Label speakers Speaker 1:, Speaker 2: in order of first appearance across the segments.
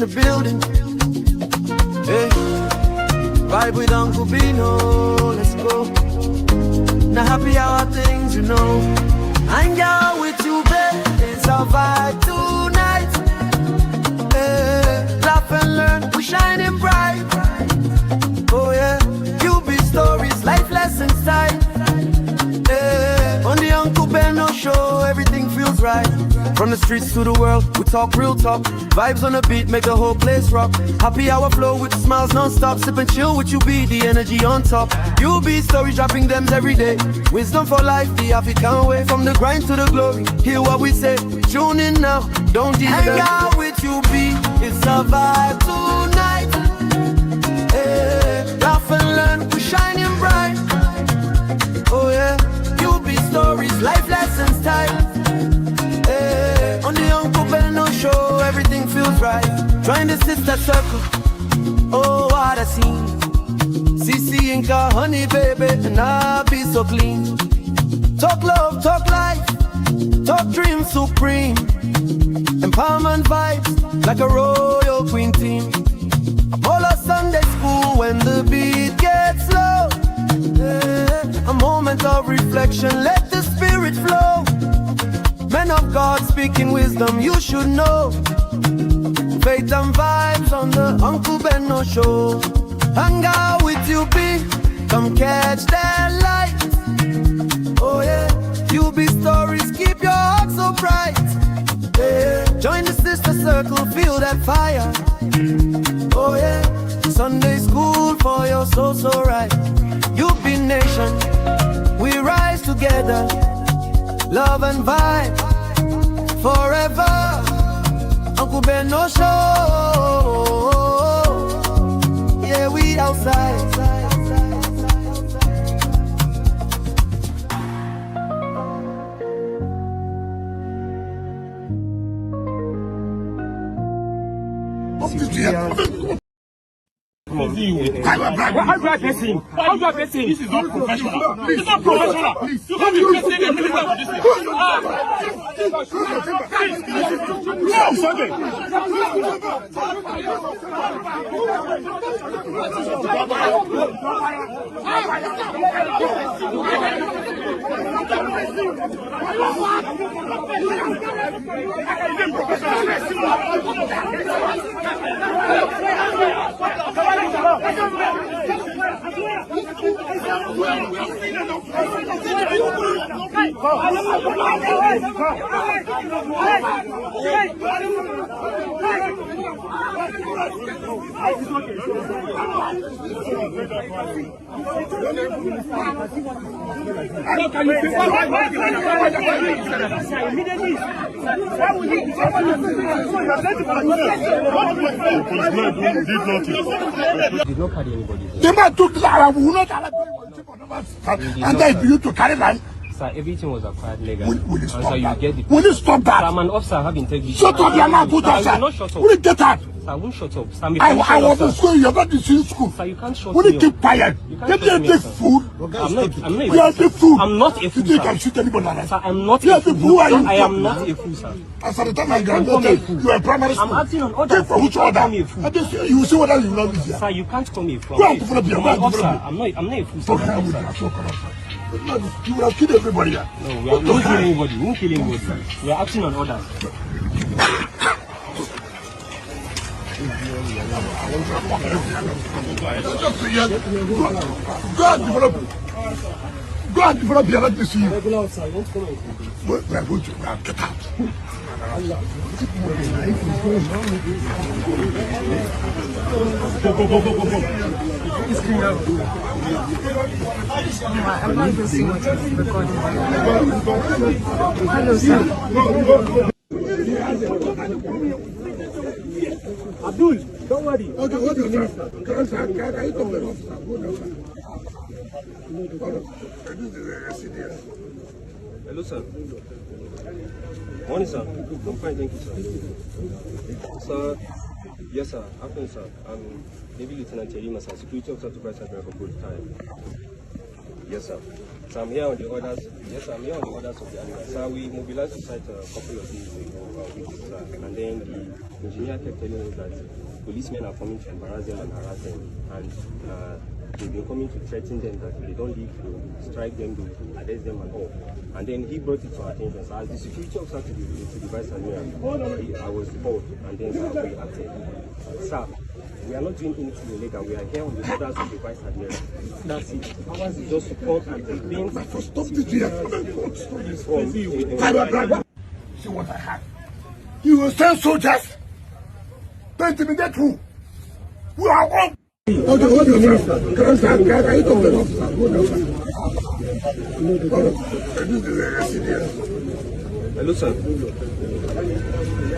Speaker 1: the building. Hey, vibe with Uncle Bino, let's go. Now happy hour things, you know. Hang out with you, babe. It's our vibe tonight. Hey, laugh and learn, we're shining bright. Oh yeah, you be stories, life lessons time. Hey, on the Uncle Beno show, everything feels right. From the streets to the world, we talk real talk. Vibes on the beat make the whole place rock. Happy hour flow with smiles non-stop. Sip and chill with you, be the energy on top. You be stories, dropping them every day. Wisdom for life, the African way. From the grind to the glory, hear what we say. Tune in now, don't delay. Hang out with you, be it's a vibe tonight. Hey, laugh and learn, we're shining bright. Oh yeah, you be stories, life lessons time. On the Uncle Beno show, everything feels right. Join the sister circle, oh what a scene. CC Inca, honey baby, and I'll be so clean. Talk love, talk life, talk dreams supreme. Empowerment vibes, like a royal queen team. Apollo Sunday school when the beat gets low. A moment of reflection, let the spirit flow. Men of God speaking wisdom, you should know. Faith and vibes on the Uncle Beno show. Hang out with you, be come catch that light. Oh yeah, you be stories, keep your heart so bright. Yeah, join the sister circle, feel that fire. Oh yeah, Sunday school for your soul so right. You be nation, we rise together. Love and vibe forever. Uncle Beno show. Yeah, we outside.
Speaker 2: How do I bless him? How do I bless him? This is not professional. It's not professional. Please. You can't be blessing the minister of this thing. It's okay.
Speaker 3: Did not carry anybody.
Speaker 4: The man took Lara, we will not allow and then for you to carry land.
Speaker 3: Sir, everything was acquired legally.
Speaker 4: Will you stop
Speaker 3: so
Speaker 4: that?
Speaker 3: You get
Speaker 4: Will you stop that?
Speaker 3: Sir, I'm an officer, I have integrity.
Speaker 4: Shut up, your mouth, put
Speaker 3: I will not shut up.
Speaker 4: Will you get out?
Speaker 3: Sir, I won't shut up. Sir,
Speaker 4: I was in school, you're not in school.
Speaker 3: Sir, you can't shut
Speaker 4: Will
Speaker 3: me
Speaker 4: you keep quiet?
Speaker 3: You can't
Speaker 4: Let
Speaker 3: shut
Speaker 4: me
Speaker 3: me
Speaker 4: take
Speaker 3: up,
Speaker 4: food.
Speaker 3: I'm not
Speaker 4: You are the fool.
Speaker 3: I'm not a fool,
Speaker 4: You think
Speaker 3: sir.
Speaker 4: I shoot anybody like that?
Speaker 3: Sir, I'm not
Speaker 4: You
Speaker 3: a
Speaker 4: are the
Speaker 3: fool.
Speaker 4: fool.
Speaker 3: I am not a fool, sir.
Speaker 4: As at the time I
Speaker 3: Don't call me a
Speaker 4: graduated,
Speaker 3: fool.
Speaker 4: you were primary school.
Speaker 3: I'm acting on orders.
Speaker 4: Take for which
Speaker 3: You can't
Speaker 4: order?
Speaker 3: call me a fool.
Speaker 4: And then you will see whether you love me here.
Speaker 3: Sir, you can't call me a fool.
Speaker 4: Go and develop your mind.
Speaker 3: Officer, I'm not a fool, sir.
Speaker 4: Okay, I'm with you. So come on, sir. You will have killed everybody here.
Speaker 3: No, we won't kill anybody. We won't kill anybody, sir. We are acting on orders.
Speaker 4: Go and develop your let me see you.
Speaker 3: Regular officer, you won't come here.
Speaker 4: We are going to get out.
Speaker 5: I'm not even seeing what is recording. Hello, sir.
Speaker 2: Abdul, don't worry.
Speaker 4: Okay, what is that? Can you come to the officer?
Speaker 3: Hello, sir. Morning, sir. I'm fine, thank you, sir. Sir, yes, sir. Afternoon, sir. I'm Naval Lieutenant Terima, sir. Security officer to Christ and for full time. Yes, sir. So I'm here on the orders. Yes, I'm here on the orders of the animal. So we mobilized the site a couple of days ago, and then the engineer kept telling us that policemen are coming to embarrass them and harass them, and they've been coming to threaten them that if they don't leave, to strike them, to arrest them and all. And then he brought it to our attention. So as the security officer to the vice admiral, I was called, and then we acted. Sir, we are not doing anything illegal. We are here on the orders of the vice admiral. That's it. Ours is just to come and prevent.
Speaker 4: Stop this here. See what I have. You will send soldiers to intimidate who? Who are all? Okay, what do you mean, sir? Can you talk to the officer? This is very serious.
Speaker 3: Hello, sir.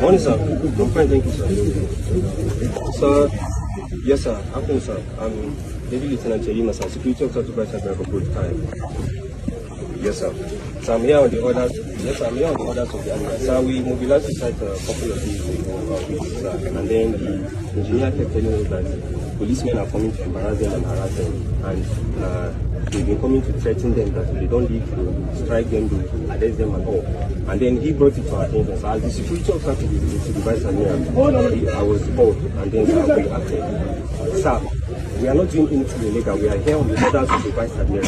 Speaker 3: Morning, sir. I'm fine, thank you, sir. Sir, yes, sir. Afternoon, sir. I'm David Lieutenant Chelima, sir. Security officer to Vice Admiral for both time. Yes, sir. So I'm here on the orders. Yes, I'm here on the orders of the animal. So we mobilized the site a couple of days ago, and then the engineer kept telling us that policemen are coming to embarrass them and harass them, and they've been coming to threaten them that if they don't leave, to strike them, to arrest them and all. And then he brought it to our attention. So as the security officer to the vice admiral, I was called, and then we acted. Sir, we are not doing anything illegal. We are here on the orders of the vice admiral.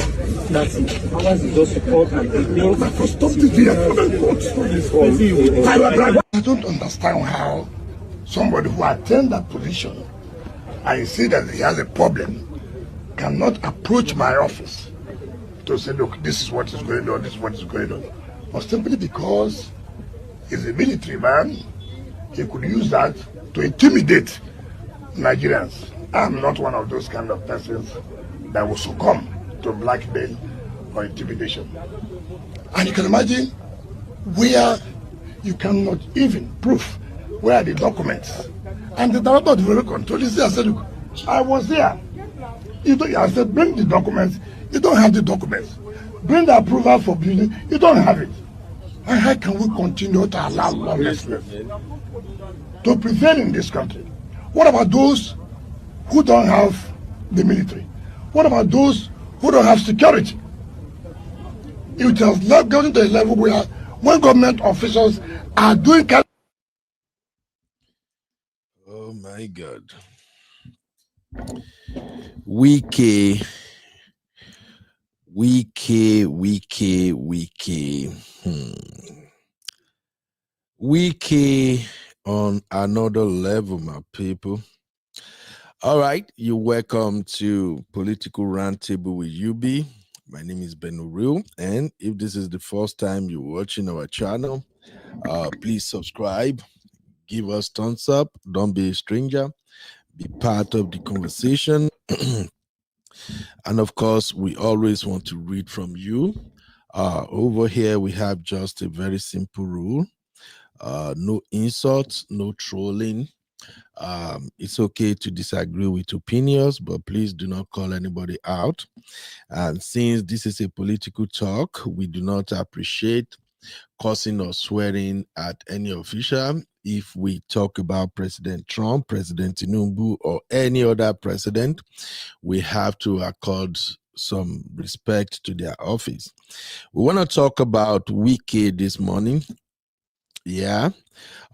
Speaker 3: That's it. Ours is just to come and prevent.
Speaker 4: Stop this here. I don't understand how somebody who attained that position and see that he has a problem cannot approach my office to say, look, this is what is going on, this is what is going on. But simply because he's a military man, he could use that to intimidate Nigerians. I'm not one of those kind of persons that will succumb to blackmail or intimidation. And you can imagine where you cannot even prove where are the documents. And the director of the control is there. I said, look, I was there. I said, bring the documents. You don't have the documents. Bring the approval for building. You don't have it. And how can we continue to allow lawlessness to prevail in this country? What about those who don't have the military? What about those who don't have security? It has gotten to a level where when government officials are doing...
Speaker 6: Oh my God. Wike. Wike on another level, my people. All right, you're welcome to Political Roundtable with UB. My name is Ben Uril, and if this is the first time you're watching our channel, please subscribe, give us thumbs up, don't be a stranger, be part of the conversation. And of course, we always want to read from you. Over here, we have just a very simple rule. No insults, no trolling. It's okay to disagree with opinions, but please do not call anybody out. And since this is a political talk, we do not appreciate cursing or swearing at any official. If we talk about President Trump, President Tinubu, or any other president, we have to accord some respect to their office. We want to talk about Wike this morning. Yeah.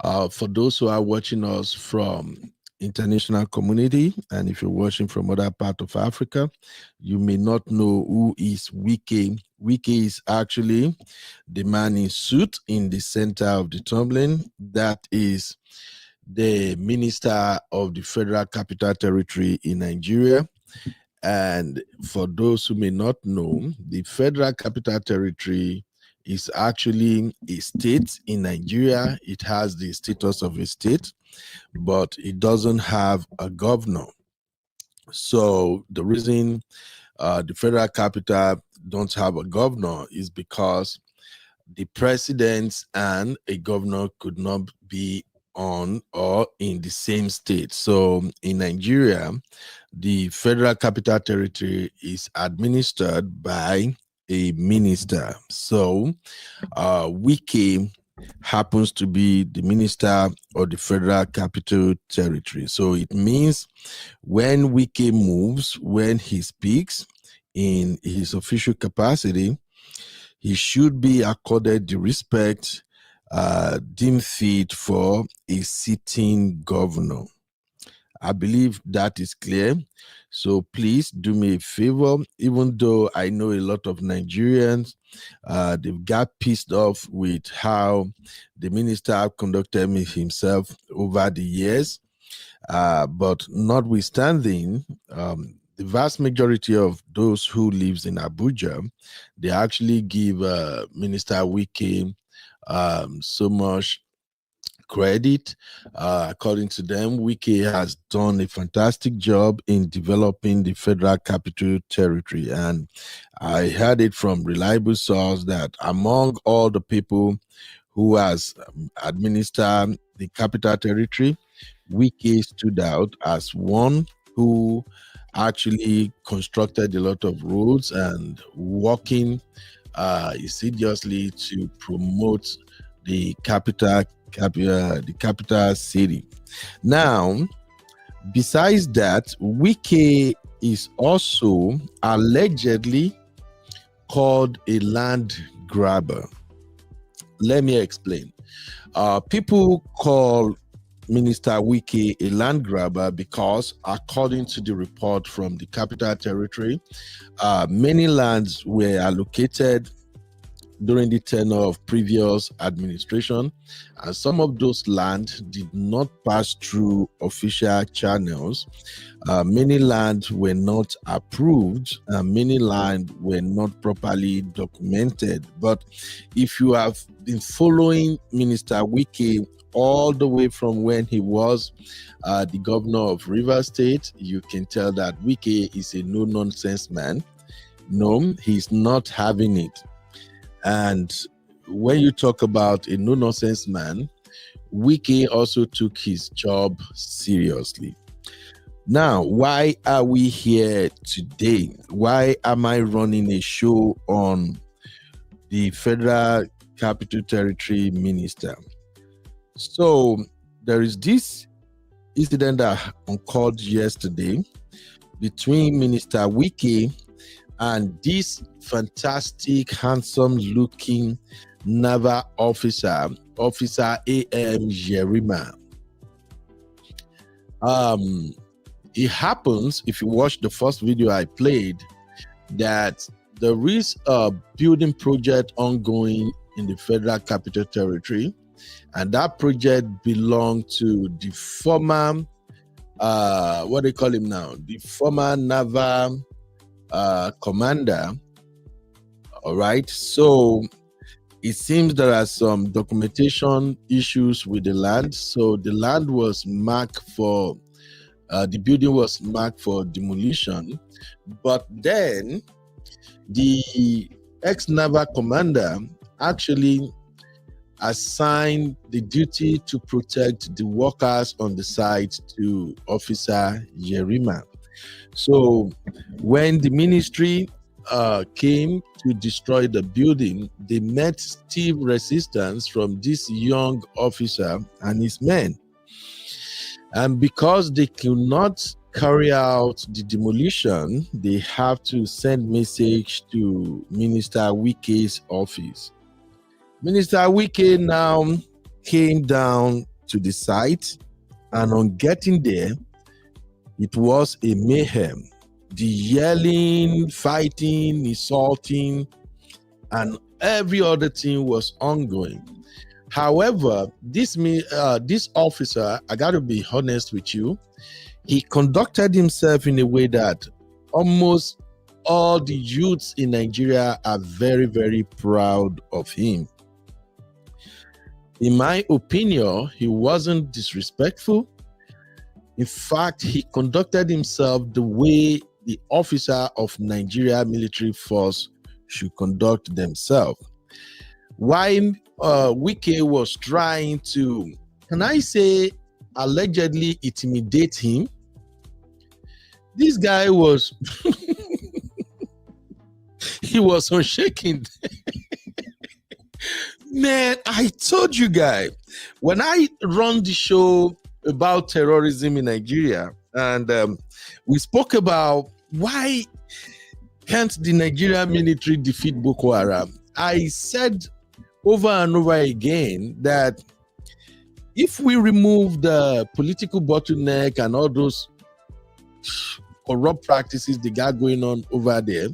Speaker 6: For those who are watching us from international community, and if you're watching from other part of Africa, you may not know who is Wike. Wike is actually the man in suit in the center of the tumbling. That is the minister of the Federal Capital Territory in Nigeria. And for those who may not know, the Federal Capital Territory is actually a state in Nigeria. It has the status of a state, but it doesn't have a governor. So the reason the federal capital don't have a governor is because the president and a governor could not be on or in the same state. So in Nigeria, the Federal Capital Territory is administered by a minister. So Wike happens to be the minister of the Federal Capital Territory. So it means when Wike moves, when he speaks in his official capacity, He should be accorded the respect deemed fit for a sitting governor. I believe that is clear. So please do me a favor, even though I know a lot of Nigerians, they've got pissed off with how the minister conducted himself over the years. But notwithstanding, the vast majority of those who lives in Abuja, they actually give Minister Wike so much credit. According to them, Wike has done a fantastic job in developing the Federal Capital Territory. And I heard it from reliable source that among all the people who has administered the Capital Territory, Wike stood out as one who actually constructed a lot of roads and working assiduously to promote the capital city. Now, besides that, Wike is also allegedly called a land grabber. Let me explain. People call Minister Wike a land grabber because, according to the report from the Capital Territory, many lands were allocated during the tenure of previous administration, and some of those land did not pass through official channels. Many lands were not approved, and many land were not properly documented. But if you have been following Minister Wike all the way from when he was the governor of Rivers State, you can tell that Wike is a no-nonsense man. No, he's not having it. And when you talk about a no-nonsense man, Wike also took his job seriously. Now, why are we here today? Why am I running a show on the Federal Capital Territory Minister? So there is this incident that occurred yesterday between Minister Wike and this fantastic, handsome-looking Naval officer, Officer A.M. Jerima. It happens, if you watch the first video I played, that there is a building project ongoing in the Federal Capital Territory, and that project belonged to the former, what they call him now, the former Naval commander. All right, so it seems there are some documentation issues with the land. So the land was marked for the building was marked for demolition, but then the ex-naval commander actually assigned the duty to protect the workers on the site to Officer Jerima. So when the ministry came to destroy the building, they met stiff resistance from this young officer and his men. And because they could not carry out the demolition, they have to send message to Minister Wike's office. Minister Wike now came down to the site, and on getting there, it was a mayhem. The yelling, fighting, assaulting, and every other thing was ongoing. However, this officer, I got to be honest with you, he conducted himself in a way that almost all the youths in Nigeria are very, very proud of him. In my opinion, he wasn't disrespectful. In fact, he conducted himself the way the officer of Nigeria military force should conduct themselves. While Wike was trying to, can I say, allegedly intimidate him, this guy was, he was unshaken. Man, I told you guys, when I run the show about terrorism in Nigeria, and we spoke about why can't the Nigerian military defeat Boko Haram? I said over and over again that if we remove the political bottleneck and all those corrupt practices they got going on over there,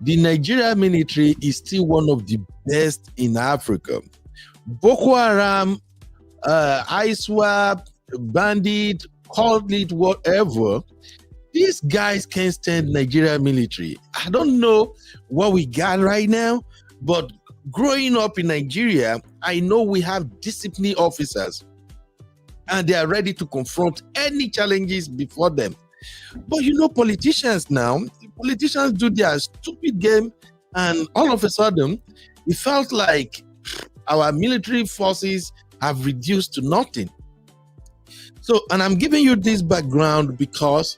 Speaker 6: the Nigerian military is still one of the best in Africa. Boko Haram, ISWAP, bandit, call it whatever, these guys can't stand Nigerian military. I don't know what we got right now, but growing up in Nigeria, I know we have disciplined officers and they are ready to confront any challenges before them. But you know, politicians do their stupid game, and all of a sudden, it felt like our military forces have reduced to nothing. So, and I'm giving you this background because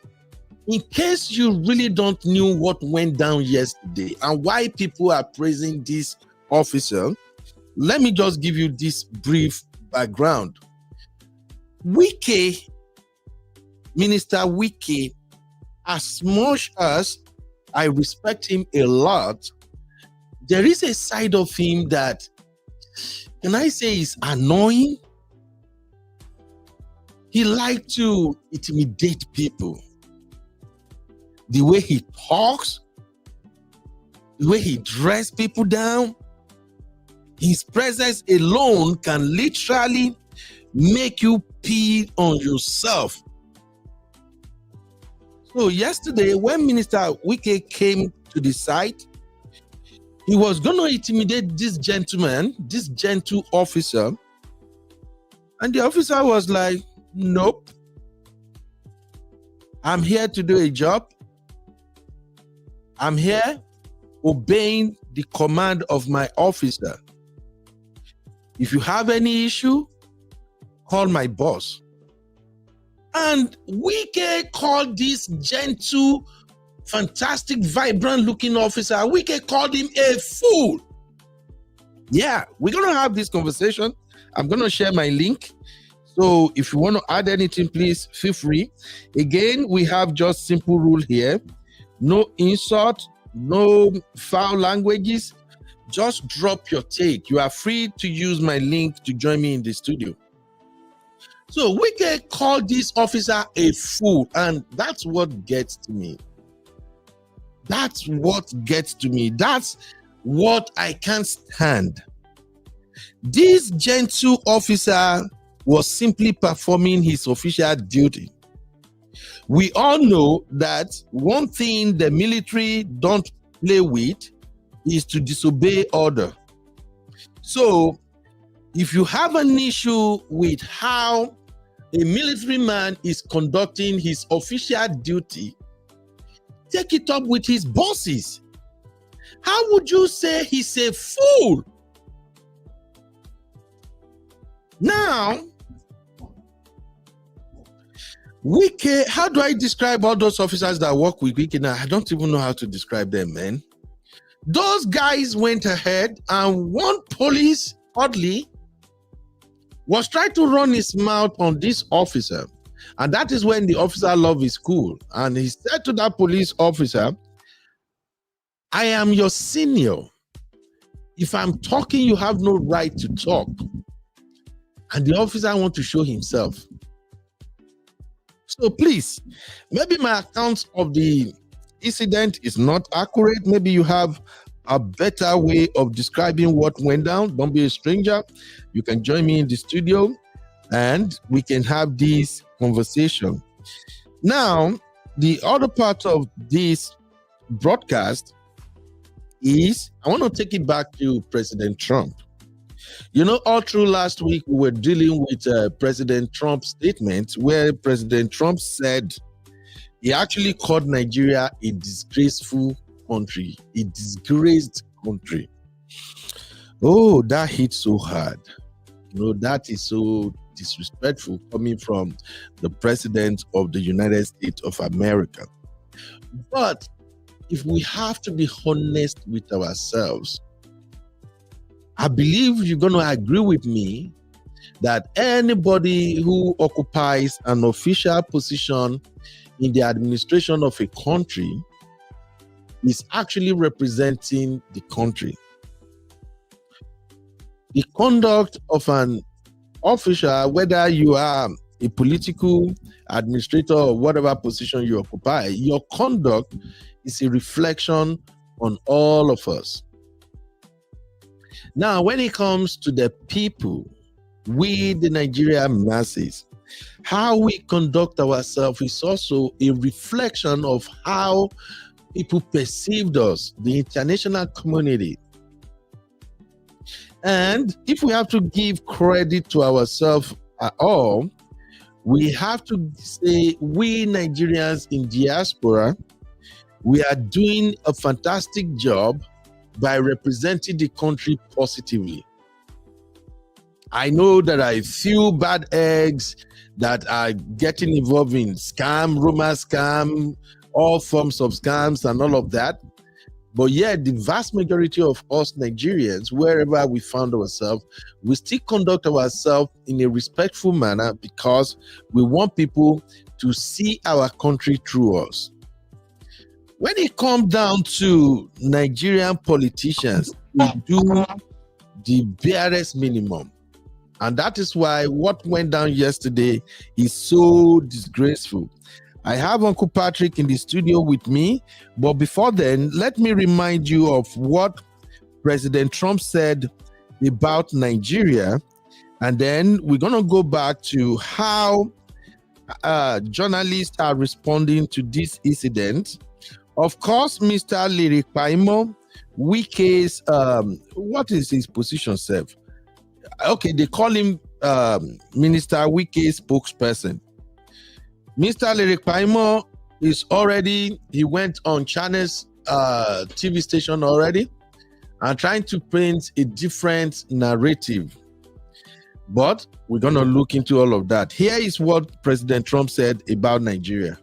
Speaker 6: in case you really don't know what went down yesterday and why people are praising this officer, let me just give you this brief background. Wike, Minister Wike, as much as I respect him a lot, there is a side of him that, can I say, is annoying. He likes to intimidate people. The way he talks, the way he dresses people down, his presence alone can literally make you pee on yourself. So yesterday, when Minister Wike came to the site, he was going to intimidate this gentleman, this gentle officer. And the officer was like, nope. I'm here to do a job. I'm here obeying the command of my officer. If you have any issue, call my boss. And Wike called this gentle, fantastic, vibrant looking officer, Wike called him a fool. Yeah, we're going to have this conversation. I'm going to share my link. So if you want to add anything, please feel free. Again, we have just simple rule here. No insult, no foul languages. Just drop your take. You are free to use my link to join me in the studio. So Wike called this officer a fool, and that's what gets to me. That's what gets to me. That's what I can't stand. This gentle officer was simply performing his official duty. We all know that one thing the military don't play with is to disobey order. So if you have an issue with how a military man is conducting his official duty, take it up with his bosses. How would you say he's a fool? Now, Wike, how do I describe all those officers that work with Wike now? I don't even know how to describe them, man. Those guys went ahead, and one police, oddly, was trying to run his mouth on this officer. And that is when the officer loved his cool. And he said to that police officer, I am your senior. If I'm talking, you have no right to talk. And the officer wants to show himself. So please, maybe my account of the incident is not accurate. Maybe you have a better way of describing what went down. Don't be a stranger. You can join me in the studio and we can have this conversation. Now, the other part of this broadcast is, I want to take it back to President Trump. You know, all through last week, we were dealing with President Trump's statement where President Trump said he actually called Nigeria a disgraceful country, a disgraced country. Oh, that hit so hard. You know, that is so disrespectful coming from the President of the United States of America. But if we have to be honest with ourselves, I believe you're going to agree with me that anybody who occupies an official position in the administration of a country is actually representing the country. The conduct of an official, whether you are a political administrator or whatever position you occupy, your conduct is a reflection on all of us. Now, when it comes to the people, we, the Nigerian masses, how we conduct ourselves is also a reflection of how people perceived us, the international community. And if we have to give credit to ourselves at all, we have to say we Nigerians in diaspora, we are doing a fantastic job by representing the country positively. I know that I few bad eggs that are getting involved in scam, rumor scam, all forms of scams and all of that. But yet, the vast majority of us Nigerians, wherever we found ourselves, we still conduct ourselves in a respectful manner because we want people to see our country through us. When it comes down to Nigerian politicians, we do the barest minimum. And that is why what went down yesterday is so disgraceful. I have Uncle Patrick in the studio with me, but before then, let me remind you of what President Trump said about Nigeria, and then we're going to go back to how journalists are responding to this incident. Of course, Mr. Lyric Paimo, Wike's, what is his position, Seth? Okay, they call him Minister Wike's spokesperson. Mr. Lyric Paimo is already, he went on China's TV station already and trying to paint a different narrative. But we're going to look into all of that. Here is what President Trump said about Nigeria.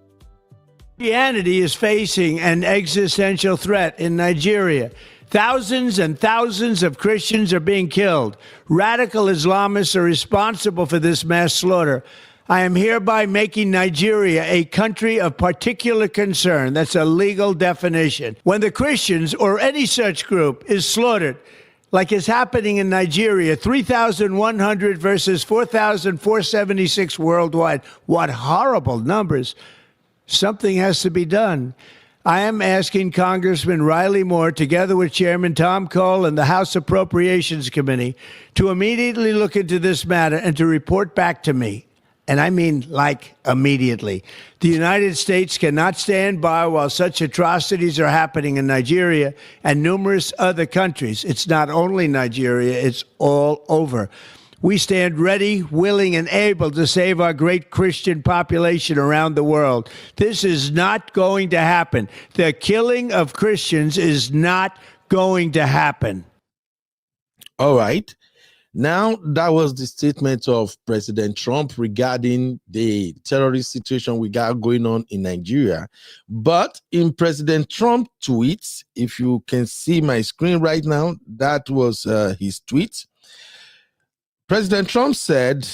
Speaker 7: Christianity is facing an existential threat in Nigeria. Thousands and thousands of Christians are being killed. Radical Islamists are responsible for this mass slaughter. I am hereby making Nigeria a country of particular concern. That's a legal definition. When the Christians or any such group is slaughtered, like is happening in Nigeria, 3,100 versus 4,476 worldwide. What horrible numbers. Something has to be done. I am asking Congressman Riley Moore, together with Chairman Tom Cole and the House Appropriations Committee, to immediately look into this matter and to report back to me. And I mean, like, immediately. The United States cannot stand by while such atrocities are happening in Nigeria and numerous other countries. It's not only Nigeria, it's all over. We stand ready, willing, and able to save our great Christian population around the world. This is not going to happen. The killing of Christians is not going to happen.
Speaker 6: All right. Now, that was the statement of President Trump regarding the terrorist situation we got going on in Nigeria. But in President Trump's tweets, if you can see my screen right now, that was his tweet. President Trump said,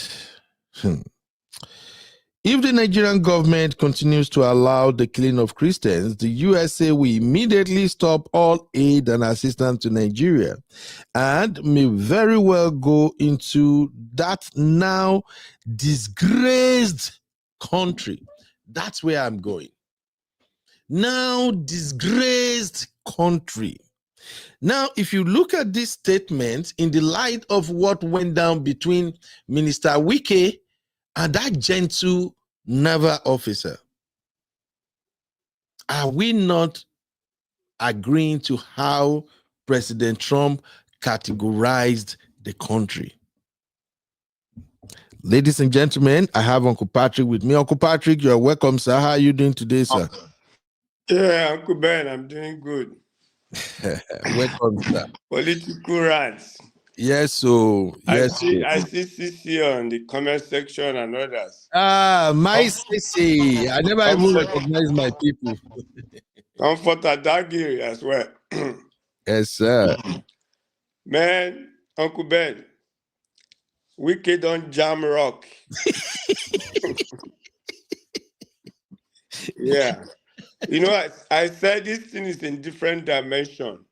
Speaker 6: if the Nigerian government continues to allow the killing of Christians, the USA will immediately stop all aid and assistance to Nigeria and may very well go into that now disgraced country. That's where I'm going. Now disgraced country. Now, if you look at this statement in the light of what went down between Minister Wike and that gentle naval officer, are we not agreeing to how President Trump categorized the country? Ladies and gentlemen, I have Uncle Patrick with me. Uncle Patrick, you're welcome, sir. How are you doing today, sir?
Speaker 8: Yeah, Uncle Ben, I'm doing good.
Speaker 6: Welcome, sir.
Speaker 8: Political rants.
Speaker 6: Yes, so yes.
Speaker 8: I see CC on the comment section and others.
Speaker 6: My CC. I never even recognize my people.
Speaker 8: Comfort Adagiri as well.
Speaker 6: Yes, sir.
Speaker 8: Man, Uncle Ben, Wike don't jam rock. Yeah. You know, I said this thing is in different dimension.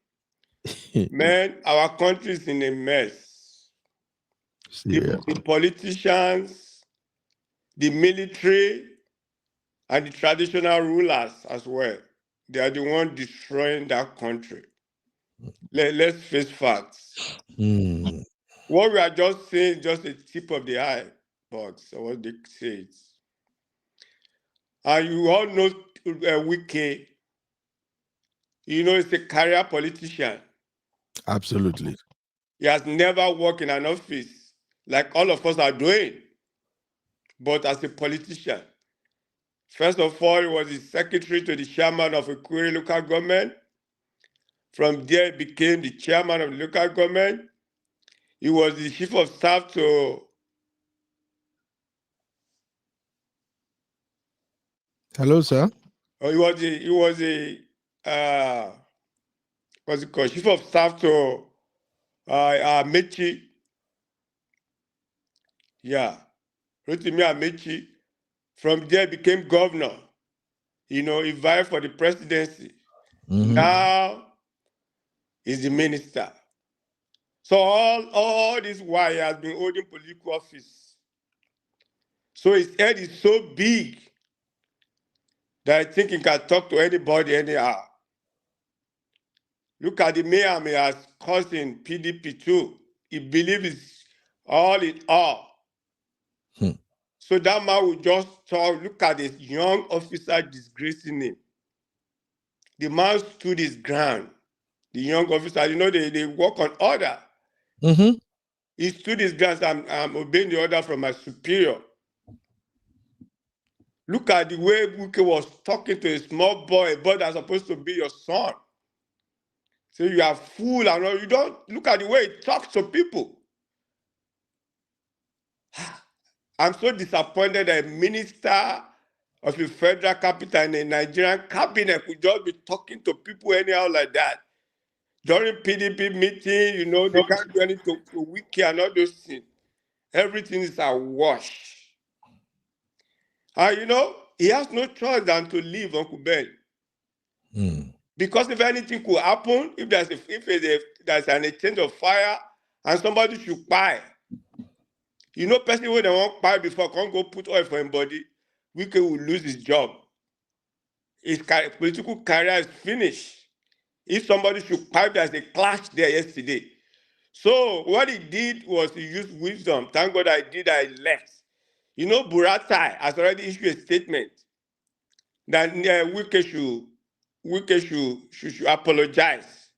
Speaker 8: Man, our country is in a mess.
Speaker 6: Yeah.
Speaker 8: The politicians, the military, and the traditional rulers as well. They are the ones destroying that country. Let's face facts.
Speaker 6: Hmm.
Speaker 8: What we are just saying is just the tip of the iceberg, so what they say. And you all know Wike. You know, he's a career politician.
Speaker 6: Absolutely.
Speaker 8: He has never worked in an office like all of us are doing, but as a politician. First of all, he was the secretary to the chairman of a Query local government. From there, he became the chairman of the local government. He was the chief of staff to...
Speaker 6: Hello, sir.
Speaker 8: He was what's it called? Chief of staff to Amechi. Yeah, Rotimi Amechi. From there, became governor. You know, he vied for the presidency.
Speaker 6: Mhm.
Speaker 8: Now, he's the minister. So all this while he has been holding political office. So his head is so big that I think he can talk to anybody anyhow. Look at the mayhem he has caused in PDP too. He believes it's all in all. So that man will just talk. Look at this young officer disgracing him. The man stood his ground. The young officer, you know, they work on order.
Speaker 6: Mm-hmm.
Speaker 8: He stood his ground. I'm obeying the order from my superior. Look at the way Wike was talking to a small boy, a boy that's supposed to be your son. So you are fool and all. You don't look at the way he talks to people. I'm so disappointed that a minister of a federal capital in a Nigerian cabinet could just be talking to people anyhow like that. During PDP meeting, you know, they can't do anything to Wike and all those things. Everything is a wash. And you know, he has no choice than to leave Uncle Ben. Because if anything could happen, if there's an exchange of fire and somebody should buy, you know, person when they won't buy before can't go put oil for him body, Wike will lose his job. His political career is finished. If somebody should pipe, there's a clash there yesterday. So what he did was he used wisdom. Thank God I left. You know, Buratai has already issued a statement that Wike should apologize.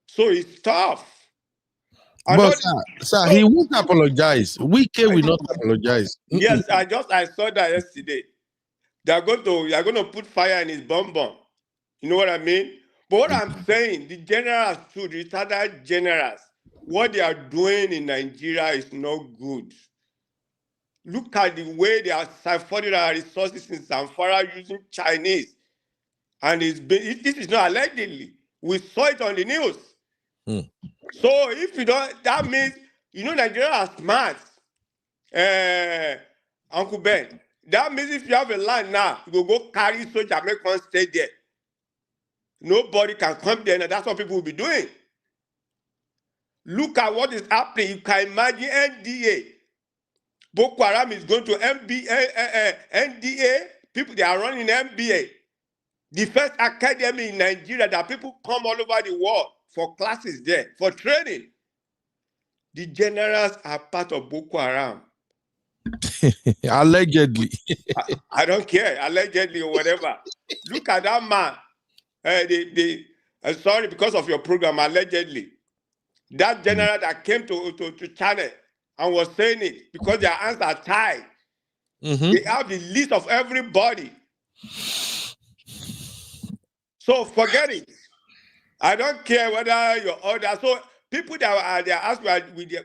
Speaker 8: So it's tough.
Speaker 6: But sir, he won't apologize. Wike will not apologize.
Speaker 8: Yes, I saw that yesterday. They are going to put fire in his bum. You know what I mean? But what I'm saying, the generals too, the retired generals, what they are doing in Nigeria is not good. Look at the way they are siphoning our resources in Zamfara using Chinese. And this is not allegedly. We saw it on the news. So if you don't, that means, you know, Nigeria are smart. Uncle Ben, that means if you have a land now, you go carry soldier, make one stay there. Nobody can come there, and that's what people will be doing. Look at what is happening. You can imagine NDA. Boko Haram is going to NDA. People, they are running MBA. The first academy in Nigeria that people come all over the world for classes there, for training. The generals are part of Boko Haram.
Speaker 6: Allegedly.
Speaker 8: I don't care, allegedly or whatever. Look at that man. Sorry, because of your program, allegedly. That general that came to China and was saying it because their hands are tied. They have the list of everybody. So forget it. I don't care whether your order. So people that are there as we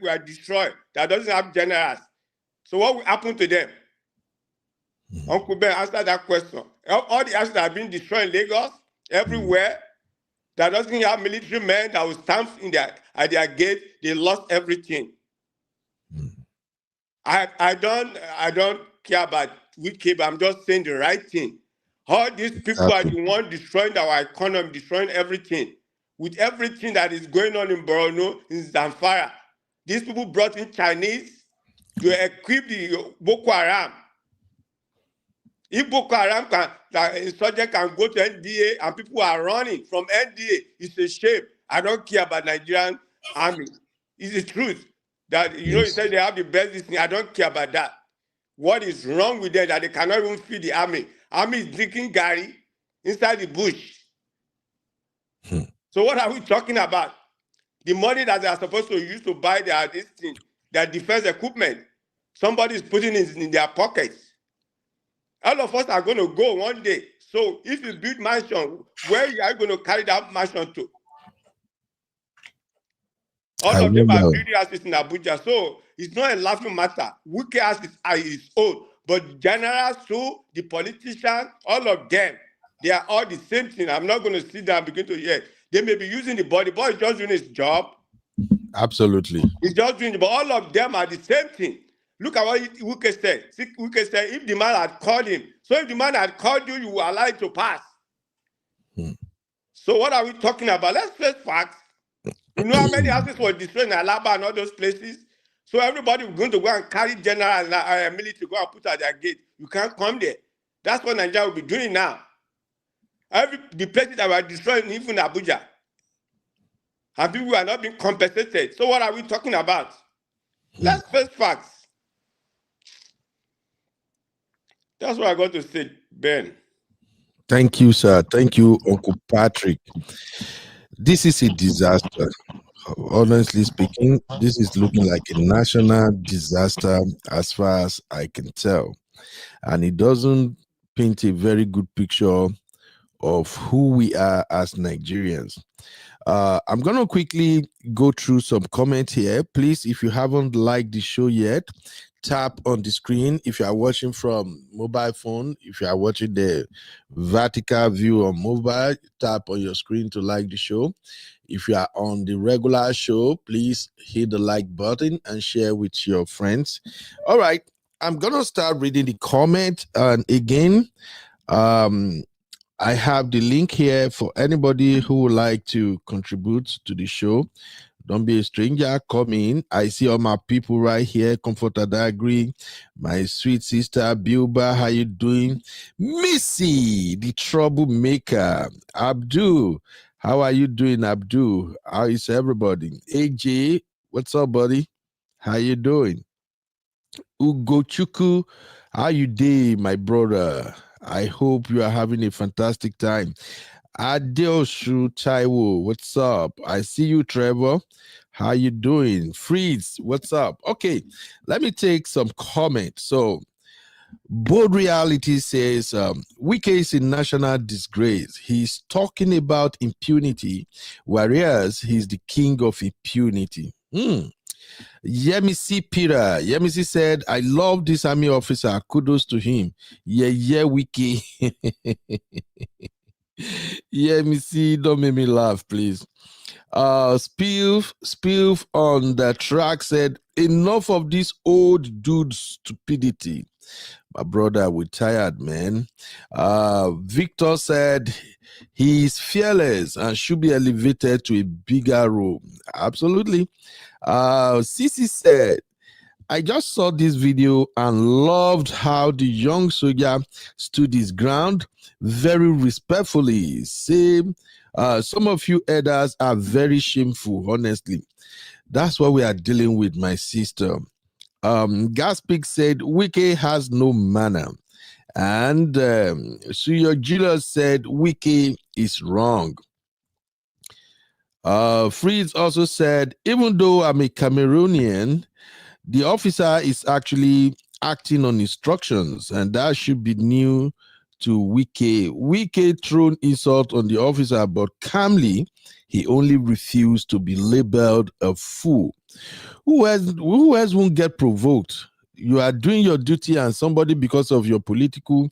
Speaker 8: are destroyed, that doesn't have generals. So what will happen to them? Uncle Ben, answer that question. All the assets that have been destroyed in Lagos, everywhere, that doesn't have military men that will stand at their gate, they lost everything. I don't care about Wike, but I'm just saying the right thing. All these people are the ones destroying our economy, destroying everything. With everything that is going on in Borno, in Zamfara, these people brought in Chinese to equip the Boko Haram. If Boko Haram the insurgent can go to NDA and people are running from NDA, it's a shame. I don't care about Nigerian army. It's the truth. That, you know, you said they have the best thing. I don't care about that. What is wrong with them that they cannot even feed the army? Army is drinking Gary inside the bush. So what are we talking about? The money that they are supposed to use to buy their defense equipment, somebody is putting it in their pockets. All of us are going to go one day. So if you build mansion, where are you going to carry that mansion to? All of them are building houses in Abuja. So it's not a laughing matter. Wike has his own. But generals too, the politicians, all of them, they are all the same thing. I'm not going to sit down and begin to hear. They may be using the body. Boy is just doing his job.
Speaker 6: Absolutely.
Speaker 8: He's just doing it. But all of them are the same thing. Look at what Wike said. Wike said, if the man had called him, so if the man had called you, you will allow it to pass. So what are we talking about? Let's face facts. You know how many houses were destroyed in Alaba and all those places? So everybody was going to go and carry general and military to go and put at their gate. You can't come there. That's what Nigeria will be doing now. The places that were destroyed, even Abuja, and people are not being compensated. So what are we talking about? Let's face facts. That's what I got to say, Ben.
Speaker 6: Thank you, sir. Thank you, Uncle Patrick. This is a disaster. Honestly speaking, this is looking like a national disaster as far as I can tell. And it doesn't paint a very good picture of who we are as Nigerians. I'm going to quickly go through some comments here. Please, if you haven't liked the show yet, tap on the screen. If you are watching from mobile phone, if you are watching the vertical view on mobile, tap on your screen to like the show. If you are on the regular show, please hit the like button and share with your friends. All right, I'm going to start reading the comment. And again, I have the link here for anybody who would like to contribute to the show. Don't be a stranger. Come in. I see all my people right here. Comfort Adagri, my sweet sister Bilba. How you doing? Missy, the troublemaker. Abdul, how are you doing, Abdul? How is everybody? AJ, what's up, buddy? How you doing? Ugochukwu, how you doing, my brother? I hope you are having a fantastic time. Adeoshu Taiwo, what's up? I see you, Trevor. How you doing? Freeze, what's up? Okay, let me take some comments. So, Bold Reality says, Wike is a national disgrace. He's talking about impunity, whereas he's the king of impunity. Yemisi Pira. Yemisi said, I love this army officer. Kudos to him. Yeah, Wike. Yemisi, don't make me laugh, please. Spilf on the track said, enough of this old dude stupidity. My brother, we're tired, man. Victor said, he's fearless and should be elevated to a bigger role. Absolutely. Sisi said, I just saw this video and loved how the young soldier stood his ground very respectfully. Same. Some of you elders are very shameful, honestly. That's what we are dealing with, my sister. Gaspik said, Wike has no manner. And Suyo Julius said, Wike is wrong. Fritz also said, even though I'm a Cameroonian, the officer is actually acting on instructions, and that should be new to Wike. Wike threw insult on the officer, but calmly, he only refused to be labeled a fool. Who else won't get provoked? You are doing your duty, and somebody, because of your political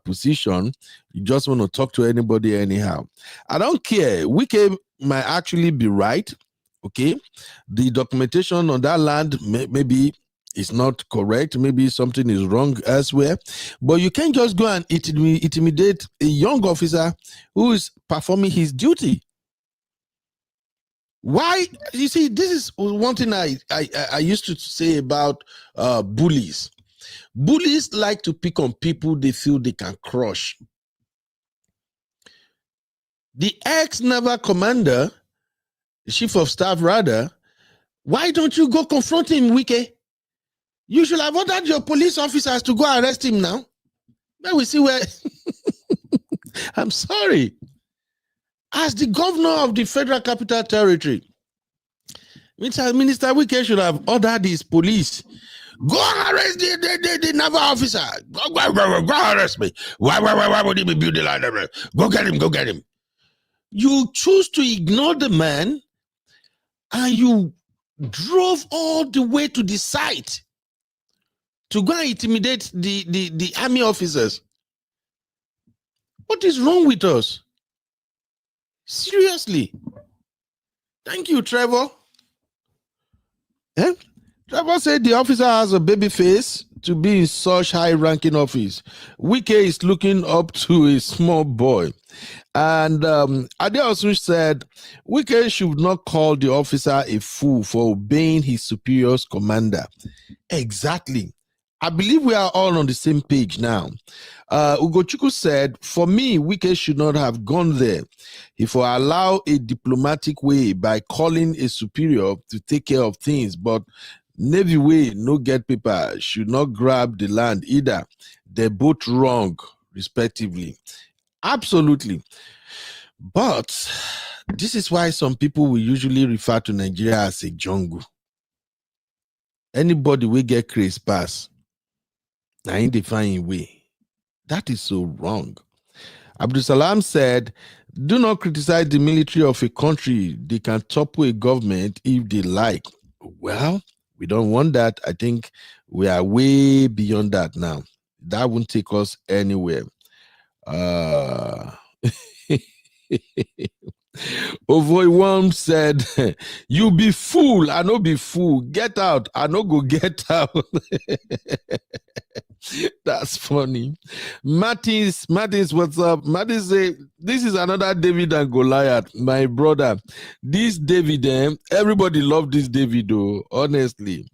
Speaker 6: position, you just want to talk to anybody anyhow. I don't care. Wike might actually be right. Okay, the documentation on that land maybe is not correct. Maybe something is wrong elsewhere. But you can't just go and intimidate a young officer who is performing his duty. Why? You see, this is one thing I used to say about bullies. Bullies like to pick on people they feel they can crush. The ex-Naval commander, chief of staff rather, why don't you go confront him, Wike? You should have ordered your police officers to go arrest him now. Then we see where... I'm sorry. As the governor of the Federal Capital Territory, Minister Wike should have ordered his police. Go arrest the naval officer. Go arrest me. Why would he be building like that? Go get him. You choose to ignore the man and you drove all the way to the site to go and intimidate the army officers. What is wrong with us? Seriously. Thank you, Trevor. Trevor said the officer has a baby face to be in such high-ranking office. Wike is looking up to a small boy. And Adeosun said, Wike should not call the officer a fool for obeying his superior's commander. Exactly. I believe we are all on the same page now. Ugochukwu said, for me, Wike should not have gone there. If I allow a diplomatic way by calling a superior to take care of things, but Navy way, no get paper, should not grab the land either. They're both wrong, respectively. Absolutely. But this is why some people will usually refer to Nigeria as a jungle. Anybody will get crazy pass. I ain't defining way. That is so wrong. Abdul Salam said, do not criticize the military of a country. They can topple a government if they like. Well, we don't want that. I think we are way beyond that now. That won't take us anywhere. Ovoiwam said, you be fool, I no be fool. Get out, I no go get out. That's funny. Martins, what's up? Martins say, this is another David and Goliath, my brother. This David, everybody love this David, though, honestly.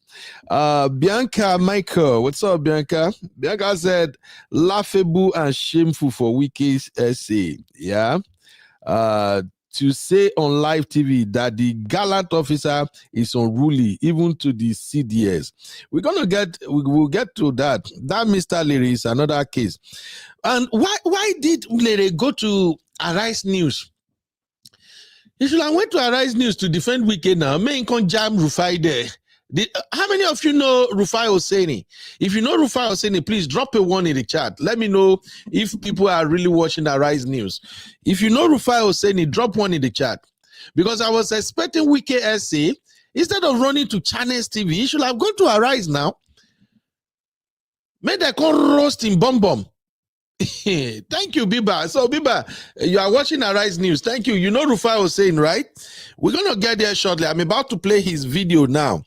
Speaker 6: Bianca Michael, what's up, Bianca? Bianca said, laughable and shameful for Wike's essay. Yeah. To say on live TV that the gallant officer is unruly, even to the CDS. We'll get to that. That Mr. Leary is another case. And why did Leary go to Arise News? He should have went to Arise News to defend Wike now. Main con jam Rufai there. How many of you know Rufai Hosseini? If you know Rufai Hosseini, please drop a 1 in the chat. Let me know if people are really watching the Rise News. If you know Rufai Hosseini, drop 1 in the chat. Because I was expecting Wike essay. Instead of running to Channels TV, he should have gone to Arise now. Made that con roast in bomb. Thank you, Biba. So, Biba, you are watching Arise News. Thank you. You know Rufai Hosseini, right? We're going to get there shortly. I'm about to play his video now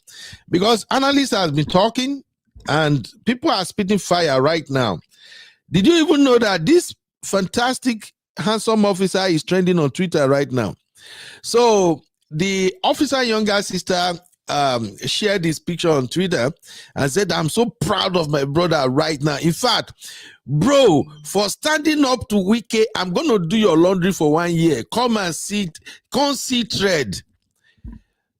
Speaker 6: because analysts has been talking and people are spitting fire right now. Did you even know that this fantastic, handsome officer is trending on Twitter right now? So, the officer younger sister shared this picture on Twitter and said, I'm so proud of my brother right now. In fact, bro, for standing up to Wike, I'm going to do your laundry for 1 year. Come and sit, come see thread.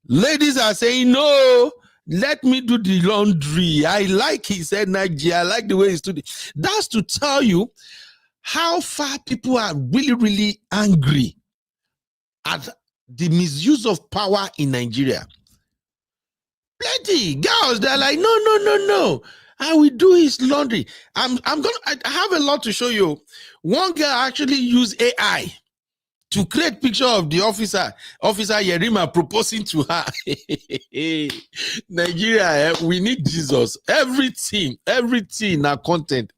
Speaker 6: Ladies are saying, no, let me do the laundry. I like his energy. I like the way he's doing it. That's to tell you how far people are really, really angry at the misuse of power in Nigeria. Plenty girls, they're like, no. I will do his laundry. I have a lot to show you. One girl actually used AI to create picture of the officer Yerima proposing to her. Nigeria, we need Jesus. Everything, our content,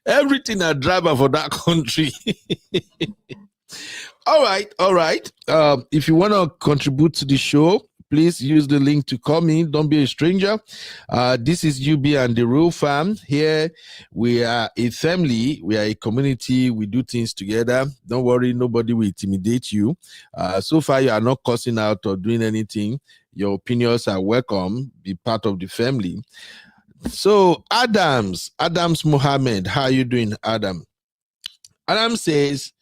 Speaker 6: everything a driver for that country. All right. If you want to contribute to the show, Please use the link to come in. Don't be a stranger. This is UB and the Real Fam. Here we are a family. We are a community. We do things together. Don't worry, nobody will intimidate you. So far, you are not cussing out or doing anything. Your opinions are welcome. Be part of the family. So Adams Mohammed, how are you doing, Adam? Adam says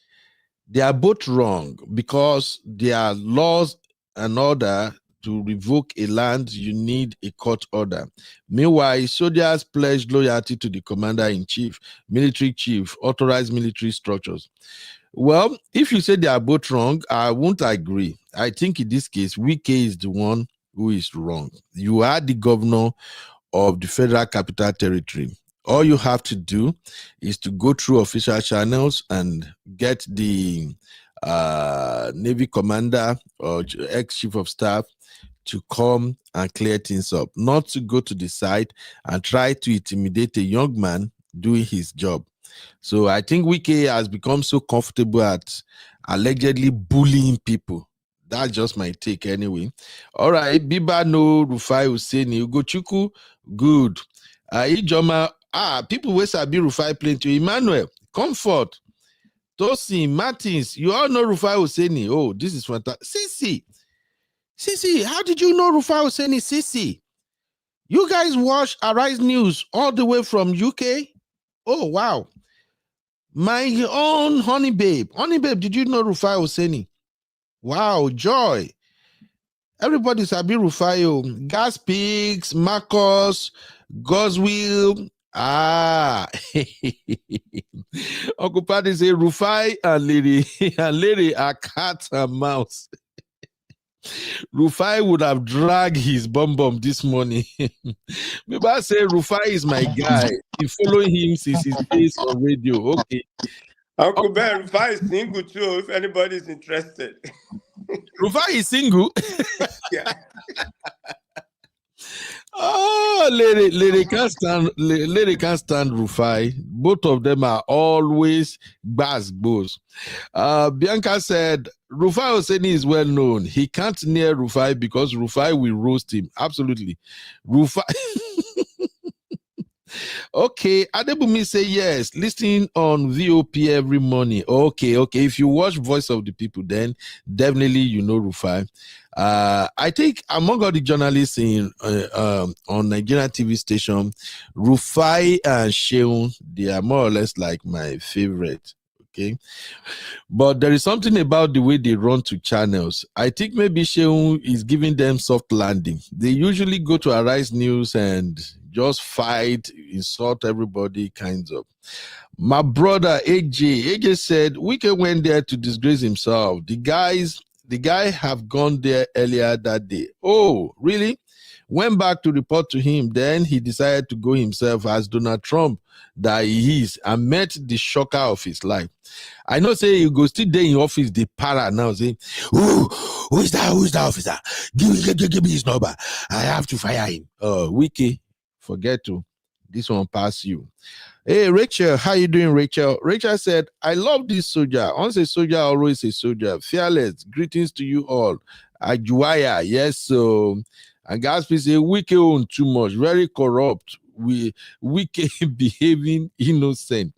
Speaker 6: they are both wrong because there are laws and order. To revoke a land, you need a court order. Meanwhile, soldiers pledge loyalty to the commander-in-chief, military chief, authorized military structures. Well, if you say they are both wrong, I won't agree. I think in this case, Wike is the one who is wrong. You are the governor of the Federal Capital Territory. All you have to do is to go through official channels and get the Navy commander or ex-chief of staff to come and clear things up, not to go to the site and try to intimidate a young man doing his job. So I think Wike has become so comfortable at allegedly bullying people. That's just my take anyway. All right, Biba no Rufai Husseini, Ugochukwu, good. Ijoma, people wey sabi Rufai plenty. Emmanuel, Comfort, Tosin, Martins, you all know Rufai Husseini. Oh, this is fantastic. Sisi, how did you know Rufai Husseini? Sisi, you guys watch Arise News all the way from UK? Oh, wow. My own honey babe, did you know Rufai Husseini? Wow, Joy. Everybody's happy Rufai. Gas Pigs, Marcos, Goswill. Uncle Patty say Rufai and Lady are cat and mouse. Rufai would have dragged his bum this morning. Maybe I say Rufai is my guy. He following him since his days on radio. Okay.
Speaker 8: Uncle Ben, Rufai is single too, if anybody is interested.
Speaker 6: Rufai is single?
Speaker 8: Yeah.
Speaker 6: Oh, lady can't stand Rufai. Both of them are always gbos. Bianca said Rufai Husseini is well known. He can't near Rufai because Rufai will roast him. Absolutely. Rufai. Okay, Adebumi say yes. Listening on VOP every morning. Okay. If you watch Voice of the People, then definitely you know Rufai. I think among all the journalists on Nigerian TV station, Rufai and Sheun, they are more or less like my favorite. Okay, but there is something about the way they run to channels. I think maybe Sheun is giving them soft landing. They usually go to Arise News and just fight, insult everybody, kinds of. My brother AJ said Wike went there to disgrace himself. The guy have gone there earlier that day. Oh, really? Went back to report to him. Then he decided to go himself as Donald Trump that he is and met the shocker of his life. I know say you go still there in office, the para now say, who is that officer? Give me his number. I have to fire him. Wike, forget to. This one pass you. Hey, Rachel, how you doing, Rachel? Rachel said, I love this soldier. Once a soldier, always a soldier. Fearless. Greetings to you all. Ajuaya, yes, so. And Gatsby say, Wike own too much. Very corrupt. Wike behaving innocent.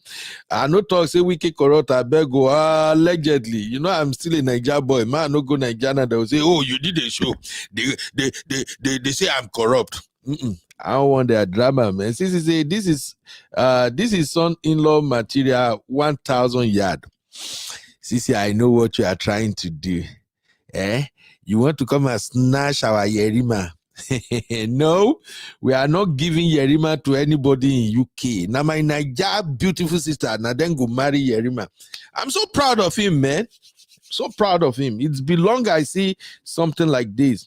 Speaker 6: I no talk say Wike corrupt. I beg go allegedly. You know I'm still a Niger boy. Man, no go Nigeria. They will say, oh, you did a show. They say I'm corrupt. I don't want their drama, man. Sisi say this is son-in-law material 1,000 yard. Sisi, I know what you are trying to do. You want to come and snatch our Yerima. No, we are not giving Yerima to anybody in UK. Now my Niger beautiful sister, now then go marry Yerima. I'm so proud of him, man. So proud of him. It's been long I see something like this.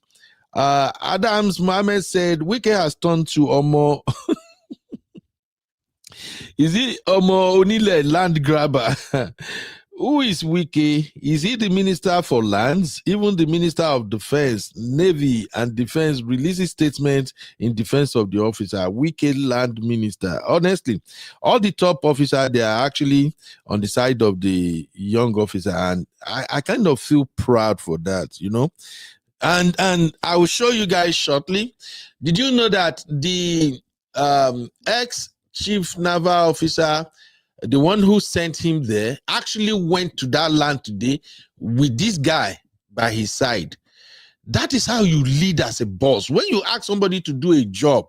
Speaker 6: Adams Mohammed said Wike has turned to Omo. Is he Omo Onile land grabber? Who is Wike? Is he the Minister for Lands? Even the Minister of Defense, Navy and Defense releases statements in defense of the officer. Wike Land Minister. Honestly, all the top officers, they are actually on the side of the young officer. And I kind of feel proud for that, you know. And I will show you guys shortly. Did you know that the ex-chief naval officer, the one who sent him there, actually went to that land today with this guy by his side? That is how you lead as a boss. When you ask somebody to do a job,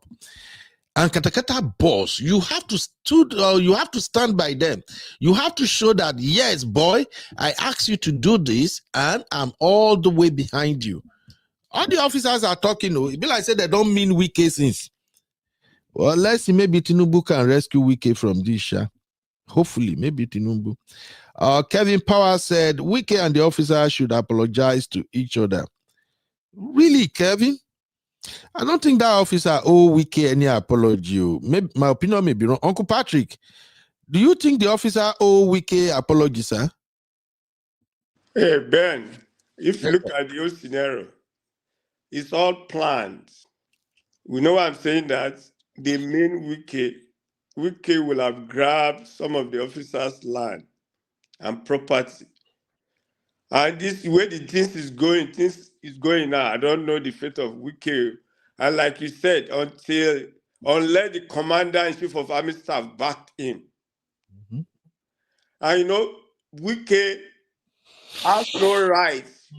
Speaker 6: and katakata boss, you have to stand by them. You have to show that, yes, boy, I asked you to do this, and I'm all the way behind you. All the officers are talking. It be like I said, they don't mean weak cases. Well, let's see. Maybe Tinubu can rescue Wike from this. Hopefully, maybe Tinubu. Kevin Power said Wike and the officer should apologize to each other. Really, Kevin? I don't think that officer owe Wike any apology. Maybe, my opinion may be wrong. Uncle Patrick, do you think the officer owe Wike apology, sir?
Speaker 8: Hey, Ben, if you look at the whole scenario, it's all planned. We know I'm saying that the main Wike will have grabbed some of the officers' land and property. And this way the things is going now. I don't know the fate of Wike. And like you said, unless the commander-in-chief of army staff backed in.
Speaker 6: Mm-hmm.
Speaker 8: And you know, Wike has no rights.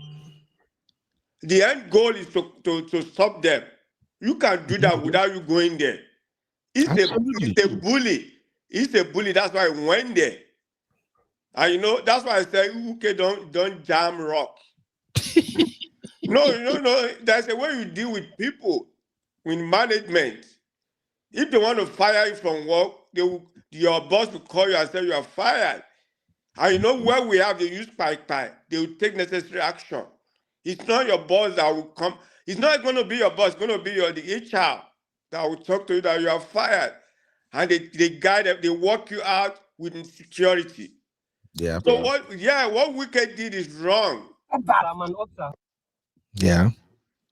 Speaker 8: The end goal is to stop them. You can do that without you going there. He's a bully. He's a bully. That's why he went there. And you know, that's why I say, okay, don't jam rock. No. There's a way you deal with people, with management. If they want to fire you from work, your boss will call you and say you are fired. And you know where we have, they use pike. They will take necessary action. It's not your boss that will come. It's not going to be your boss. It's going to be the HR that will talk to you that you are fired. And they guide them, they work you out with insecurity.
Speaker 6: Yeah.
Speaker 8: So what Wike did is wrong.
Speaker 6: Yeah.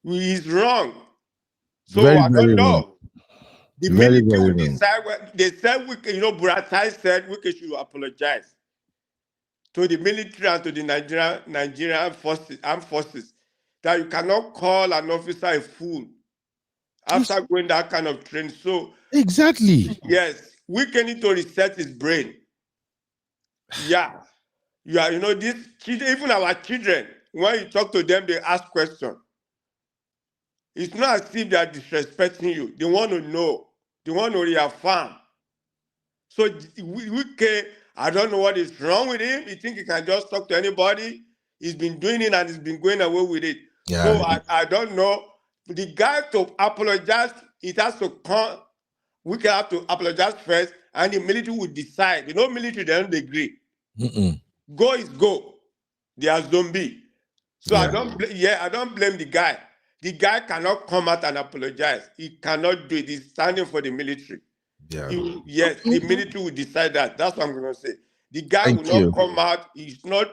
Speaker 8: He's wrong. So
Speaker 6: Very,
Speaker 8: I don't know.
Speaker 6: Wrong.
Speaker 8: The military will decide. They said Wike, you know, Buratai said Wike should apologize to the military and to the Nigerian armed forces that you cannot call an officer a fool after going that kind of training. So
Speaker 6: exactly.
Speaker 8: Yes, Wike need to reset his brain. Yeah. You know, these children, even our children, when you talk to them, they ask questions. It's not as if they are disrespecting you. They want to know. They want to reaffirm. So Wike, I don't know what is wrong with him. He think he can just talk to anybody. He's been doing it and he's been going away with it.
Speaker 6: Yeah.
Speaker 8: So I don't know. The guy to apologize, it has to come. We can have to apologize first, and the military will decide. You know, military, they don't agree. Go is go. They are zombie. So yeah. I don't blame the guy. The guy cannot come out and apologize. He cannot do it. He's standing for the military.
Speaker 6: Yeah.
Speaker 8: Yes, the military will decide that. That's what I'm going to say. The guy will not come out. He's not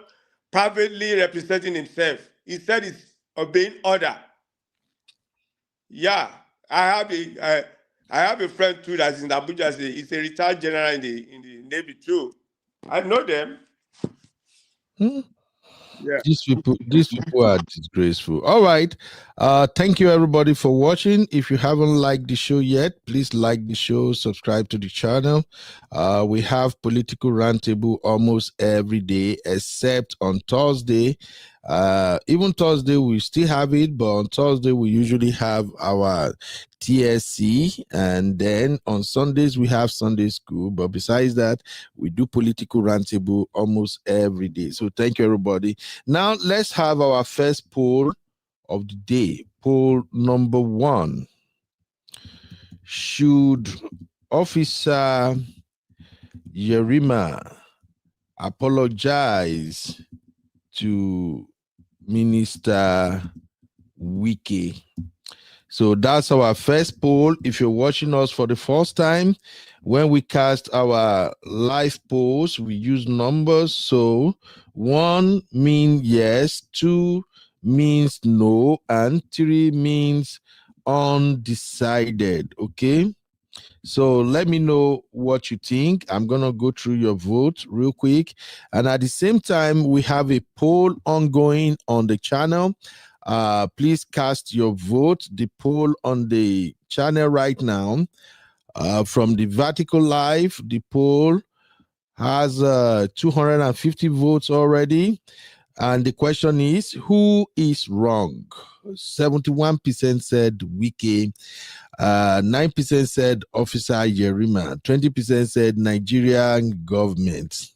Speaker 8: privately representing himself. He said he's obeying order. Yeah, I have a friend too that's in Abuja. He's a retired general in the Navy too. I know them. Yeah.
Speaker 6: These people are disgraceful. All right. Thank you everybody for watching. If you haven't liked the show yet, please like the show, subscribe to the channel. We have Political Roundtable almost every day except on Thursday. Even Thursday we still have it, but on Thursday we usually have our TSC, and then on Sundays we have Sunday school. But besides that, we do Political Roundtable almost every day. So thank you everybody. Now let's have our first poll of the day. Poll number 1: should Officer Yerima apologize to Minister Wike? So that's our first poll. If you're watching us for the first time, when we cast our live polls, we use numbers. So 1 means yes, 2 means no, and 3 means undecided. Okay, so let me know what you think. I'm gonna go through your vote real quick, and at the same time we have a poll ongoing on the channel. Please cast your vote. The poll on the channel right now, from the vertical live, the poll has 250 votes already. And the question is, who is wrong? 71% said Wike, 9% said Officer Yerima, 20% said Nigerian government.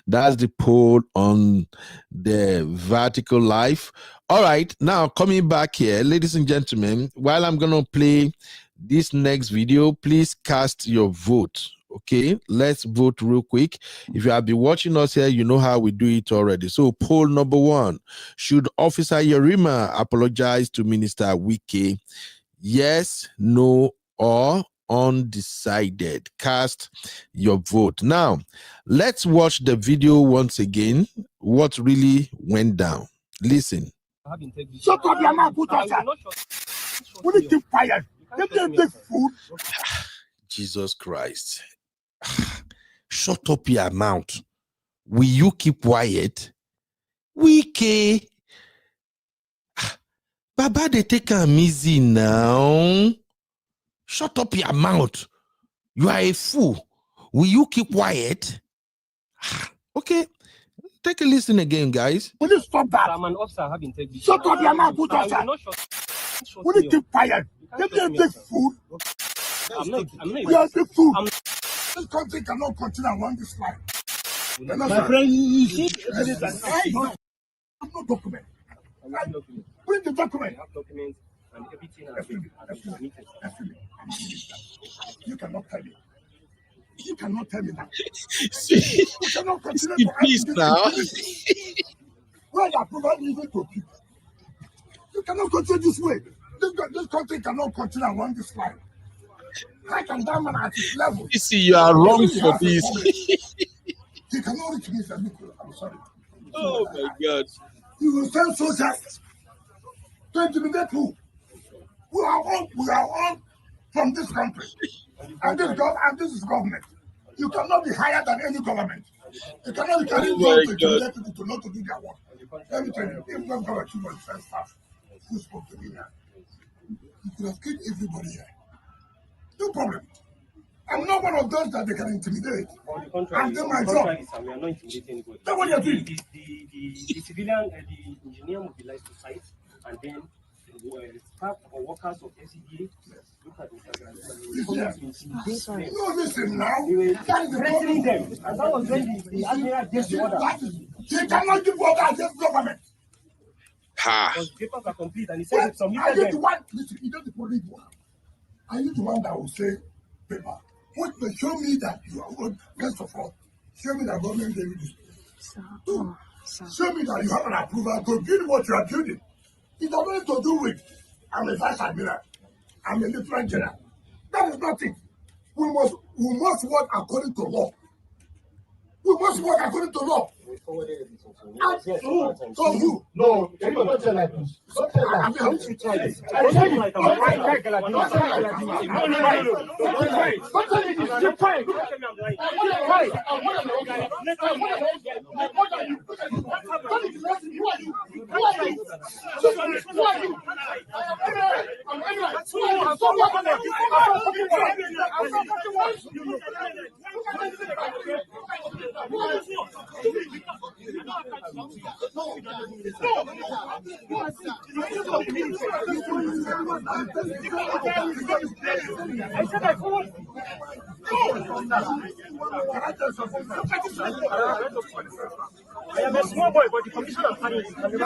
Speaker 6: That's the poll on the vertical live. All right, now coming back here, ladies and gentlemen, while I'm going to play this next video, please cast your vote. Okay, let's vote real quick. If you have been watching us here, you know how we do it already. So poll number 1, should Officer Yerima apologize to Minister Wike? Yes, no, or undecided. Cast your vote. Now, let's watch the video once again. What really went down? Listen.
Speaker 4: Shut up, your mouth, put outside. Will you keep quiet? Give me a big food.
Speaker 6: Jesus Christ. Shut up your mouth. Will you keep quiet? Wike. Baba, they take am easy now. Shut up your mouth. You are a fool. Will you keep quiet? Okay. Take a listen again, guys.
Speaker 4: Will you stop that?
Speaker 2: I'm an officer. I have integrity.
Speaker 4: Shut up your mouth, put outside. Will you keep quiet? Give me a big food.
Speaker 2: I'm not
Speaker 4: You are big food. This country cannot continue along this line. My friend, you see, I'm not document. Bring the document.
Speaker 2: I have documents and everything.
Speaker 4: You cannot tell me. You cannot tell me that.
Speaker 6: See,
Speaker 4: You cannot continue to
Speaker 6: peace now.
Speaker 4: Where you are providing even to people. You cannot continue this way. This country cannot continue along this line. I can that man at his level.
Speaker 6: You see, you are wrong for this.
Speaker 4: He cannot reach me. I'm sorry.
Speaker 6: Oh my God.
Speaker 4: You will send soldiers to intimidate who? We are all from this country. And this is government. You cannot be higher than any government. You cannot be carrying to intimidate people to not to do their work. Let me tell you, if God got a chief of defense staff who spoke to me here, he could have killed everybody here. No problem. I'm not one of those that they can intimidate.
Speaker 2: On the contrary,
Speaker 4: I'm doing my job.
Speaker 2: We are not intimidating anybody.
Speaker 4: That's what you're doing.
Speaker 2: The civilian, the engineer mobilized to site, and then staff or workers of SCDA look at the
Speaker 4: No, listen now.
Speaker 2: They were threatening them. And that was when the admiral gave the order.
Speaker 4: They cannot give order against government.
Speaker 2: Because papers are complete, and he said
Speaker 4: Are
Speaker 2: submitted
Speaker 4: you
Speaker 2: them.
Speaker 4: the one? Listen, you know the police one. Are you the one that will say, paper? Show me that you are good. First of all, show me that government gave you this. Two, show me that you have an approval to build what you are building. It has nothing to do with I'm a vice admiral, I'm a lieutenant general. That is nothing. We must work according to law. We must work according to law. So you? No, you cannot tell like this. Don't tell like this. I want you to try this. I tell you like I'm right. Don't tell you like this. No. Don't tell you. Don't tell you this. You're fine.
Speaker 2: I am a small boy, but the commission of finance can never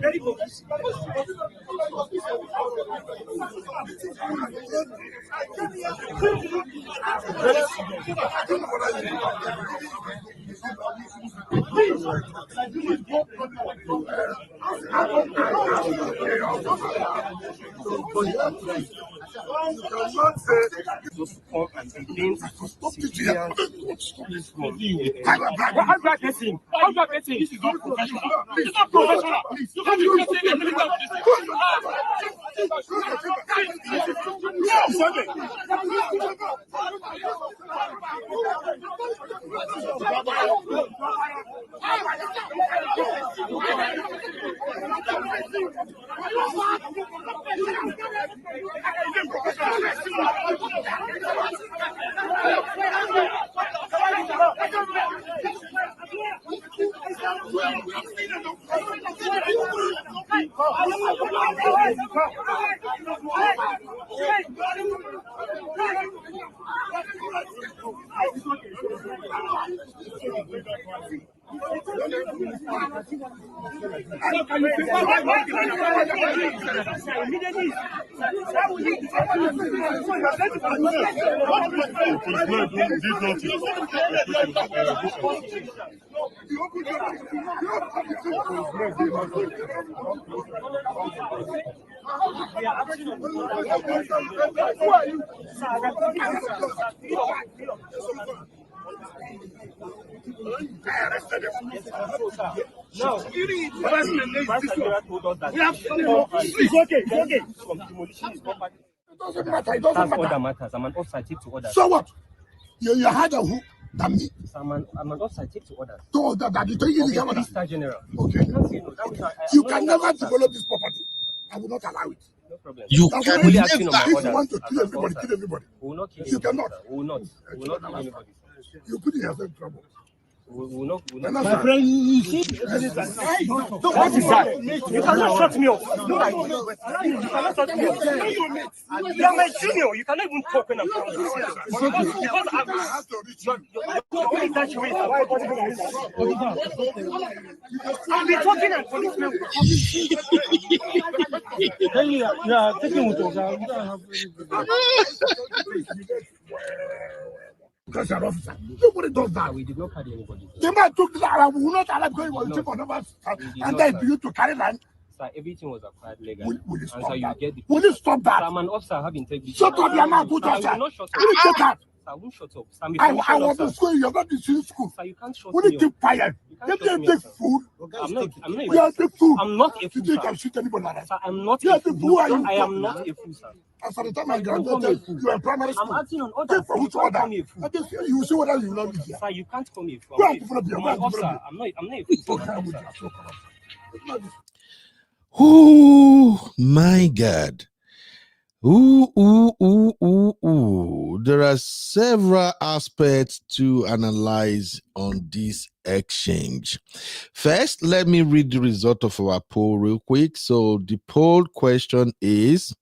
Speaker 2: very good. Those come and complain to civilians. How do I face him? How do I face him? This is not professional. It's not professional. You can't be facing the military of this. No, we have it's okay.
Speaker 4: It doesn't matter. It doesn't matter.
Speaker 3: Order matters. I'm an officer. Take to order.
Speaker 4: So what? You had a who? Than me.
Speaker 3: I'm an officer. Take to order.
Speaker 4: To order that you take it.
Speaker 3: Mr. General.
Speaker 4: Okay. You can never develop this property. I will not allow it.
Speaker 3: No problem.
Speaker 6: You
Speaker 4: That's
Speaker 6: can
Speaker 4: why
Speaker 6: never.
Speaker 4: if you want to kill everybody, kill everybody.
Speaker 3: We will not kill
Speaker 4: You cannot.
Speaker 3: We will not. We will not kill anybody.
Speaker 4: You put yourself in trouble.
Speaker 3: We will not.
Speaker 2: My friend, you see, what is that? You cannot shut me up. You cannot shut me up. You are my junior. You cannot even talk when I'm talking. Because you're exaggerating. I'll be talking and policemen will come. You are taking with us.
Speaker 4: Because you're an officer. Nobody does that.
Speaker 3: We did not carry anybody.
Speaker 4: The man took the land. We will not allow because he was taking on numbers. And then you to carry land.
Speaker 3: Sir, everything was acquired legally.
Speaker 4: Will you stop
Speaker 3: so
Speaker 4: that?
Speaker 3: you get
Speaker 4: Will you stop that?
Speaker 3: I'm an officer. I have integrity.
Speaker 4: Shut up, your mouth. Put your
Speaker 3: will not shut up.
Speaker 4: Will you shut up?
Speaker 3: I won't shut up.
Speaker 4: I was in school. You're not in school.
Speaker 3: Sir, you can't shut
Speaker 4: Will
Speaker 3: me
Speaker 4: you keep quiet?
Speaker 3: can't
Speaker 4: You're a big fool.
Speaker 3: I'm not a
Speaker 4: You are a big fool.
Speaker 3: I'm not a
Speaker 4: You
Speaker 3: fool,
Speaker 4: think you
Speaker 3: sir.
Speaker 4: can shoot anybody like that?
Speaker 3: Sir, I'm not
Speaker 4: You
Speaker 3: a
Speaker 4: are the
Speaker 3: fool.
Speaker 4: fool. Are you?
Speaker 3: I am not a fool, sir.
Speaker 4: As for the time I graduated, you were in primary school.
Speaker 3: I'm acting on orders.
Speaker 4: Take for which order? I just you will see whether you will not be here.
Speaker 3: Sir, you can't call me a fool.
Speaker 4: Go and develop your
Speaker 3: I'm an
Speaker 4: mind.
Speaker 3: officer. I'm not a fool. I'm an officer.
Speaker 6: Oh my God. Ooh. There are several aspects to analyze on this exchange. First, let me read the result of our poll real quick. So the poll question is,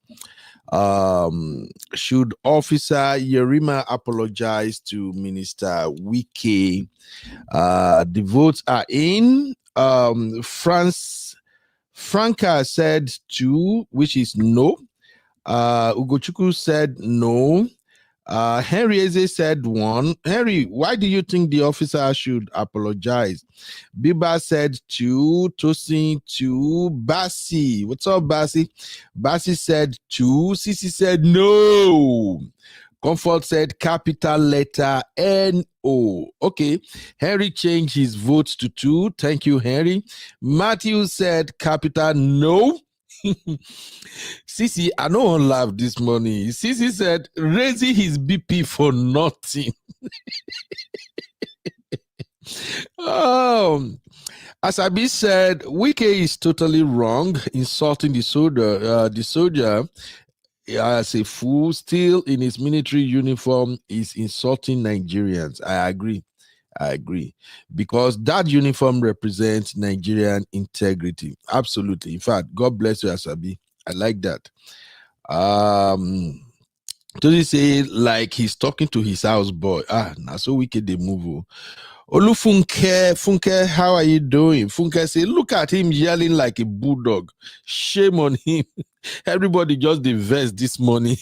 Speaker 6: should Officer Yerima apologize to Minister Wike? The votes are in. Franca said 2, which is no. Ugochukwu said no. Henry Eze said 1. Henry, why do you think the officer should apologize? Biba said 2. Tosin 2. Basi, what's up, Basi? Basi said 2. Sisi said no. Comfort said capital letter N-O. Okay, Henry changed his vote to 2. Thank you, Henry. Matthew said capital no. Sisi, I don't laugh this morning. Sisi said raising his BP for nothing. Asabi said Wike is totally wrong, insulting the soldier as a fool, still in his military uniform, is insulting Nigerians. I agree. Because that uniform represents Nigerian integrity. Absolutely. In fact, God bless you, Asabi. I like that. Does he say like he's talking to his house boy? Now so wicked they move. Funke, how are you doing? Funke say, look at him yelling like a bulldog. Shame on him. Everybody just divest this morning.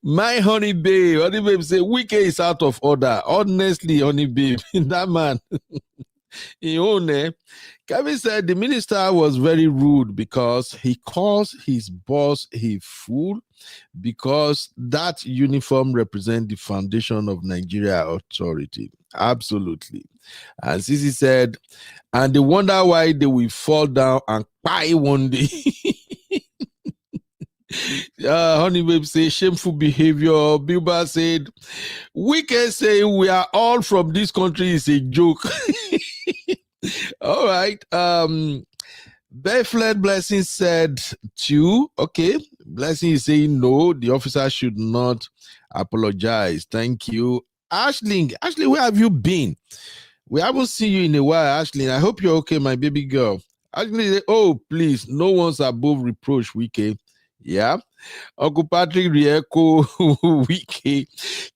Speaker 6: My honey babe say, Wike is out of order. Honestly, honey babe, that man. Kevin said the minister was very rude because he calls his boss a fool because that uniform represents the foundation of Nigeria authority. Absolutely. And Sisi said, and they wonder why they will fall down and cry one day. Honey babe say shameful behavior. Bilba said, we can say we are all from this country is a joke. All right. Bethlehem Blessing said 2. Okay. Blessing is saying no, the officer should not apologize. Thank you. Ashley, where have you been? We haven't seen you in a while, Ashley. I hope you're okay, my baby girl. Actually, oh, please, no one's above reproach, Wike. Yeah. Uncle Patrick Rieko, Wike,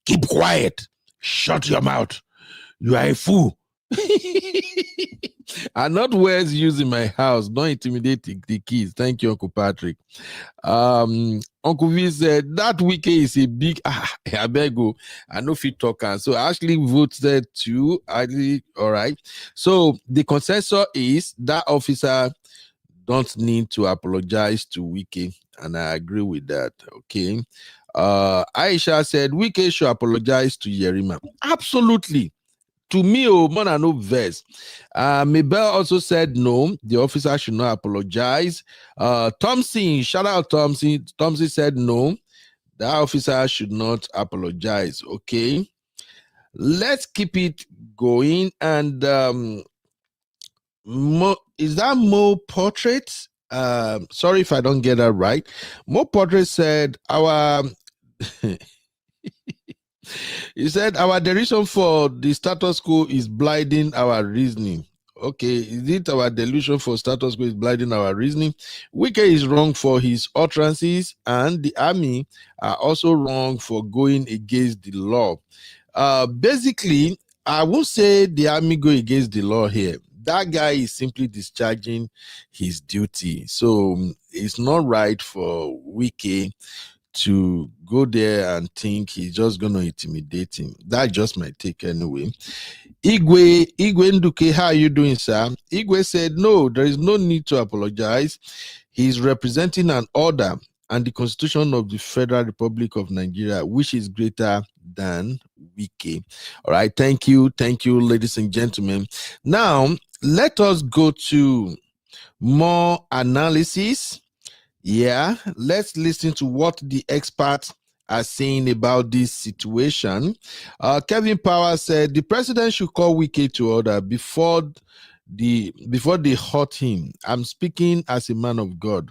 Speaker 6: keep quiet. Shut your mouth. You are a fool. And not words used in my house. Don't intimidate the kids. Thank you, Uncle Patrick. Uncle V said that Wike is a big I beg you. I know if you talk, so I actually voted to all right. So the consensus is that officer don't need to apologize to Wike, and I agree with that. Okay. Aisha said Wike should apologize to Yerima. Absolutely. To me, man, I know verse. Mabel also said no, the officer should not apologize. Thompson, shout out Thompson. Thompson said no, the officer should not apologize. Okay, let's keep it going. And is that Mo Portrait? Sorry if I don't get that right. Mo Portrait said our. He said our delusion for the status quo is blinding our reasoning. Okay, is it our delusion for status quo is blinding our reasoning? Wike is wrong for his utterances, and the army are also wrong for going against the law. Basically, I won't say the army go against the law here. That guy is simply discharging his duty. So it's not right for Wike to go there and think he's just going to intimidate him. That's just my take anyway. Igwe Nduke, how are you doing, sir? Igwe said, no, there is no need to apologize. He's representing an order and the Constitution of the Federal Republic of Nigeria, which is greater than Wike. All right, thank you, ladies and gentlemen. Now, let us go to more analysis. Yeah, let's listen to what the experts are saying about this situation. Kevin Power said the president should call Wike to order before they hurt him. I'm speaking as a man of God.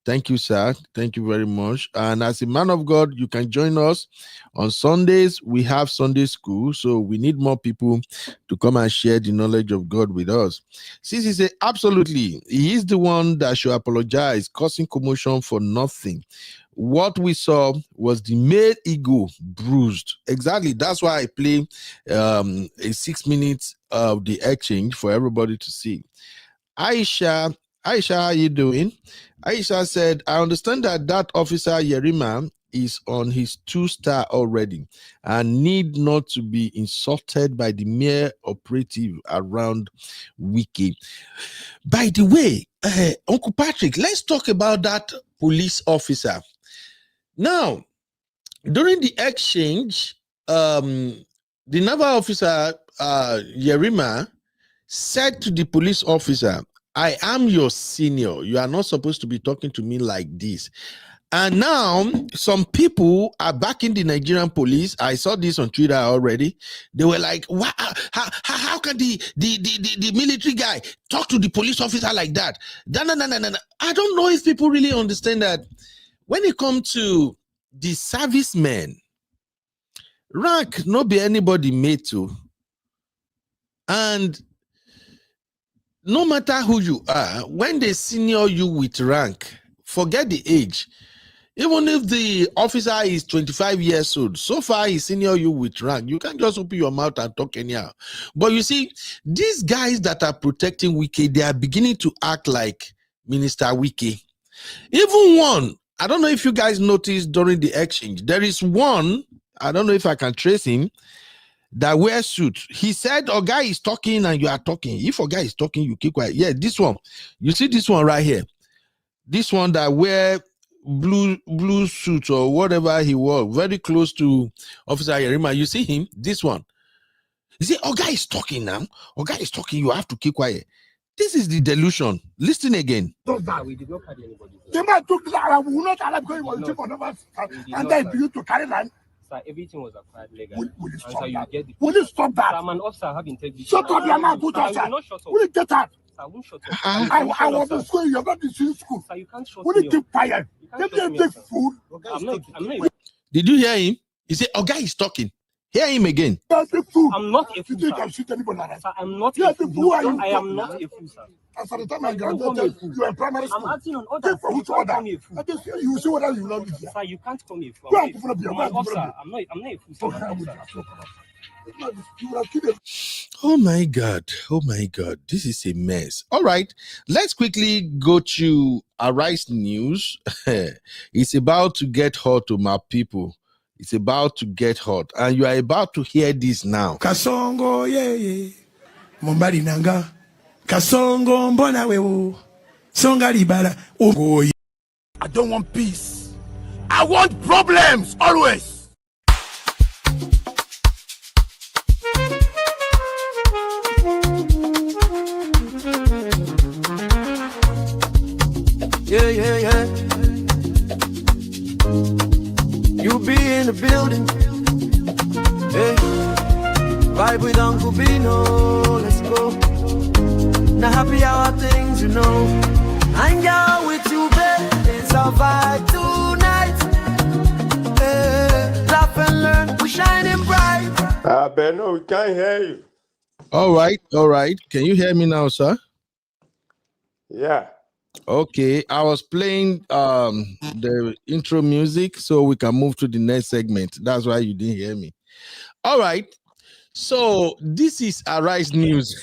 Speaker 6: Thank you, sir. Thank you very much. And as a man of God, you can join us on Sundays. We have Sunday school, so we need more people to come and share the knowledge of God with us. Sisi said, absolutely. He is the one that should apologize, causing commotion for nothing. What we saw was the male ego bruised. Exactly. That's why I play a 6 minutes of the exchange for everybody to see. Aisha, how are you doing? Aisha said, I understand that officer Yerima is on his 2-star already and need not to be insulted by the mere operative around Wike. By the way, Uncle Patrick, let's talk about that police officer. Now, during the exchange, the naval officer Yerima said to the police officer, I am your senior. You are not supposed to be talking to me like this. And now some people are backing the Nigerian police. I saw this on Twitter already. They were like, wow, how can the military guy talk to the police officer like that? No. I don't know if people really understand that when it comes to the servicemen, rank not be anybody made to. And no matter who you are, when they senior you with rank, forget the age. Even if the officer is 25 years old, so far he senior you with rank, you can't just open your mouth and talk anyhow. But you see, these guys that are protecting Wike, they are beginning to act like Minister Wike. Even one, I don't know if you guys noticed during the exchange, there is one, I don't know if I can trace him, that wears suit. He said, a guy is talking and you are talking. If a guy is talking, you keep quiet. Yeah, this one. You see this one right here. This one that wear blue suit or whatever he wore, very close to Officer Yerima. You see him? This one. You see, a guy is talking now. A guy is talking. You have to keep quiet. This is the delusion. Listen again.
Speaker 5: We did not carry anybody.
Speaker 4: And then you to carry land.
Speaker 5: Sir, everything was acquired legally.
Speaker 4: Will you stop
Speaker 5: so
Speaker 4: that?
Speaker 5: you get the
Speaker 4: Will you stop that?
Speaker 5: Sir, I'm an officer, I have integrity.
Speaker 4: Shut up, your mouth, put
Speaker 5: Sir, I
Speaker 4: outside.
Speaker 5: will not shut up.
Speaker 4: Will you get out?
Speaker 5: Sir, I won't shut up.
Speaker 4: I was in school, you're not in school.
Speaker 5: Sir, you can't shut
Speaker 4: Will
Speaker 5: me
Speaker 4: you
Speaker 5: up.
Speaker 4: keep quiet?
Speaker 5: You can't
Speaker 4: Give
Speaker 5: shut
Speaker 4: me
Speaker 5: me
Speaker 4: a
Speaker 5: up,
Speaker 4: big
Speaker 5: sir.
Speaker 4: food.
Speaker 5: I'm not.
Speaker 6: Did you hear him? He said, a guy is talking. Hear him again.
Speaker 2: I'm not a fool, sir. Sir, I'm not a fool.
Speaker 4: Who are you?
Speaker 2: I am not a fool, sir.
Speaker 4: As at the time I graduated, you were in primary school.
Speaker 2: I'm acting on orders.
Speaker 4: For which order? You see whether you love it.
Speaker 2: Sir, you can't call me a fool.
Speaker 4: Who are
Speaker 2: I'm
Speaker 4: you going to be?
Speaker 2: I'm an officer. I'm not a fool, sir.
Speaker 6: Oh my God. Oh my God. This is a mess. All right. Let's quickly go to Arise News. It's about to get hot to my people. It's about to get hot. And you are about to hear this now.
Speaker 1: Kasongo, yeah. Mombari nanga. Kasongo, mbona wewo. Songa libala. Oh, I don't want peace. I want problems, always. Yeah. You be in the building. Hey, vibe with Uncle Bino. Let's go. Now happy hour things, you know. Hang out with you, babe. It's our vibe tonight. Hey, laugh and learn. We shining bright.
Speaker 8: Benno, we can't hear you.
Speaker 6: All right. Can you hear me now, sir?
Speaker 8: Yeah.
Speaker 6: Okay, I was playing the intro music so we can move to the next segment. That's why you didn't hear me. All right, so this is Arise News.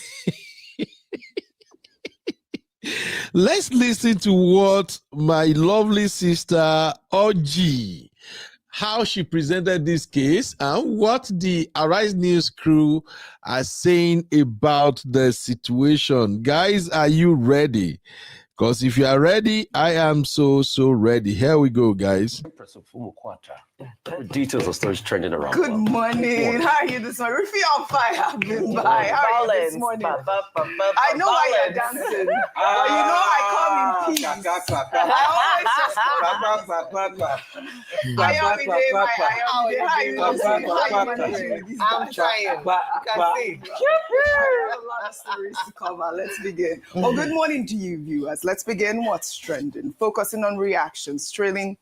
Speaker 6: Let's listen to what my lovely sister Oji, how she presented this case and what the Arise News crew are saying about the situation. Guys, are you ready? Because if you are ready, I am so ready. Here we go, guys.
Speaker 9: Details of stories trending around.
Speaker 10: Good morning. How are you this morning? We feel on fire. I've been by. How are you this morning? I know why you're dancing. But you know I come in peace. I always just I'm trying. A lot of stories to cover. Let's begin. Well, good morning to you, viewers. Let's begin what's trending. Focusing on reactions, trailing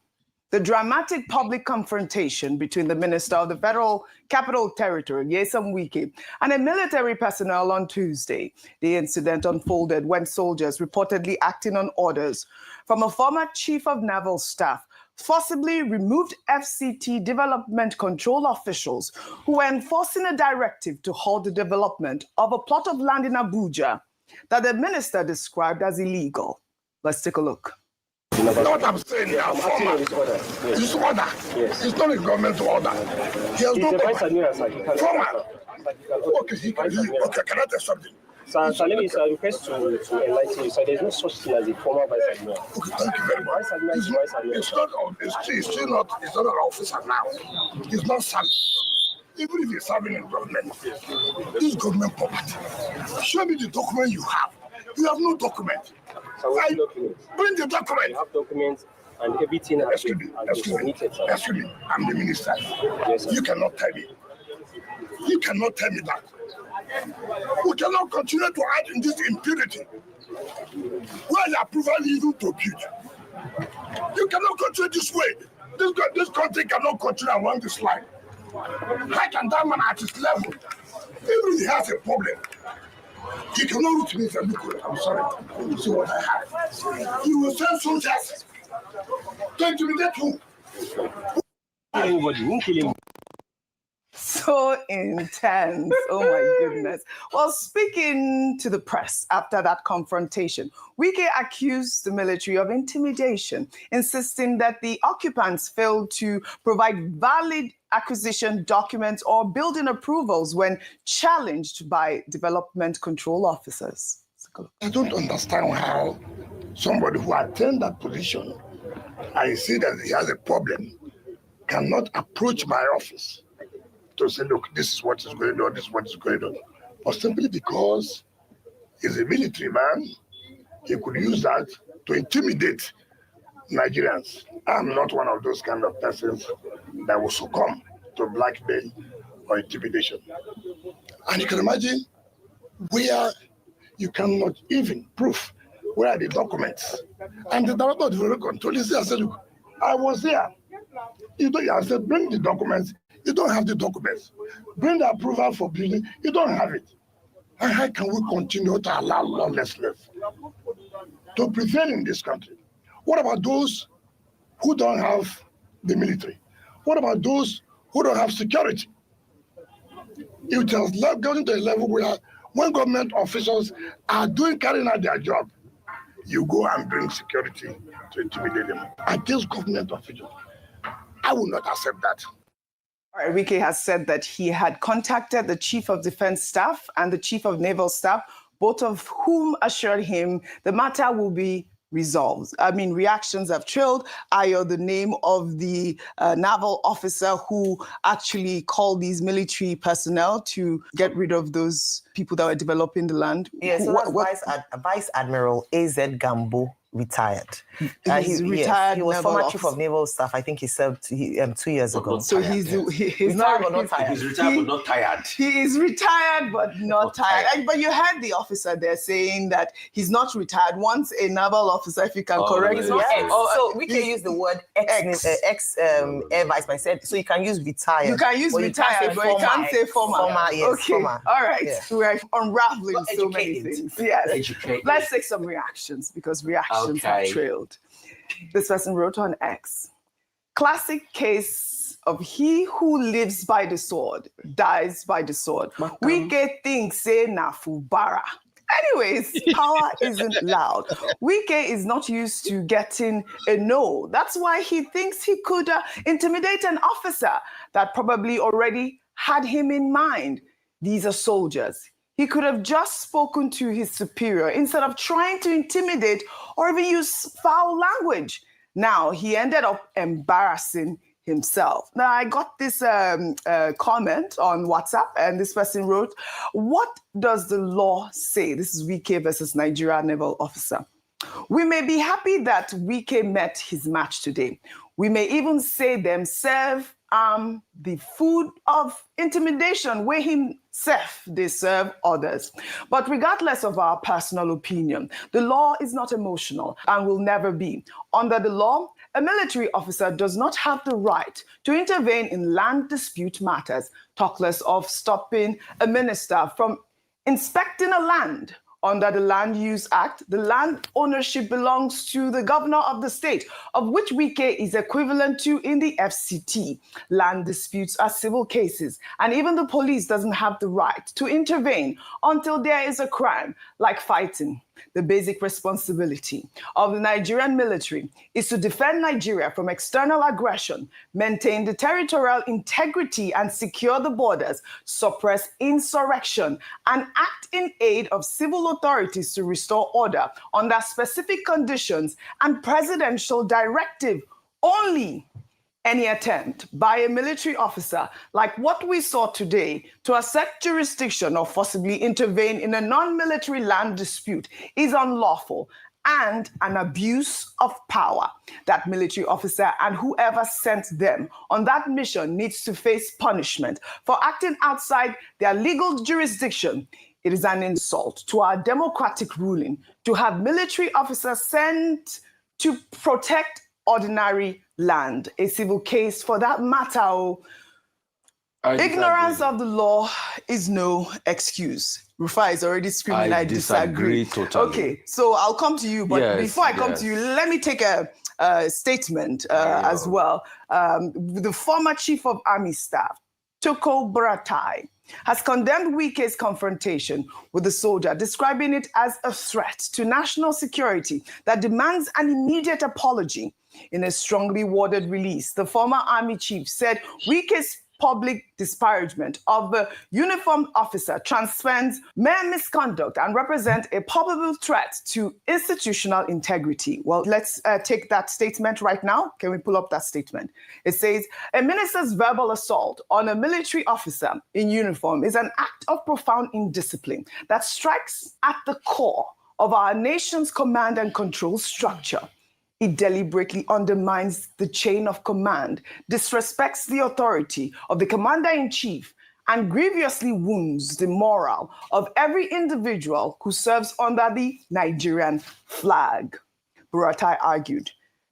Speaker 10: the dramatic public confrontation between the Minister of the Federal Capital Territory, Wike, and a military personnel on Tuesday. The incident unfolded when soldiers reportedly acting on orders from a former chief of naval staff forcibly removed FCT development control officials who were enforcing a directive to halt the development of a plot of land in Abuja that the minister described as illegal. Let's take a look.
Speaker 4: You know what I'm saying? I'm formal. This order. Yes. It's not a government order. He has no formal. Okay, can I tell something?
Speaker 5: So let me request to enlighten you. So there's no such thing as a former vice admiral.
Speaker 4: Okay, thank you very much. It's not an officer now. He's not serving. Even if he's serving in government, this government property. Show me the document you have. You have no document.
Speaker 5: So
Speaker 4: bring the document.
Speaker 5: You have documents and everything.
Speaker 4: Excuse me. I'm the minister.
Speaker 5: Yes, sir.
Speaker 4: You cannot tell me. You cannot tell me that. We cannot continue to hide in this impunity. Where the approval even to build. You cannot continue this way. This country cannot continue along this line. How can that man at his level, even if he has a problem, he cannot look to me and say, look, I'm sorry, you see what I have. He will send soldiers to intimidate you.
Speaker 5: Anybody won't kill him.
Speaker 10: So intense. Oh my goodness. Well, speaking to the press after that confrontation, Wike accused the military of intimidation, insisting that the occupants failed to provide valid acquisition documents or building approvals when challenged by development control officers.
Speaker 4: I don't understand how somebody who attained that position and see that he has a problem cannot approach my office to say, look, this is what is going on, this is what is going on. But simply because he's a military man, he could use that to intimidate Nigerians. I'm not one of those kind of persons that will succumb to blackmail or intimidation. And you can imagine where you cannot even prove where are the documents. And the director of the control is there. I said, look, I was there. I said, bring the documents You don't have the documents. Bring the approval for building. You don't have it. And how can we continue to allow lawlessness to prevail in this country? What about those who don't have the military? What about those who don't have security? It has gotten to a level where when government officials are carrying out their job, you go and bring security to intimidate them. Against government officials, I will not accept that.
Speaker 10: All right, Wike has said that he had contacted the Chief of Defense Staff and the Chief of Naval Staff, both of whom assured him the matter will be resolved. I mean, reactions have trailed. Ayo, the name of the naval officer who actually called these military personnel to get rid of those people that were developing the land.
Speaker 9: Yes, so that's Vice Admiral A.Z. Gambo, retired.
Speaker 10: He's retired.
Speaker 9: He was former Chief of Naval Staff. I think he served 2 years ago.
Speaker 10: So he's
Speaker 9: retired but not tired.
Speaker 11: He's retired but not tired.
Speaker 10: He is retired but not tired. But you heard the officer there saying that he's not retired. Once a naval officer, if you can correct me.
Speaker 9: So we can use the word ex Air Vice. I said so. You can use retired.
Speaker 10: You can use retired, but you can't say former. Okay.
Speaker 9: Former.
Speaker 10: All right. Yeah. We're unraveling so many things. Yes. Let's take some reactions because reactions have trailed. This person wrote on X, classic case of he who lives by the sword dies by the sword. Wike thinks say nafubara. Anyways, power isn't loud. Wike is not used to getting a no. That's why he thinks he could intimidate an officer that probably already had him in mind. These are soldiers. He could have just spoken to his superior instead of trying to intimidate or even use foul language. Now, he ended up embarrassing himself. Now, I got this comment on WhatsApp, and this person wrote, what does the law say? This is Wike versus Nigeria naval officer. We may be happy that Wike met his match today. We may even say them serve the food of intimidation where himself they serve others. But regardless of our personal opinion, the law is not emotional and will never be. Under the law, a military officer does not have the right to intervene in land dispute matters, talk less of stopping a minister from inspecting a land. Under the Land Use Act, the land ownership belongs to the governor of the state, of which Wike is equivalent to in the FCT. Land disputes are civil cases, and even the police doesn't have the right to intervene until there is a crime, like fighting. The basic responsibility of the Nigerian military is to defend Nigeria from external aggression, maintain the territorial integrity and secure the borders, suppress insurrection, and act in aid of civil authorities to restore order under specific conditions and presidential directive only. Any attempt by a military officer like what we saw today to assert jurisdiction or forcibly intervene in a non-military land dispute is unlawful and an abuse of power. That military officer and whoever sent them on that mission needs to face punishment for acting outside their legal jurisdiction. It is an insult to our democratic ruling to have military officers sent to protect ordinary land, a civil case for that matter. Ignorance of the law is no excuse. Rufai is already screaming, I disagree.
Speaker 11: Totally.
Speaker 10: Okay, so I'll come to you, but before I come to you, let me take a statement as well. The former Chief of Army Staff, Toko Buratai, has condemned Wike's confrontation with the soldier, describing it as a threat to national security that demands an immediate apology. In a strongly worded release, the former army chief said Wike's public disparagement of the uniformed officer transcends mere misconduct and represents a probable threat to institutional integrity. Well, let's take that statement right now. Can we pull up that statement? It says, a minister's verbal assault on a military officer in uniform is an act of profound indiscipline that strikes at the core of our nation's command and control structure. It deliberately undermines the chain of command, disrespects the authority of the commander-in-chief, and grievously wounds the morale of every individual who serves under the Nigerian flag. Buratai argued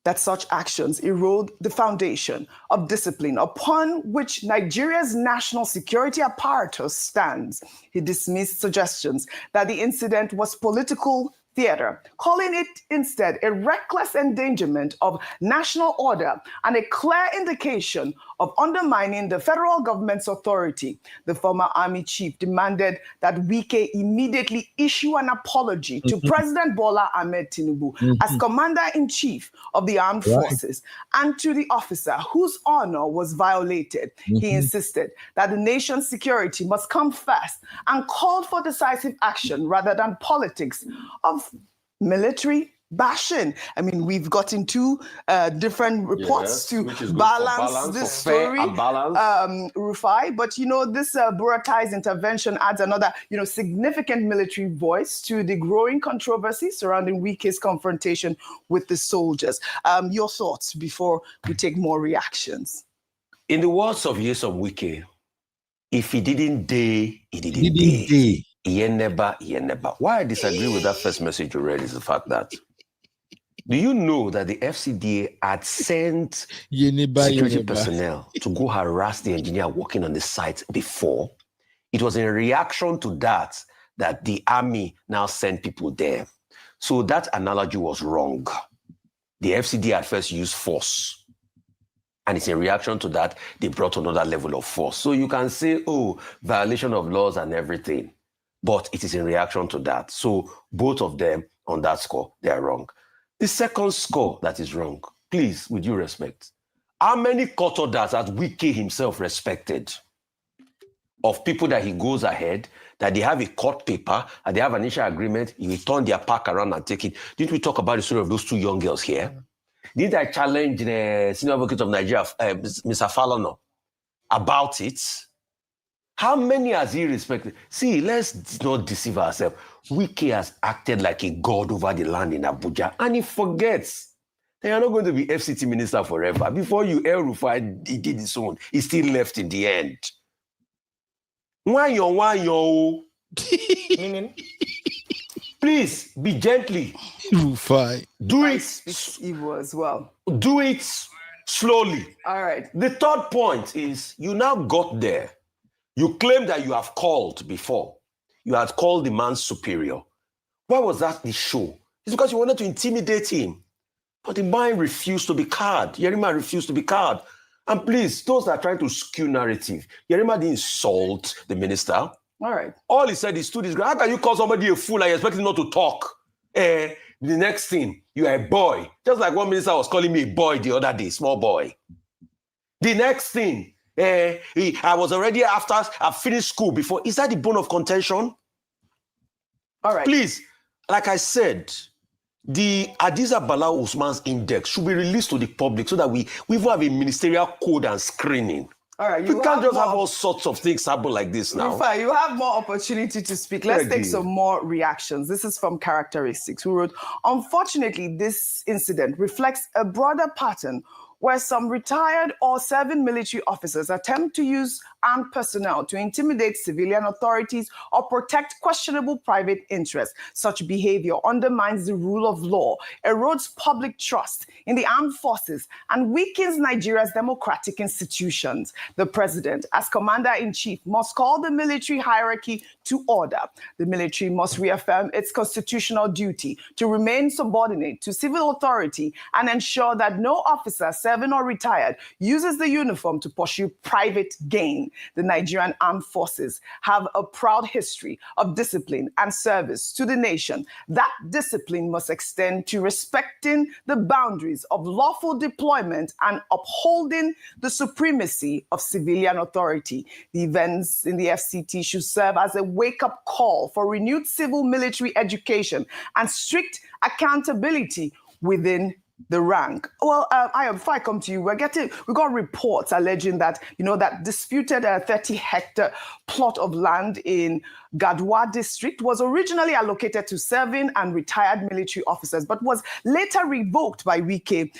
Speaker 10: that such actions erode the foundation of discipline upon which Nigeria's national security apparatus stands. He dismissed suggestions that the incident was political theater, calling it instead a reckless endangerment of national order and a clear indication of undermining the federal government's authority. The former army chief demanded that Wike immediately issue an apology to President Bola Ahmed Tinubu as commander-in-chief of the armed forces and to the officer whose honor was violated. He insisted that the nation's security must come first and called for decisive action rather than politics of military bashing. I mean, we've gotten two different reports to balance this story, Rufai. But, you know, this Burattai's intervention adds another, significant military voice to the growing controversy surrounding Wike's confrontation with the soldiers. Your thoughts before we take more reactions?
Speaker 11: In the words of Nyesom Wike, if he didn't day, he didn't day. He never. Why I disagree with that first message you read is the fact that, do you know that the FCDA had sent security personnel to go harass the engineer working on the site before? It was in reaction to that the army now sent people there. So that analogy was wrong. The FCDA at first used force. And it's in reaction to that, they brought another level of force. So you can say, oh, violation of laws and everything. But it is in reaction to that. So both of them on that score, they are wrong. The second score that is wrong, please, with due respect, how many court orders has Wike himself respected of people that he goes ahead, that they have a court paper, and they have an initial agreement, he will turn their pack around and take it? Didn't we talk about the story of those two young girls here? Did I challenge the senior advocate of Nigeria, Mr. Falono, about it? How many has he respected? See, let's not deceive ourselves. Wike has acted like a god over the land in Abuja, and he forgets that you're not going to be FCT minister forever. Before you, El Rufai, he did his own. He still left in the end. Why? Meaning? Please, be gently.
Speaker 6: Rufai.
Speaker 10: Do it evil as well.
Speaker 11: Do it slowly.
Speaker 10: All right.
Speaker 11: The third point is, you now got there. You claim that you have called before. You had called the man superior. Why was that the show? It's because you wanted to intimidate him. But the man refused to be cowed. Yerima refused to be cowed. And please, those that are trying to skew narrative, Yerima didn't insult the minister.
Speaker 10: All right.
Speaker 11: All he said is, how can you call somebody a fool and you expect him not to talk? The next thing, you are a boy. Just like one minister was calling me a boy the other day, small boy. The next thing, I was already after I finished school before. Is that the bone of contention?
Speaker 10: All right.
Speaker 11: Please, like I said, the Hadiza Bala Usman's index should be released to the public so that we even have a ministerial code and screening.
Speaker 10: All right.
Speaker 11: We can't just have all sorts of things happen like this now.
Speaker 10: Fine, you have more opportunity to speak. Let's take some more reactions. This is from Characteristics, who wrote, unfortunately, this incident reflects a broader pattern where some retired or serving military officers attempt to use armed personnel to intimidate civilian authorities or protect questionable private interests. Such behavior undermines the rule of law, erodes public trust in the armed forces, and weakens Nigeria's democratic institutions. The president, as commander-in-chief, must call the military hierarchy to order. The military must reaffirm its constitutional duty to remain subordinate to civil authority and ensure that no officer serving or retired uses the uniform to pursue private gain. The Nigerian armed forces have a proud history of discipline and service to the nation. That discipline must extend to respecting the boundaries of lawful deployment and upholding the supremacy of civilian authority. The events in the FCT should serve as a wake-up call for renewed civil military education and strict accountability within the rank. Well, if I come to you, we got reports alleging that, that disputed 30-hectare plot of land in Gadwa district was originally allocated to serving and retired military officers, but was later revoked by Wike.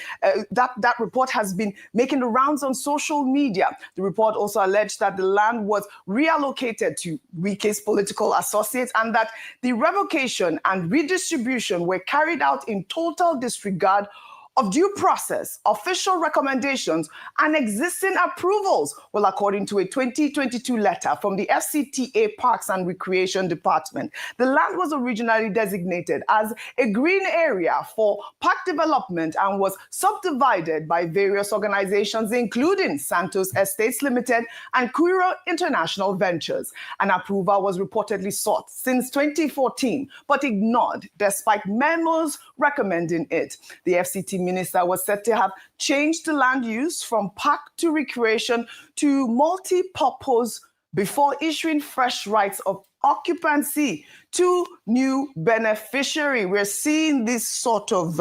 Speaker 10: That report has been making the rounds on social media. The report also alleged that the land was reallocated to Wike's political associates and that the revocation and redistribution were carried out in total disregard of due process, official recommendations, and existing approvals. Well, according to a 2022 letter from the FCTA Parks and Recreation Department, the land was originally designated as a green area for park development and was subdivided by various organizations, including Santos Estates Limited and Kuiro International Ventures. An approval was reportedly sought since 2014, but ignored despite memos recommending it. The FCT minister was said to have changed the land use from park to recreation to multi-purpose before issuing fresh rights of occupancy to new beneficiary. We're seeing this sort of,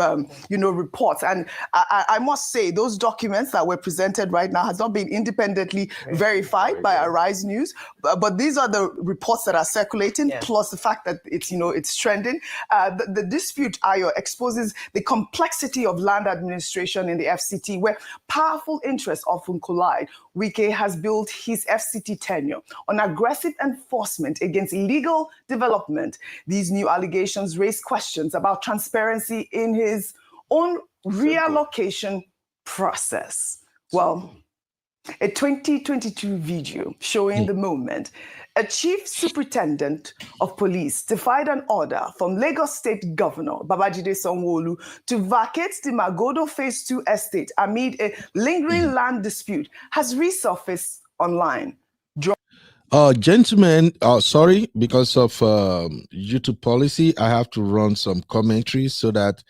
Speaker 10: reports. And I must say, those documents that were presented right now has not been independently verified by Arise News. But these are the reports that are circulating, plus the fact that it's trending. The dispute, Ayo, exposes the complexity of land administration in the FCT, where powerful interests often collide. Wike has built his FCT tenure on aggressive enforcement against illegal development. These new allegations raise questions about transparency in his own reallocation process. Well, a 2022 video showing the moment a chief superintendent of police defied an order from Lagos State Governor Babajide Sanwo-Olu to vacate the Magodo Phase 2 estate amid a lingering land dispute has resurfaced online.
Speaker 6: Gentlemen, sorry, because of YouTube policy, I have to run some commentary so that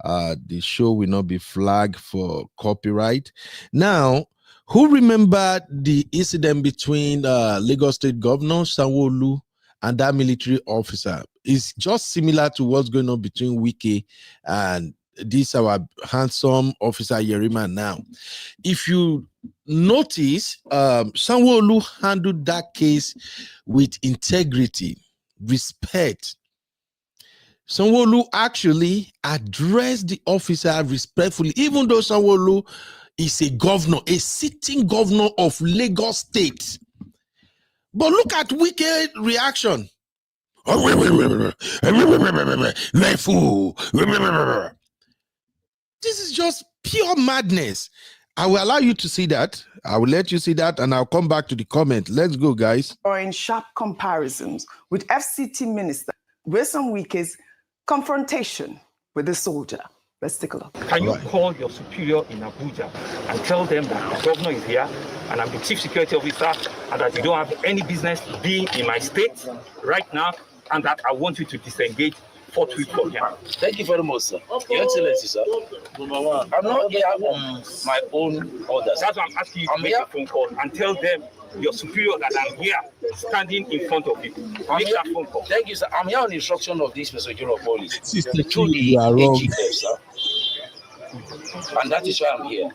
Speaker 6: the show will not be flagged for copyright. Now, who remembered the incident between Lagos State Governor Sanwo-Olu and that military officer? It's just similar to what's going on between Wike and this our handsome officer Yerima now. If you notice, Sanwo-Olu handled that case with integrity, respect. Sanwo-Olu actually addressed the officer respectfully, even though Sanwo-Olu is a governor, a sitting governor of Lagos State. But look at Wike's reaction. This is just pure madness. I will allow you to see that. I will let you see that, and I'll come back to the comment. Let's go, guys.
Speaker 10: Or in sharp comparisons with FCT Minister Wilson Wike's confrontation with the soldier. Let's take a look.
Speaker 12: Can you call your superior in Abuja and tell them that the governor is here and I'm the chief security officer and that you don't have any business being in my state right now and that I want you to disengage forthwith from here?
Speaker 13: Thank you very much, sir. Your Excellency, sir. I'm not here on my own orders.
Speaker 12: That's why I'm asking you to make a phone call and tell them your superior that I'm here standing in front of you. Make that phone call.
Speaker 13: Thank you, sir. I'm here on instruction of this Messenger of Police.
Speaker 6: Sister, you are wrong.
Speaker 13: sir. And that is why I'm here.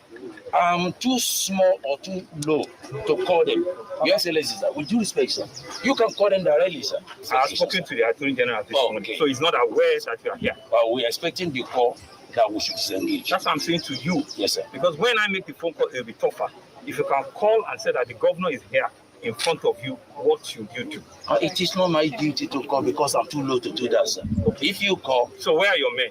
Speaker 13: I'm too small or too low to call them. Your Excellency, sir, with due respect, sir, you can call them directly, sir.
Speaker 12: I've spoken to the Attorney General at this moment, so he's not aware that you are here.
Speaker 13: We are expecting the call that we should disengage.
Speaker 12: That's what I'm saying to you.
Speaker 13: Yes, sir.
Speaker 12: Because when I make the phone call, it'll be tougher. If you can call and say that the governor is here in front of you, what should you do?
Speaker 13: It is not my duty to call because I'm too low to do that, sir. Okay. If you call...
Speaker 12: So where are your men?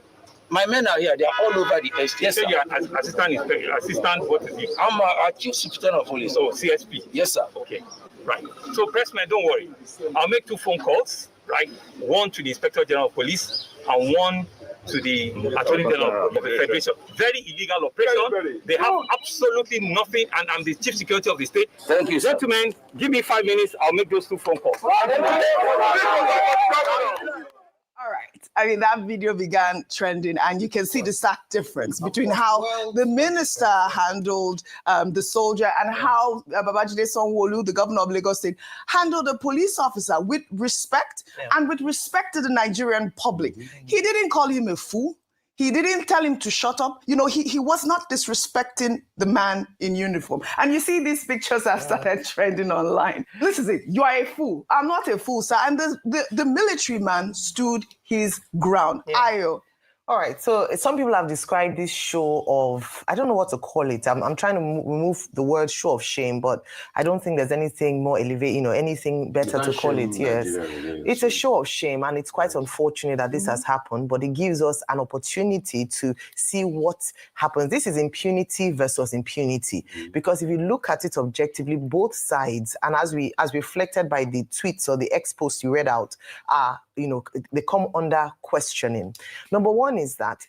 Speaker 13: My men are here. They are all over the estate.
Speaker 12: Yes, sir. You're assistant, what is it?
Speaker 13: I'm a chief superintendent of police.
Speaker 12: Oh, CSP?
Speaker 13: Yes, sir.
Speaker 12: Okay, right. So, pressman, don't worry. I'll make 2 phone calls, right? One to the Inspector General of Police and one to the Attorney General of the Federation. Very illegal operation. They have absolutely nothing, and I'm the chief security of the state.
Speaker 13: Thank you, sir.
Speaker 12: Gentlemen, give me 5 minutes. I'll make those 2 phone calls.
Speaker 10: All right. I mean, that video began trending, and you can see the stark difference between how the minister handled the soldier and how Babajide Sanwo-Olu, the governor of Lagos State, handled a police officer with respect and with respect to the Nigerian public. He didn't call him a fool. He didn't tell him to shut up. You know, he was not disrespecting the man in uniform. And you see these pictures have started trending online. This is it. You are a fool. I'm not a fool, sir. And the military man stood his ground. Ayo,
Speaker 9: All right, so some people have described this show of, I don't know what to call it. I'm trying to remove the word show of shame, but I don't think there's anything more elevated, anything better to call it. Yes, it's a show of shame, and it's quite unfortunate that this has happened, but it gives us an opportunity to see what happens. This is impunity versus impunity, because if you look at it objectively, both sides, and as reflected by the tweets or the X post you read out, are, they come under questioning. Number one is that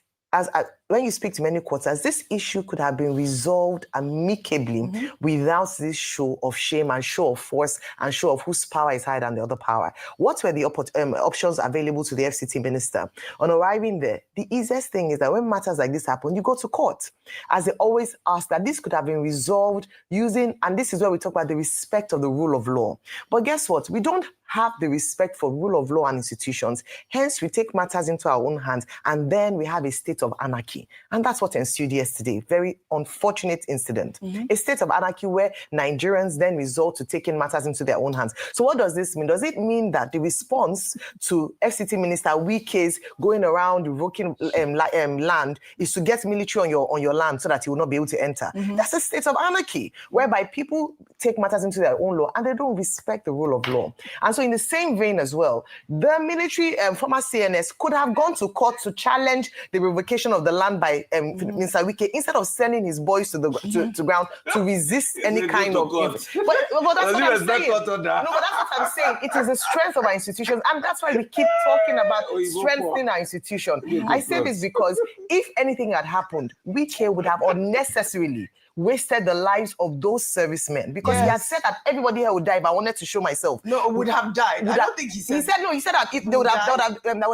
Speaker 9: when you speak to many quarters, this issue could have been resolved amicably without this show of shame and show of force and show of whose power is higher than the other power. What were the options available to the FCT minister? On arriving there, the easiest thing is that when matters like this happen, you go to court. As they always ask, that this could have been resolved using, and this is where we talk about the respect of the rule of law. But guess what? We don't have the respect for rule of law and institutions. Hence, we take matters into our own hands, and then we have a state of anarchy. And that's what ensued yesterday. Very unfortunate incident. A state of anarchy where Nigerians then resort to taking matters into their own hands. So what does this mean? Does it mean that the response to FCT Minister Wike's going around revoking land is to get military on your land so that you will not be able to enter? That's a state of anarchy, whereby people take matters into their own law and they don't respect the rule of law. And so in the same vein as well, the military, former CNS, could have gone to court to challenge the revocation of the land by Mr. Wike, instead of sending his boys to the to ground to resist any kind of... But that's what I'm saying. No, but that's what I'm saying. It is the strength of our institutions, and that's why we keep talking about strengthening our institution. I say this because if anything had happened, Wike would have unnecessarily wasted the lives of those servicemen, because he had said that everybody here would die if I wanted to show myself.
Speaker 10: No, would have died. I don't think he said.
Speaker 9: He said that if they would have been a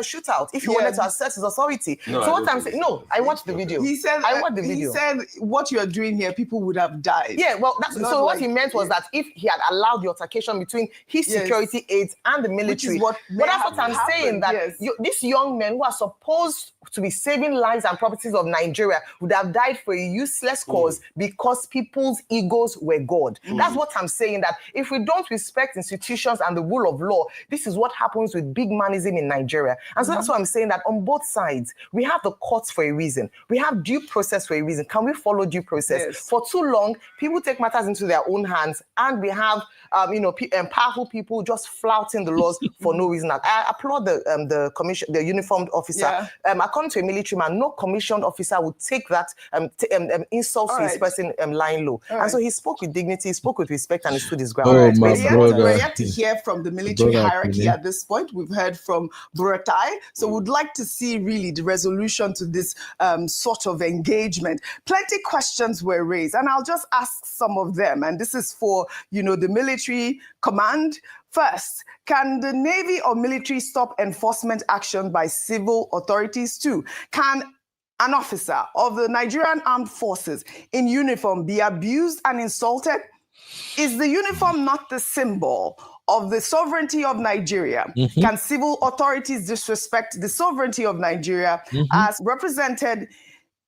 Speaker 9: shootout if he wanted to assert his authority.
Speaker 11: No,
Speaker 9: so what I'm saying, I watched the video.
Speaker 10: He said,
Speaker 9: I watched the video.
Speaker 10: He said, what you're doing here, people would have died.
Speaker 9: Yeah, well, so what he meant was that if he had allowed the altercation between his security aides and the military, but that's what I'm saying, that these young men who are supposed to be saving lives and properties of Nigeria would have died for a useless cause because people's egos were God. That's what I'm saying, that if we don't respect institutions and the rule of law, this is what happens with big manism in Nigeria. And so that's why I'm saying that on both sides, we have the courts for a reason. We have due process for a reason. Can we follow due process? For too long, people take matters into their own hands, and we have powerful people just flouting the laws for no reason. I applaud the commission, the uniformed officer. According to a military man, no commissioned officer would take that insult to his person lying low. And so he spoke with dignity, he spoke with respect, and he stood his ground.
Speaker 10: We're yet to hear from the military hierarchy at this point. We've heard from Buratai. So we'd like to see really the resolution to this sort of engagement. Plenty questions were raised, and I'll just ask some of them. And this is for, the military command. First, can the Navy or military stop enforcement action by civil authorities too? Can an officer of the Nigerian Armed Forces in uniform be abused and insulted? Is the uniform not the symbol of the sovereignty of Nigeria? Can civil authorities disrespect the sovereignty of Nigeria as represented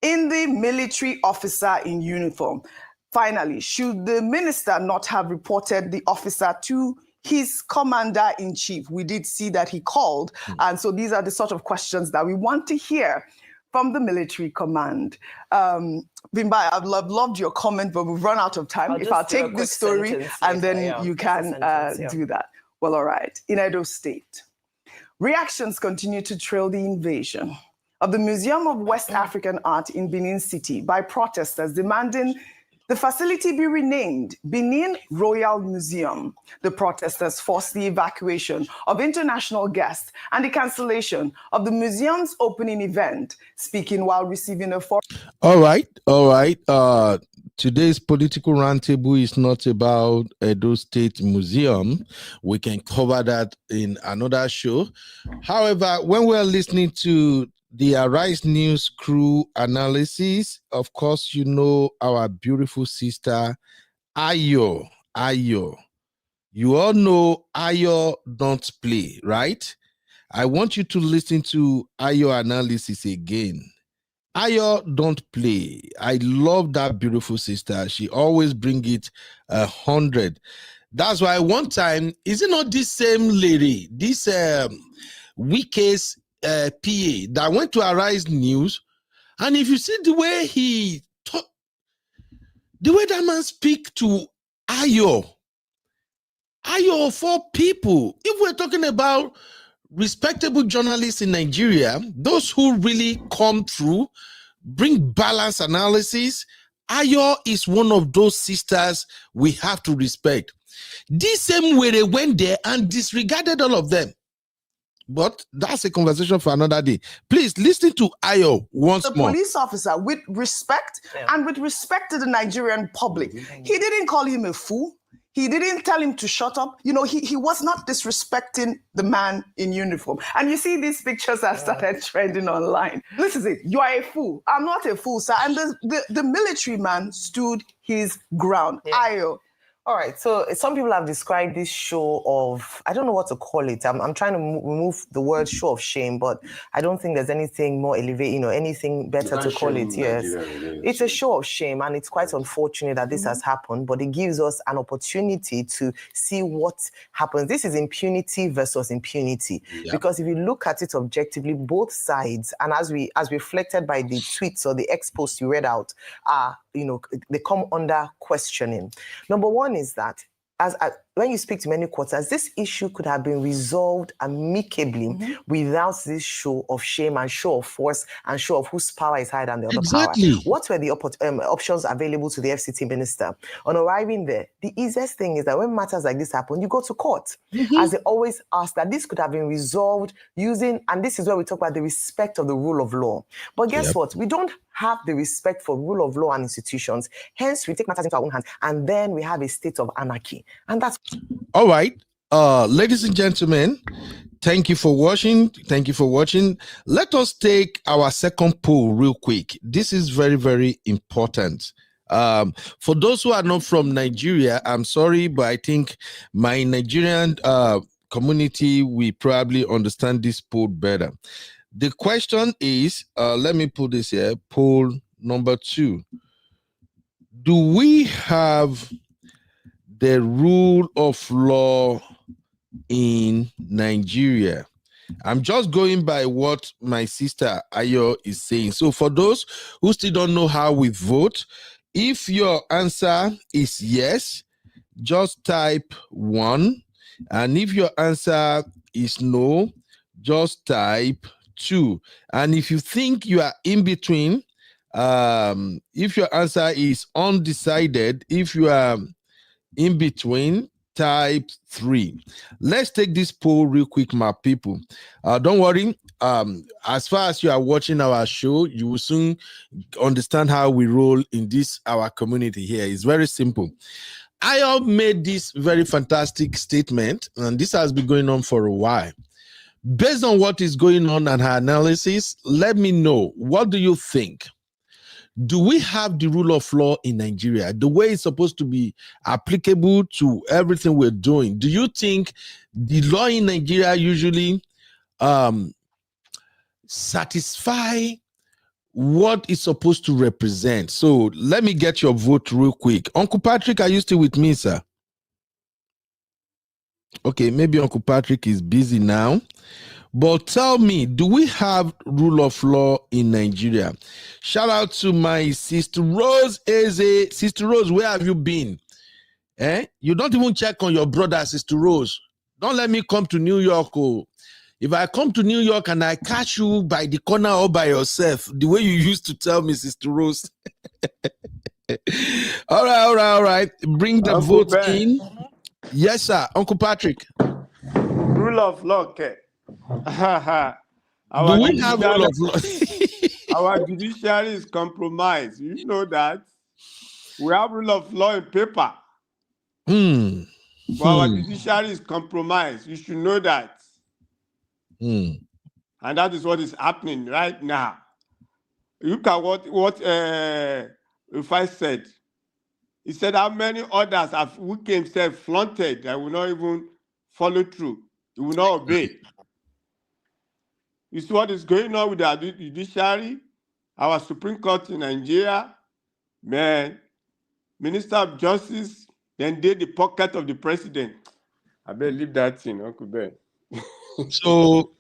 Speaker 10: in the military officer in uniform? Finally, should the minister not have reported the officer to his commander-in-chief? We did see that he called. And so these are the sort of questions that we want to hear from the military command. Bimba, I've loved your comment, but we've run out of time. I'll take this story and then you can do that. Well, all right. In Edo State, reactions continue to trail the invasion of the Museum of West African Art in Benin City by protesters demanding the facility be renamed Benin Royal Museum. The protesters forced the evacuation of international guests and the cancellation of the museum's opening event, speaking while receiving a
Speaker 6: All right. Today's political roundtable is not about Edo State Museum. We can cover that in another show. However, when we're listening to the Arise News crew analysis, of course, our beautiful sister, Ayo. You all know Ayo don't play, right? I want you to listen to Ayo analysis again. Ayo don't play. I love that beautiful sister. She always bring it 100. That's why one time, is it not this same lady, this Wike's PA that went to Arise News, and if you see the way he talk, the way that man speak to Ayo for people, if we're talking about respectable journalists in Nigeria, those who really come through, bring balanced analysis, Ayo is one of those sisters we have to respect. This same way they went there and disregarded all of them. But that's a conversation for another day. Please listen to Ayo once more.
Speaker 10: The police officer, with respect and with respect to the Nigerian public, he didn't call him a fool. He didn't tell him to shut up. You know, he was not disrespecting the man in uniform. And you see these pictures that started trending online. This is it. You are a fool. I'm not a fool, sir. And the military man stood his ground. Ayo.
Speaker 9: All right, so some people have described this show of, I don't know what to call it. I'm trying to remove the word show of shame, but I don't think there's anything more elevated, you know, anything better to call it. Yes, it's a show of shame, and it's quite unfortunate that this has happened, but it gives us an opportunity to see what happens. This is impunity versus impunity, because if you look at it objectively, both sides, and as reflected by the tweets or the ex-posts you read out, are, you know, they come under questioning. Number one is that when you speak to many quarters, this issue could have been resolved amicably without this show of shame and show of force and show of whose power is higher than the other power. What were the options available to the FCT minister? On arriving there, the easiest thing is that when matters like this happen, you go to court. As they always ask, that this could have been resolved using, and this is where we talk about the respect of the rule of law. But guess what? We don't have the respect for rule of law and institutions. Hence, we take matters into our own hands, and then we have a state of anarchy. And that's
Speaker 6: all right. Ladies and gentlemen, thank you for watching. Thank you for watching. Let us take our second poll real quick. This is very, very important. For those who are not from Nigeria, I'm sorry, but I think my Nigerian community will probably understand this poll better. The question is, let me put this here, poll number 2. Do we have the rule of law in Nigeria? I'm just going by what my sister Ayo is saying. So for those who still don't know how we vote, if your answer is yes, just type 1. And if your answer is no, just type 2. And if you think you are in between, if your answer is undecided, if you are in between, type 3. Let's take this poll real quick, my people. Don't worry. As far as you are watching our show, you will soon understand how we roll in this our community here. It's very simple. I made this very fantastic statement, and this has been going on for a while. Based on what is going on and her analysis, let me know, what do you think? Do we have the rule of law in Nigeria, the way it's supposed to be applicable to everything we're doing? Do you think the law in Nigeria usually satisfy what it's supposed to represent? So let me get your vote real quick. Uncle Patrick, are you still with me, sir? Okay, maybe Uncle Patrick is busy now. But tell me, do we have rule of law in Nigeria? Shout out to my sister Rose Eze. Sister Rose, where have you been? You don't even check on your brother, Sister Rose. Don't let me come to New York. Oh. If I come to New York and I catch you by the corner or by yourself, the way you used to tell me, Sister Rose. All right. Bring the vote in. Yes, sir. Uncle Patrick.
Speaker 8: Rule of law, okay.
Speaker 6: Do we have rule of law?
Speaker 8: Our judiciary is compromised. You know that. We have rule of law in paper. But our judiciary is compromised. You should know that. And that is what is happening right now. Look at what if I said. He said how many others have Wike himself flaunted that will not even follow through. He will not obey. You see what is going on with our judiciary, our Supreme Court in Nigeria, man. Minister of Justice, then did the pocket of the president. I better leave that thing, Uncle Ben.
Speaker 6: So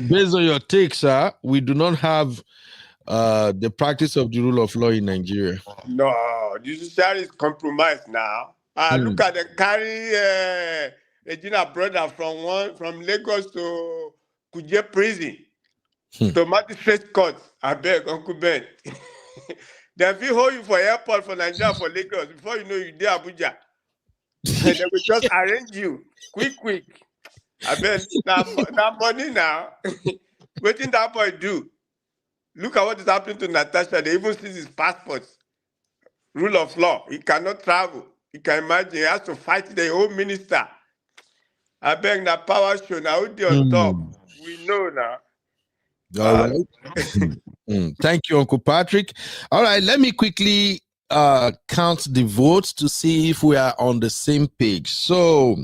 Speaker 6: Based on your take, sir, we do not have the practice of the rule of law in Nigeria.
Speaker 8: No, the judiciary is compromised now. Look at the carry Regina brother from Lagos to Kuje prison to magistrate court. I beg, Uncle Ben. They will hold you for airport for Nigeria for Lagos before you know you there Abuja. And they will just arrange you quick. I bet that money now. What did that boy do? Look at what is happening to Natasha. They even seize his passports. Rule of law. He cannot travel. You can imagine. He has to fight the home minister. I beg that power show now. Who on top? We know now.
Speaker 6: All right. Thank you, Uncle Patrick. All right, let me quickly count the votes to see if we are on the same page. So,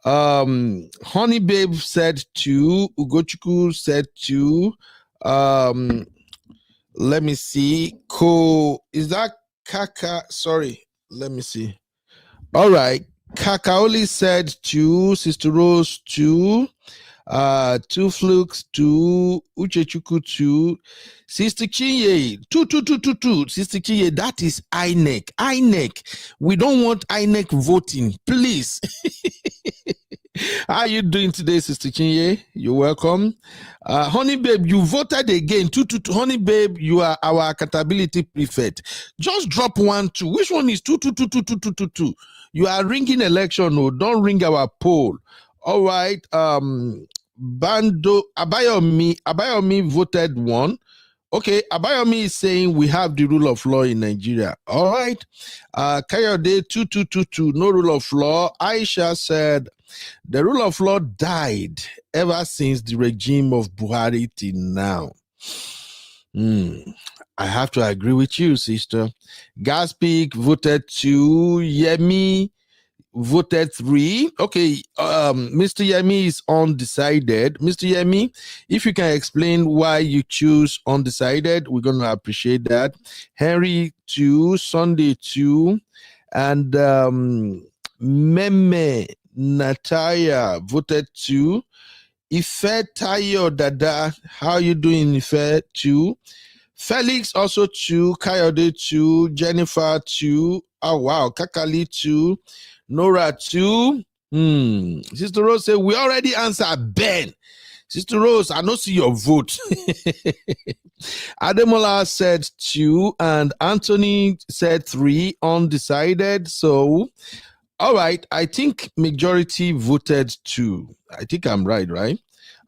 Speaker 6: Honey Babe said 2. Ugochukwu said 2. Let me see. Is that Kaka? Sorry, let me see. All right. Kakaoli said 2. Sister Rose 2. 2 Flukes 2. Uchechukwu 2. Sister Chinye 2. Sister Chinye, that is INEC. We don't want INEC voting, please. How are you doing today, Sister Chinye? You're welcome. Honey Babe, you voted again. 2. Honey Babe, you are our accountability prefect. Just drop 1, 2. Which one is 2? You are ringing election. No, don't ring our poll. All right. Bando Abayomi voted 1. Okay, Abayomi is saying we have the rule of law in Nigeria. All right. Kayode 2. No rule of law. Aisha said the rule of law died ever since the regime of Buhari till now. I have to agree with you, sister. Gaspik voted 2. Yemi voted 3. Okay, Mr. Yemi is undecided. Mr. Yemi, if you can explain why you choose undecided, we're going to appreciate that. Henry 2, Sunday 2, and Meme Nataya voted 2. Ife Tayo Dada, how you doing, Ife? 2. Felix also 2. Kayode 2. Jennifer 2. Oh wow, Kakali 2. Nora 2. Sister Rose said we already answered Ben. Sister Rose, I don't see your vote. Ademola said 2 and Anthony said 3. Undecided. So, all right, I think majority voted 2. I think I'm right?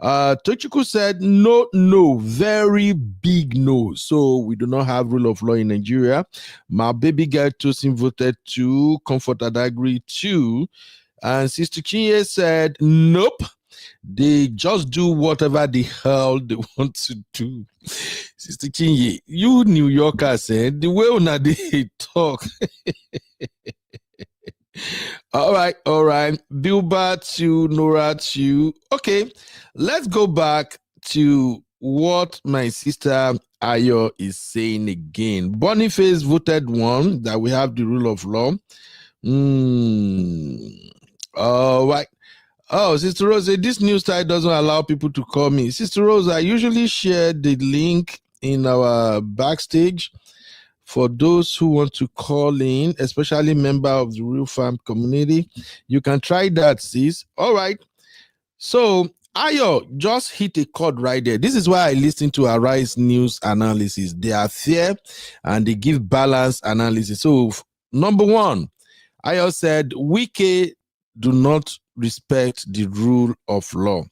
Speaker 6: Tochukwu said no, very big no. So we do not have rule of law in Nigeria. My baby girl Tosin voted 2. Comfort Adagri 2. And Sister Chinye said nope. They just do whatever the hell they want to do. Sister Chinye, you New Yorkers said the way una they talk. All right. Bilba 2, Nora 2. Okay, let's go back to what my sister Ayo is saying again. Boniface voted 1 that we have the rule of law. All right. Oh, Sister Rose, this news site doesn't allow people to call me. Sister Rose, I usually share the link in our backstage for those who want to call in, especially member of the Real Farm community. You can try that, sis. All right. So, Ayo just hit a chord right there. This is why I listen to Arise News analysis. They are fair and they give balanced analysis. So, number 1, Ayo said, Wike do not respect the rule of law.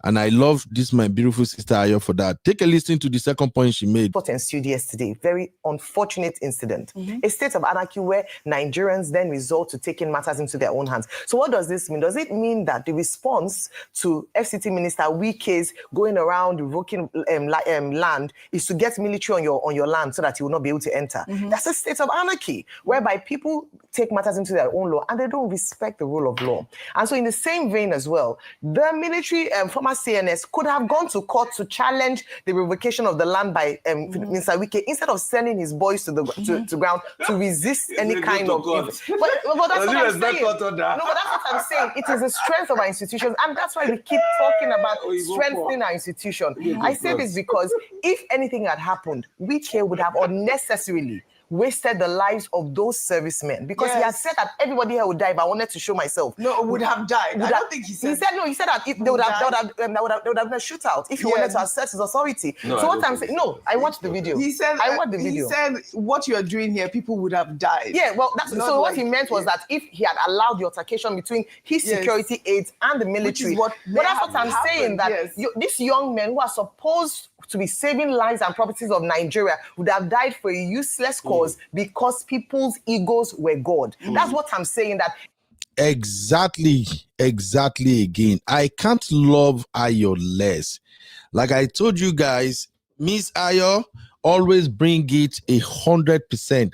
Speaker 6: And I love this, my beautiful sister Ayo, for that. Take a listen to the second point she made.
Speaker 9: What ensued yesterday, very unfortunate incident. A state of anarchy where Nigerians then resort to taking matters into their own hands. So what does this mean? Does it mean that the response to FCT Minister Wike's going around revoking land is to get military on your land so that you will not be able to enter? That's a state of anarchy, whereby people take matters into their own law, and they don't respect the rule of law. And so in the same vein as well, the military, former CNS, could have gone to court to challenge the revocation of the land by Mr. Wike, instead of sending his boys to the to ground to resist any kind of... But that's what I'm saying. No, but that's what I'm saying. It is the strength of our institutions, and that's why we keep talking about strengthening our institution. I say this because if anything had happened, Wike would have unnecessarily wasted the lives of those servicemen, because he had said that everybody here would die if I wanted to show myself.
Speaker 10: No, would have died. I don't think he said.
Speaker 9: He said no. He said that they would have been a shootout if he wanted to assert his authority.
Speaker 11: No,
Speaker 9: so what I'm saying, no, I watched the video.
Speaker 10: He said,
Speaker 9: I watched the video.
Speaker 10: He said, what you are doing here, people would have died.
Speaker 9: Yeah, well, that's so. What he meant was that if he had allowed the altercation between his security aides and the military, but that's what I'm saying. That these young men who are supposed to be saving lives and properties of Nigeria would have died for a useless cause because people's egos were God. That's what I'm saying. That
Speaker 6: exactly again. I can't love Ayo less. Like I told you guys, Miss Ayo always bring it 100%.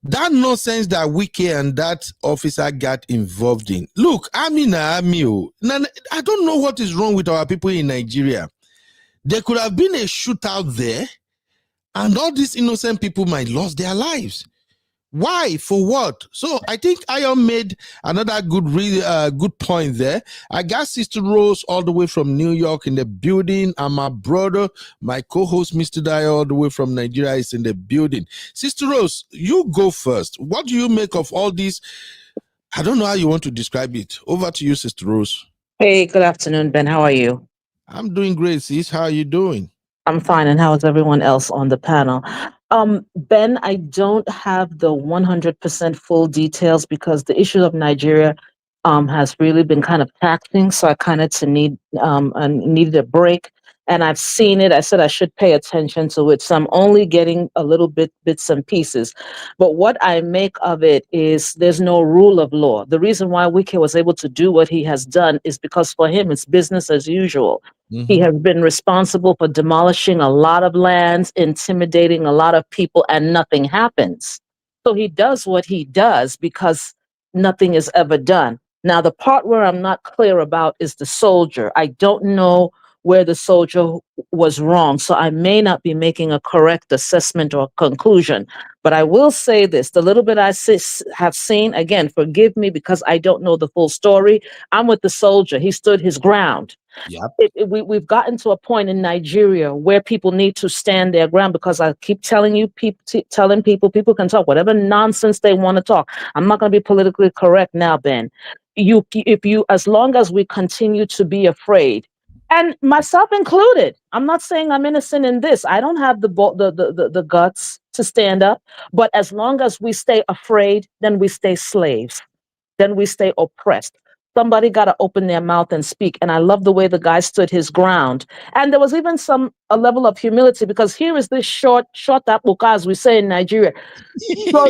Speaker 6: That nonsense that Wike and that officer got involved in. Look, I don't know what is wrong with our people in Nigeria. There could have been a shootout there, and all these innocent people might lose their lives. Why? For what? So I think Ayon made another good point there. I got Sister Rose all the way from New York in the building, and my brother, my co-host, Mr. Dio, all the way from Nigeria is in the building. Sister Rose, you go first. What do you make of all these? I don't know how you want to describe it. Over to you, Sister Rose.
Speaker 14: Hey, good afternoon, Ben. How are you?
Speaker 6: I'm doing great, sis. How are you doing?
Speaker 14: I'm fine. And how is everyone else on the panel? Ben, I don't have the 100% full details because the issue of Nigeria has really been kind of taxing. So I kind of needed a break. And I've seen it. I said I should pay attention to it. So I'm only getting a little bits and pieces. But what I make of it is there's no rule of law. The reason why Wike was able to do what he has done is because for him, it's business as usual. He has been responsible for demolishing a lot of lands, intimidating a lot of people, and nothing happens. So he does what he does because nothing is ever done. Now, the part where I'm not clear about is the soldier. I don't know where the soldier was wrong, so I may not be making a correct assessment or conclusion. But I will say this, the little bit I have seen, again, forgive me because I don't know the full story. I'm with the soldier. He stood his ground. Yep. We've gotten to a point in Nigeria where people need to stand their ground, because I keep telling you, telling people can talk whatever nonsense they want to talk. I'm not going to be politically correct now, Ben. As long as we continue to be afraid, and myself included, I'm not saying I'm innocent in this. I don't have the guts to stand up. But as long as we stay afraid, then we stay slaves. Then we stay oppressed. Somebody got to open their mouth and speak. And I love the way the guy stood his ground. And there was even a level of humility, because here is this short apuka, as we say in Nigeria. So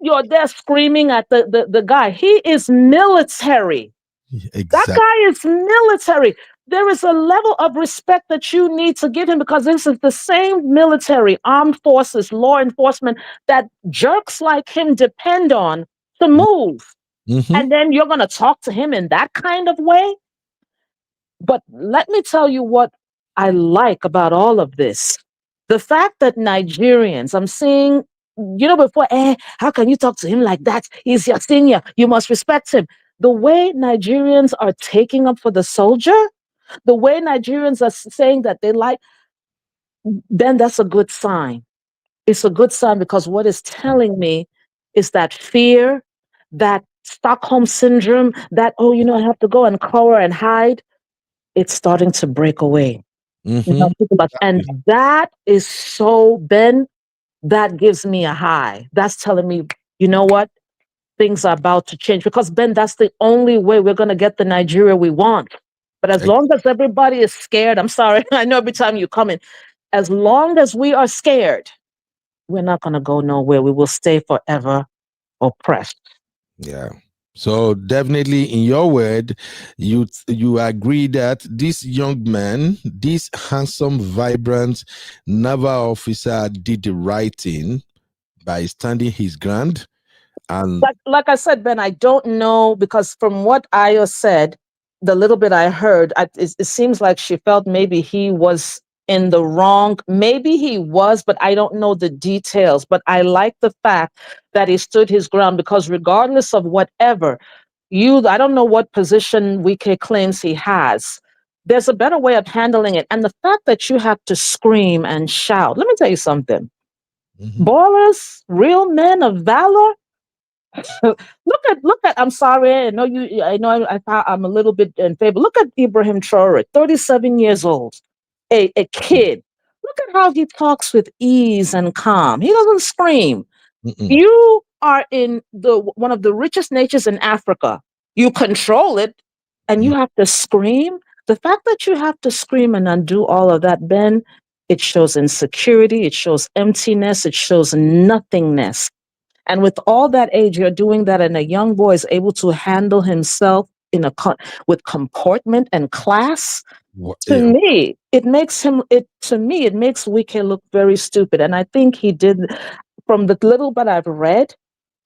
Speaker 14: you're there screaming at the guy. He is military. Exactly. That guy is military. There is a level of respect that you need to give him, because this is the same military, armed forces, law enforcement that jerks like him depend on to move. And then you're going to talk to him in that kind of way? But let me tell you what I like about all of this. The fact that Nigerians, I'm seeing, before, how can you talk to him like that? He's your senior. You must respect him. The way Nigerians are taking up for the soldier, the way Nigerians are saying that they like, then that's a good sign. It's a good sign, because what it's telling me is that fear, that Stockholm syndrome, that, I have to go and cower and hide, it's starting to break away. And that is so, Ben, that gives me a high. That's telling me, you know what? Things are about to change, because, Ben, that's the only way we're going to get the Nigeria we want. But as long as everybody is scared, I'm sorry, I know every time you come in, as long as we are scared, we're not going to go nowhere. We will stay forever oppressed.
Speaker 6: Yeah. So definitely, in your word, you agree that this young man, this handsome, vibrant naval officer, did the right thing by standing his ground And
Speaker 14: like I said, Ben, I don't know because from what Aya said, the little bit I heard, it seems like she felt maybe he was in the wrong. Maybe he was, but I don't know the details. But I like the fact that he stood his ground because regardless of whatever I don't know what position Wike claims he has. There's a better way of handling it. And the fact that you have to scream and shout, let me tell you something. Ballers, real men of valor, look at I'm sorry, I know I'm a little bit in favor. Look at Ibrahim Traore, 37 years old, a kid. Look at how he talks with ease and calm. He doesn't scream. You are in one of the richest nations in Africa. You control it and you have to scream. The fact that you have to scream and undo all of that, Ben, it shows insecurity, it shows emptiness, it shows nothingness. And with all that age, you're doing that, and a young boy is able to handle himself with comportment and class. To me, it makes Wike look very stupid. And I think he did, from the little bit I've read,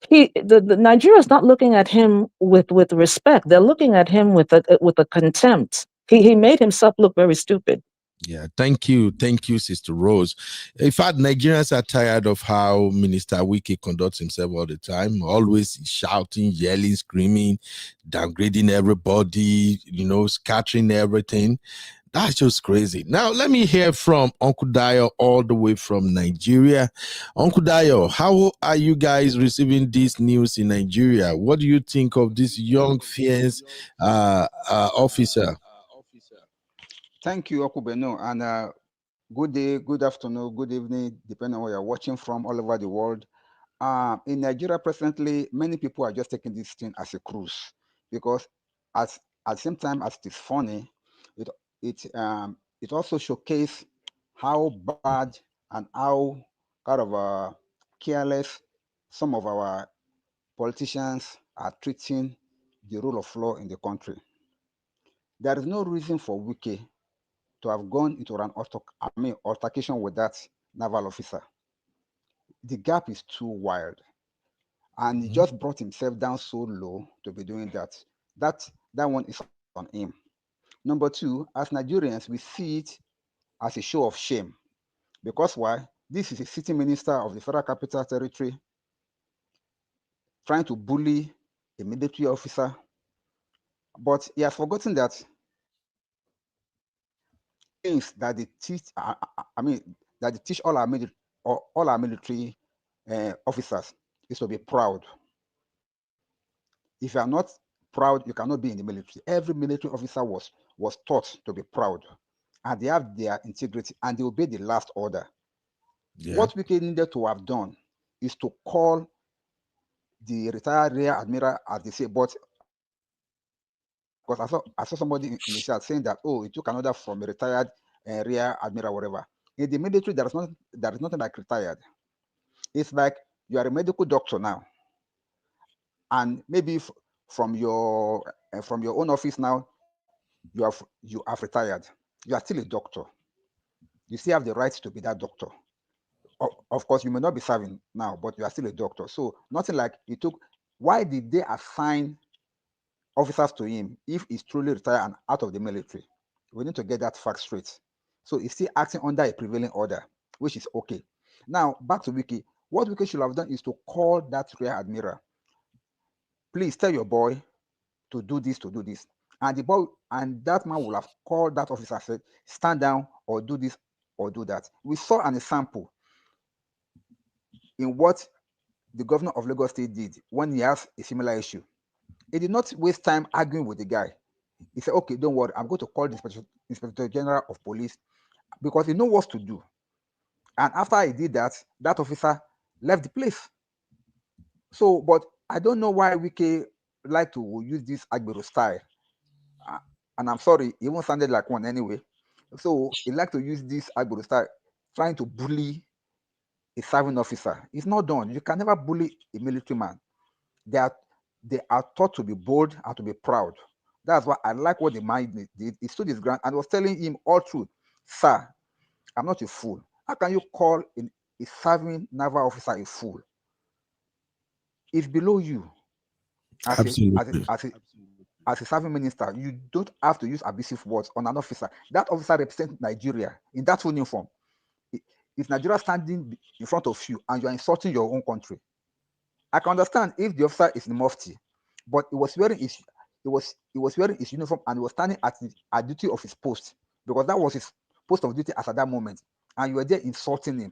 Speaker 14: the Nigeria is not looking at him with respect. They're looking at him with a contempt. He made himself look very stupid.
Speaker 6: Yeah, thank you, Sister Rose. In fact, Nigerians are tired of how Minister Wike conducts himself all the time, always shouting, yelling, screaming, downgrading everybody, scattering everything. That's just crazy. Now, let me hear from Uncle Dayo all the way from Nigeria. Uncle Dayo, how are you guys receiving this news in Nigeria? What do you think of this young, fierce officer?
Speaker 15: Thank you, Okubeno, and good day, good afternoon, good evening, depending on where you're watching from all over the world. In Nigeria presently, many people are just taking this thing as a cruise because at the same time as it is funny, it also showcases how bad and how kind of careless some of our politicians are treating the rule of law in the country. There is no reason for Wike to have gone into an altercation with that naval officer. The gap is too wide, and he just brought himself down so low to be doing that. That one is on him. Number two, as Nigerians, we see it as a show of shame because why? This is a sitting minister of the Federal Capital Territory trying to bully a military officer, but he has forgotten that things that they teach. That they teach all our military officers is to be proud. If you are not proud, you cannot be in the military. Every military officer was taught to be proud, and they have their integrity, and they obey the last order. Yeah. What we needed to have done is to call the retired rear admiral, as they say, but because I saw somebody in the chat saying that, oh, it took an order from a retired rear admiral, whatever. In the military, there is nothing like retired. It's like you are a medical doctor now, and maybe from your own office now, you have retired. You are still a doctor. You still have the right to be that doctor. Of course, you may not be serving now, but you are still a doctor. So nothing like it took. Why did they assign officers to him if he's truly retired and out of the military? We need to get that fact straight. So he's still acting under a prevailing order, which is okay. Now, back to Wike. What Wike should have done is to call that rear admiral. Please tell your boy to do this, And the boy and that man will have called that officer and said, stand down or do this or do that. We saw an example in what the governor of Lagos State did when he has a similar issue. He did not waste time arguing with the guy. He said, okay, don't worry, I'm going to call the Inspector General of Police because he knows what to do. And after he did that, that officer left the place. So, but I don't know why Wike like to use this Agbero style. And I'm sorry, he won't sounded like one anyway. So he like to use this Agbero style, trying to bully a serving officer. It's not done. You can never bully a military man. They are taught to be bold and to be proud. That's why I like what the man did. He stood his ground and was telling him all truth. Sir, I'm not a fool. How can you call a serving naval officer a fool? is below you. As a serving minister, you don't have to use abusive words on an officer. That officer represents Nigeria in that uniform. If Nigeria standing in front of you and you are insulting your own country, I can understand if the officer is in mufti, but he was wearing his uniform and he was standing at duty of his post, because that was his post of duty as at that moment, and you were there insulting him.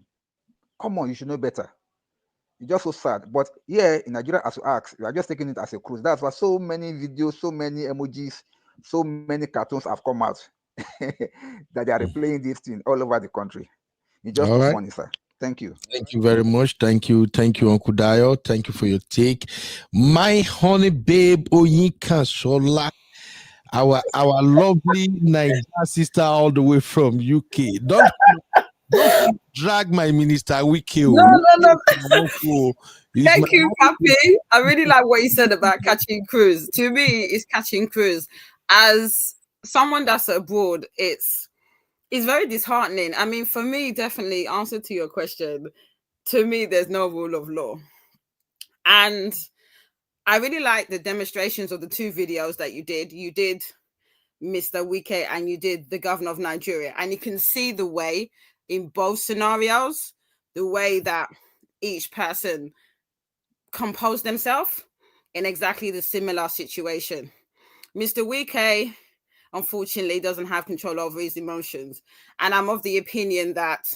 Speaker 15: Come on, you should know better. It's just so sad. But yeah, in Nigeria, as you ask, we are just taking it as a cruise. That's why so many videos, so many emojis, so many cartoons have come out that they are replaying this thing all over the country. It's just too funny, sir. Thank you.
Speaker 6: Thank you very much. Thank you, Uncle Dio. Thank you for your take. My honey babe Oyinka Shola, our lovely Nigerian sister all the way from UK. Don't drag my minister Wike.
Speaker 16: No. Thank you, Papi. I really like what you said about catching cruise. To me, it's catching cruise. As someone that's abroad, it's very disheartening. I mean, for me, definitely, answer to your question, to me, there's no rule of law. And I really like the demonstrations of the two videos that you did. You did Mr. Wike and you did the governor of Nigeria. And you can see the way in both scenarios, the way that each person composed themselves in exactly the similar situation. Mr. Wike, unfortunately, doesn't have control over his emotions. And I'm of the opinion that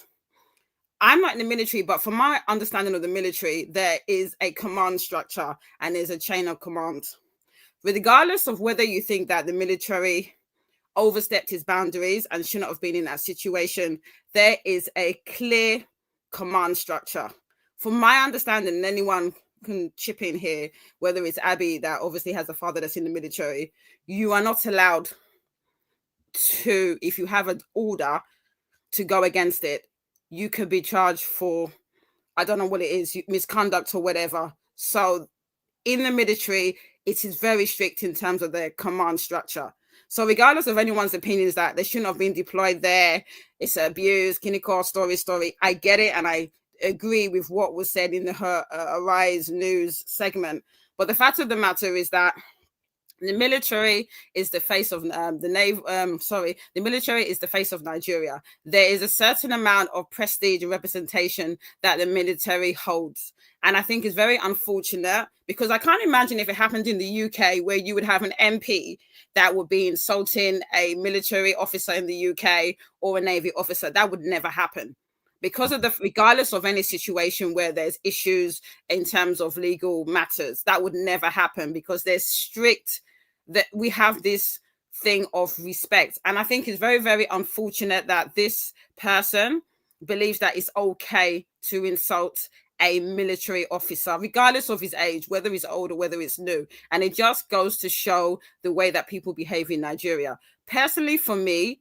Speaker 16: I'm not in the military, but from my understanding of the military, there is a command structure and there's a chain of command. Regardless of whether you think that the military overstepped his boundaries and shouldn't have been in that situation, there is a clear command structure. From my understanding, and anyone can chip in here, whether it's Abby that obviously has a father that's in the military, you are not allowed to, if you have an order to go against it, you could be charged for, I don't know what it is, misconduct or whatever. So in the military, it is very strict in terms of their command structure. So regardless of anyone's opinions that they shouldn't have been deployed there, it's abuse, clinical story, I get it. And I agree with what was said in the Arise News segment. But the fact of the matter is that the military is the face of the military is the face of Nigeria. There is a certain amount of prestige and representation that the military holds. And I think it's very unfortunate, because I can't imagine if it happened in the UK where you would have an MP that would be insulting a military officer in the UK or a Navy officer. That would never happen. Because of regardless of any situation where there's issues in terms of legal matters, that would never happen, because there's strict, that we have this thing of respect. And I think it's very, very unfortunate that this person believes that it's okay to insult a military officer, regardless of his age, whether he's old or whether it's new. And it just goes to show the way that people behave in Nigeria. Personally, for me,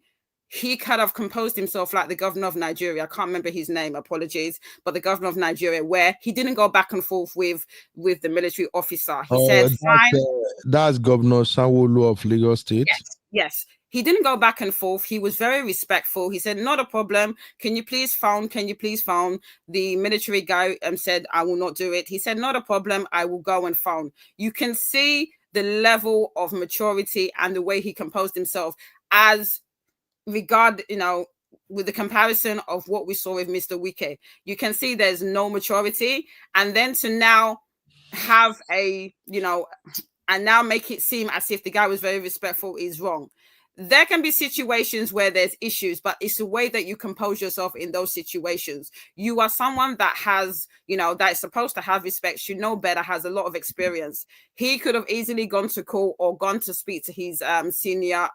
Speaker 16: he kind of composed himself like the governor of Nigeria. I can't remember his name, apologies, but the governor of Nigeria, where he didn't go back and forth with the military officer. He said, fine.
Speaker 6: That's Governor Sanwo-Olu of Lagos State.
Speaker 16: Yes. He didn't go back and forth. He was very respectful. He said, not a problem. Can you please phone? The military guy said, I will not do it. He said, not a problem. I will go and phone. You can see the level of maturity and the way he composed himself as regard, with the comparison of what we saw with Mr. Wike. You can see there's no maturity. And then to now have and now make it seem as if the guy was very respectful is wrong. There can be situations where there's issues, but it's the way that you compose yourself in those situations. You are someone that has, that is supposed to have respect, should know better, has a lot of experience. He could have easily gone to court or gone to speak to his senior,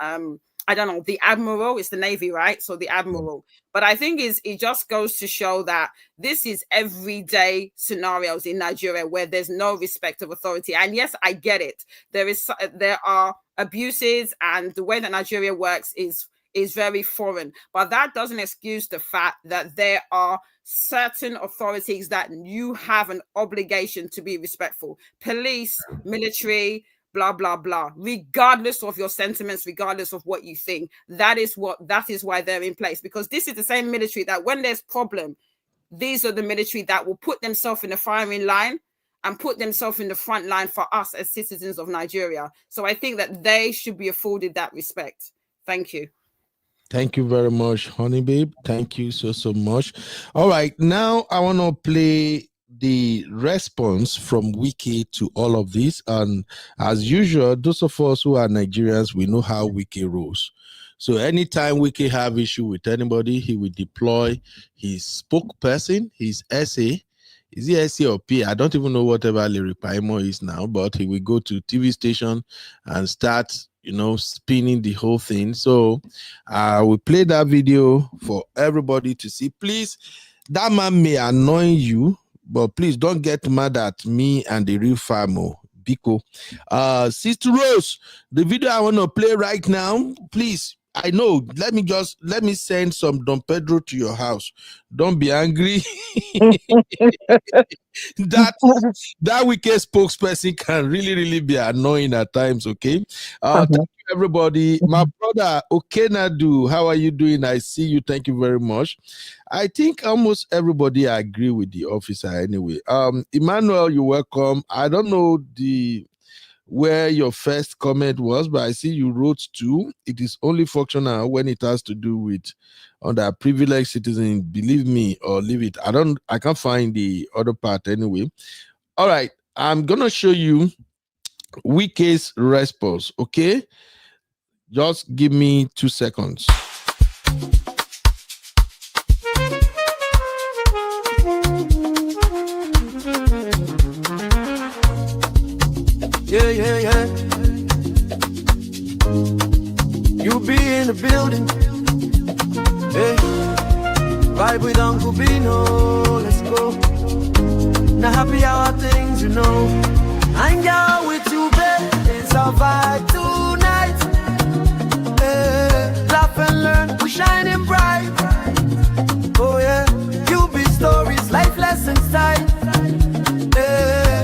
Speaker 16: I don't know, the admiral. It's the Navy, right? So the admiral. But I think it just goes to show that this is everyday scenarios in Nigeria where there's no respect of authority. And yes, I get it. There are abuses, and the way that Nigeria works is very foreign. But that doesn't excuse the fact that there are certain authorities that you have an obligation to be respectful. Police, military, blah, blah, blah, regardless of your sentiments, regardless of what you think. That is why they're in place, because this is the same military that when there's problem, these are the military that will put themselves in the firing line and put themselves in the front line for us as citizens of Nigeria. So I think that they should be afforded that respect. Thank you.
Speaker 6: Thank you very much, honey babe. Thank you so much. All right, now I want to play the response from Wike to all of this. And as usual, those of us who are Nigerians, we know how Wike rolls. So anytime Wike have issue with anybody, he will deploy his spokesperson, his SA. Is he SA or P? I don't even know whatever Lyric Paimo is now, but he will go to TV station and start, spinning the whole thing. So I will play that video for everybody to see. Please, that man may annoy you, but please don't get mad at me and the real Famo. Biko. Sister Rose, the video I want to play right now, please. I know. Let me send some Don Pedro to your house. Don't be angry. that Wike spokesperson can really be annoying at times. Okay. Thank you, everybody. My brother Okenadu, how are you doing? I see you. Thank you very much. I think almost everybody agree with the officer anyway. Emmanuel, you're welcome. I don't know where your first comment was, but I see you wrote 2. It is only functional when it has to do with underprivileged citizens. Believe me or leave it. I can't find the other part anyway. All right, I'm gonna show you Wike's response. Okay, just give me 2 seconds.
Speaker 1: Yeah. You be in the building. Hey, vibe with Uncle Bino. Let's go. Now happy hour things, Hang out with you, babe. It's our vibe tonight. Hey, laugh and learn. We shining bright. Oh yeah. You be stories, life lessons time.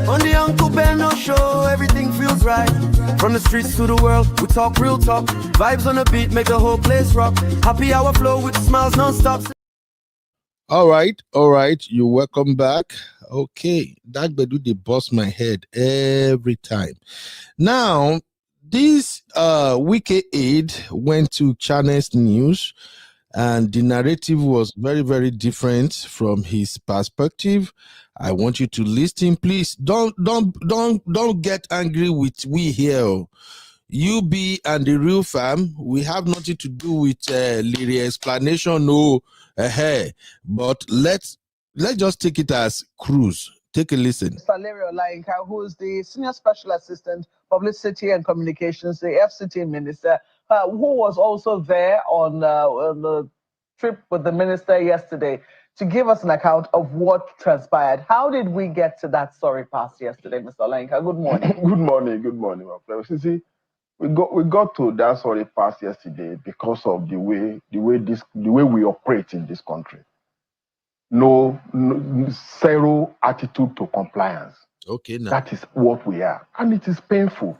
Speaker 1: On the Uncle Beno show, everything feels right. From the streets to the world, we talk real talk. Vibes on the beat make the whole place rock. Happy hour flow with smiles non-stop.
Speaker 6: All right. You're welcome back. Okay, that bedu they bust my head every time. Now, this Wike aid went to Channels News, and the narrative was very different from his perspective. I want you to listen, please. Don't get angry with we here. UB and the real fam, we have nothing to do with Lyric explanation. No, but let's just take it as cruise. Take a listen.
Speaker 17: Valerio Lainka, who is the Senior Special Assistant, Publicity and Communications, the FCT Minister, who was also there on the trip with the Minister yesterday to give us an account of what transpired. How did we get to that story past yesterday, Mr. Lainka? Good morning.
Speaker 18: Good morning, my friend. See, we got to that story past yesterday because of the way we operate in this country. No zero attitude to compliance.
Speaker 6: Okay, now
Speaker 18: that is what we are, and it is painful.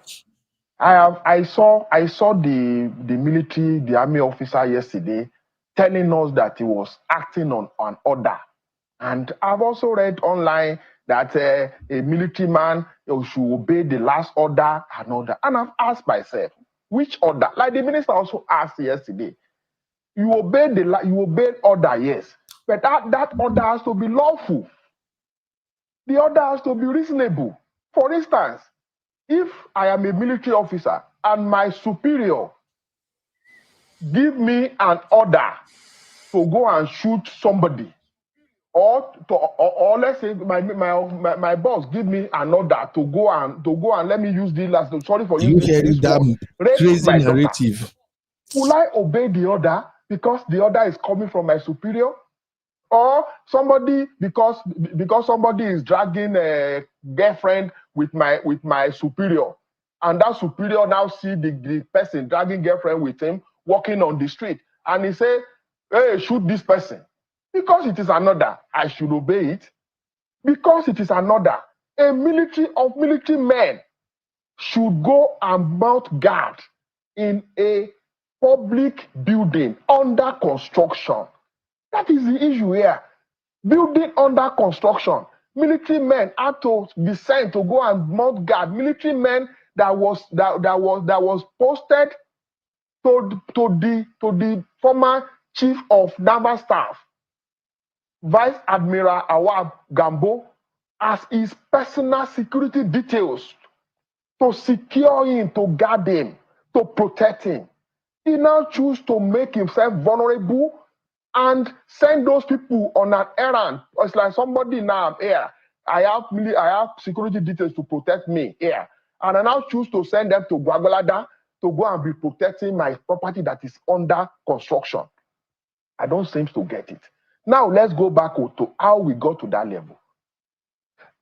Speaker 18: I saw the military, the army officer yesterday telling us that he was acting on an order, and I've also read online that a military man should obey the last order and order. And I've asked myself, which order? Like the minister also asked yesterday, you obey order, yes, but that order has to be lawful. The order has to be reasonable. For instance, if I am a military officer and my superior give me an order to go and shoot somebody, or let's say my boss give me an order to go and let me use the last. Sorry for using this word.
Speaker 6: Crazy narrative.
Speaker 18: Will I obey the order because the order is coming from my superior? Or somebody because somebody is dragging a girlfriend with my superior, and that superior now see the person dragging girlfriend with him walking on the street, and he say, "Hey, shoot this person," because it is an order. I should obey it because it is an order. A military men should go and mount guard in a public building under construction. That is the issue here. Building under construction. Military men had to be sent to go and mount guard. Military men that was posted to the former chief of naval staff, Vice Admiral Awab Gambo, as his personal security details to secure him, to guard him, to protect him. He now chooses to make himself vulnerable and send those people on an errand. It's like somebody now here. I have security details to protect me here. And I now choose to send them to Gwagwalada to go and be protecting my property that is under construction. I don't seem to get it. Now let's go back to how we got to that level.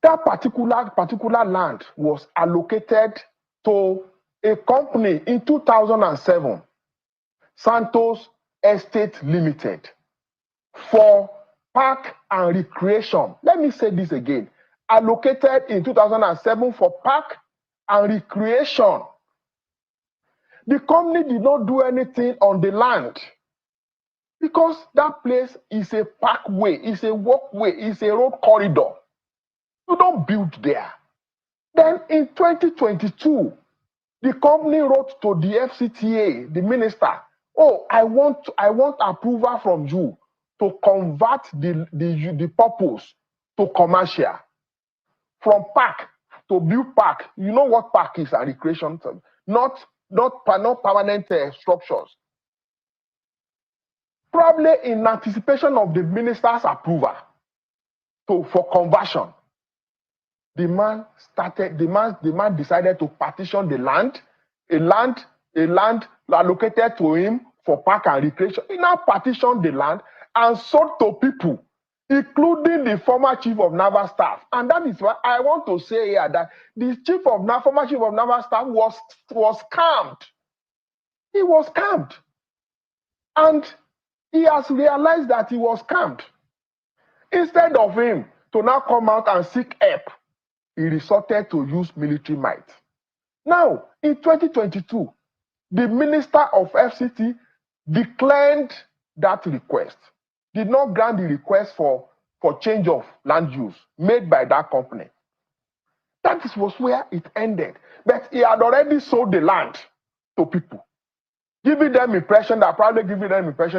Speaker 18: That particular land was allocated to a company in 2007, Santos Estate Limited, for park and recreation. Let me say this again. Allocated in 2007 for park and recreation. The company did not do anything on the land because that place is a parkway, it's a walkway, it's a road corridor. You don't build there. Then in 2022, the company wrote to the FCTA, the minister, oh, I want approval from you to convert the purpose to commercial. From park to build park. You know what park is, a recreation, not permanent structures. Probably in anticipation of the minister's approval for conversion, the man decided to partition the land, a land allocated to him for park and recreation. He now partitioned the land and sold to people, including the former chief of naval staff. And that is why I want to say here that the former chief of naval staff was scammed. He was scammed. And he has realized that he was scammed. Instead of him to now come out and seek help, he resorted to use military might. Now, in 2022, the minister of FCT declined that request, did not grant the request for change of land use made by that company. That was where it ended. But he had already sold the land to people, probably giving them impression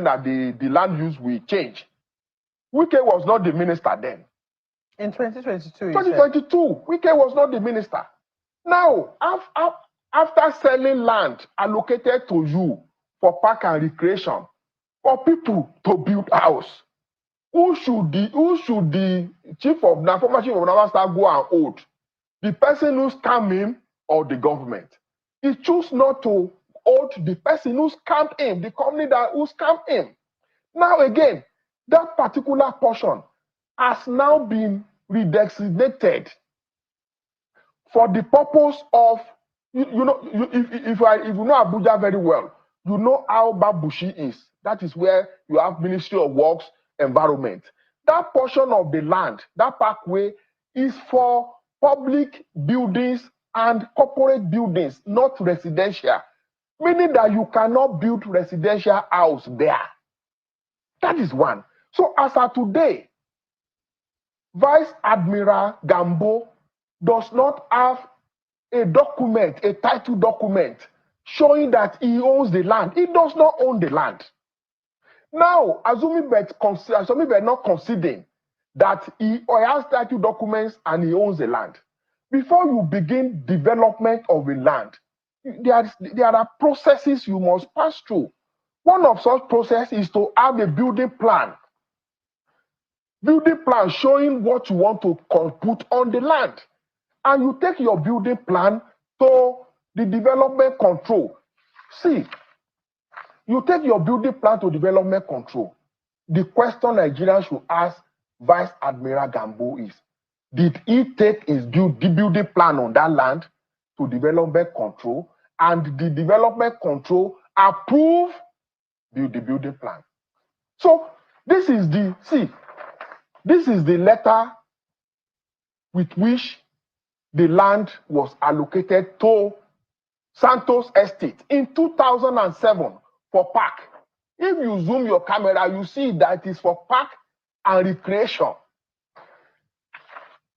Speaker 18: that the land use will change. Wike was not the minister then.
Speaker 17: In 2022,
Speaker 18: Wike was not the minister. Now, after selling land allocated to you for park and recreation, for people to build house, who should the former chief of naval staff go and hold? The person who scammed him or the government? He chose not to hold the person who scammed him, the company who scammed him. Now again, that particular portion has now been redesignated for the purpose of, if you know Abuja very well, you know how Babushi is. That is where you have Ministry of Works, Environment. That portion of the land, that parkway, is for public buildings and corporate buildings, not residential. Meaning that you cannot build residential house there. That is one. So as of today, Vice Admiral Gambo does not have a document, a title document, showing that he owns the land. He does not own the land. Now, assuming we're not considering that he has title documents and he owns the land, before you begin development of a land, there are processes you must pass through. One of such processes is to have a building plan. Building plan showing what you want to put on the land. And you take your building plan to the development control. See, you take your building plan to development control. The question Nigerians should ask Vice Admiral Gambo is, did he take the building plan on that land to development control, and the development control approve the building plan? So this is the letter with which the land was allocated to Santos Estate in 2007 for park. If you zoom your camera, you see that it is for park and recreation.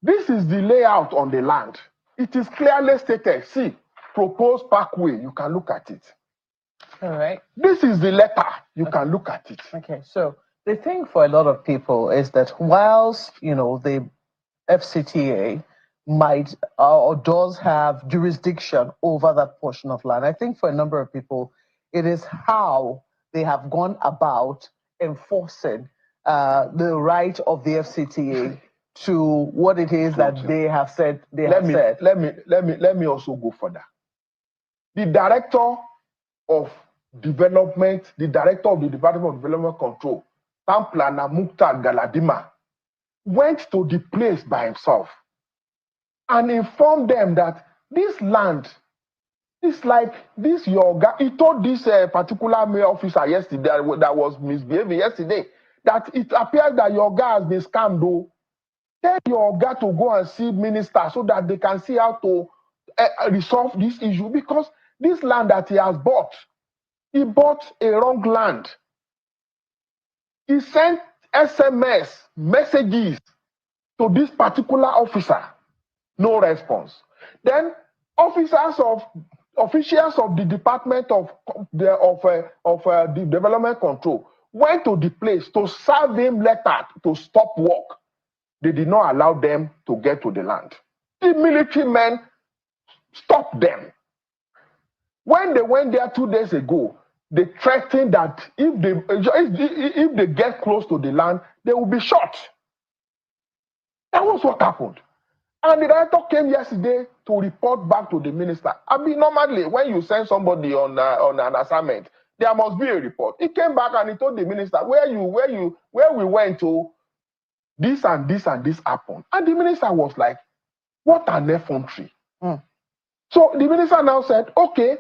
Speaker 18: This is the layout on the land. It is clearly stated. See, proposed parkway. You can look at it.
Speaker 17: All right.
Speaker 18: This is the letter. You can look at it.
Speaker 17: Okay, so the thing for a lot of people is that whilst, the FCTA might or does have jurisdiction over that portion of land, I think for a number of people, it is how they have gone about enforcing the right of the FCTA to what it is that they have said
Speaker 18: Let me also go further. The director of development, the director of the Department of Development Control, Pamplana Mukhtar Galadima, went to the place by himself and informed them that this land is like this your guy. He told this particular mayor officer yesterday that was misbehaving yesterday that it appears that your guy has been scammed. Though, tell your guy to go and see minister so that they can see how to resolve this issue, because this land that he has bought, he bought a wrong land. He sent SMS messages to this particular officer, no response. Then officials of the Department of the Development Control went to the place to serve him letter to stop work. They did not allow them to get to the land. The military men stopped them. When they went there 2 days ago, they threatened that if they get close to the land, they will be shot. That was what happened. And the director came yesterday to report back to the minister. I mean, normally when you send somebody on an assignment, there must be a report. He came back and he told the minister, where we went to, this and this and this happened. And the minister was like, what an effrontery. So the minister now said, okay,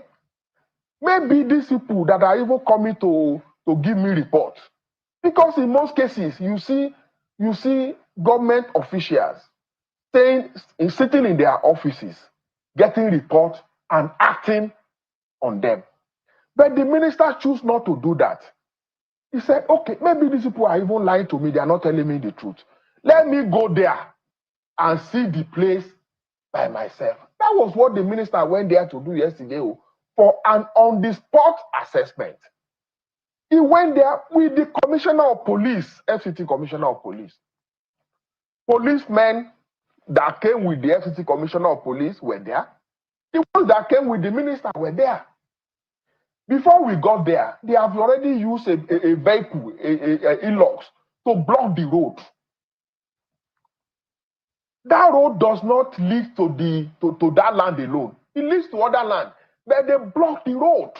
Speaker 18: maybe these people that are even coming to give me reports. Because in most cases, you see government officials sitting in their offices, getting reports and acting on them. But the minister chose not to do that. He said, okay, maybe these people are even lying to me. They are not telling me the truth. Let me go there and see the place by myself. That was what the minister went there to do yesterday for an on-the-spot assessment. He went there with the commissioner of police, FCT commissioner of police. Policemen that came with the FCT commissioner of police were there. The ones that came with the minister were there. Before we got there, they have already used a vehicle, a logs, to block the road. That road does not lead to that land alone. It leads to other land. But they block the road.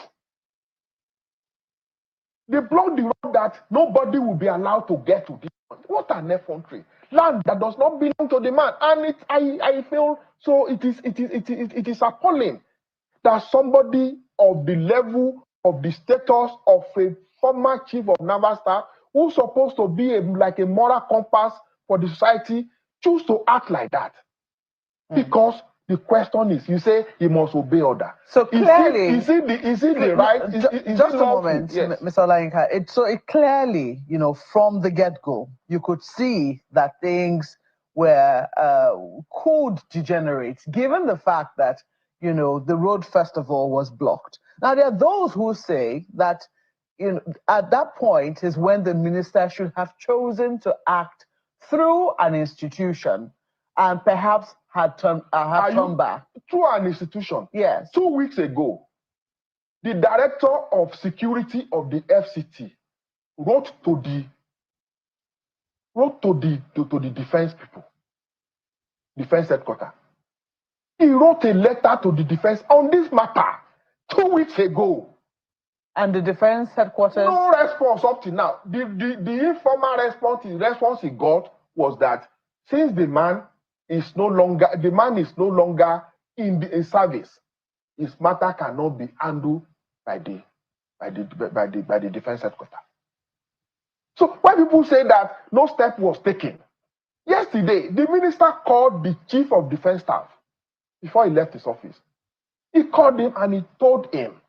Speaker 18: They block the road that nobody will be allowed to get to this land. What an effrontery. Land that does not belong to the man. And I feel so it is appalling that somebody of the level of the status of a former chief of naval staff who's supposed to be like a moral compass for the society choose to act like that. Because the question is, you say he must obey order.
Speaker 17: So clearly,
Speaker 18: is it the right?
Speaker 17: Just a moment, yes. Mr. Olayinka. So it clearly, from the get-go, you could see that things could degenerate, given the fact that the road festival was blocked. Now there are those who say that at that point is when the minister should have chosen to act through an institution and perhaps had turned back.
Speaker 18: Through an institution?
Speaker 17: Yes.
Speaker 18: 2 weeks ago, the director of security of the FCT wrote to the defense people, defense headquarters. He wrote a letter to the defense on this matter 2 weeks ago.
Speaker 17: And the defense headquarters?
Speaker 18: No response up to now. The informal response he got was that since the man is no longer in service, his matter cannot be handled by the defense headquarters. So when people say that no step was taken, yesterday the minister called the chief of defense staff before he left his office. He called him and he told him,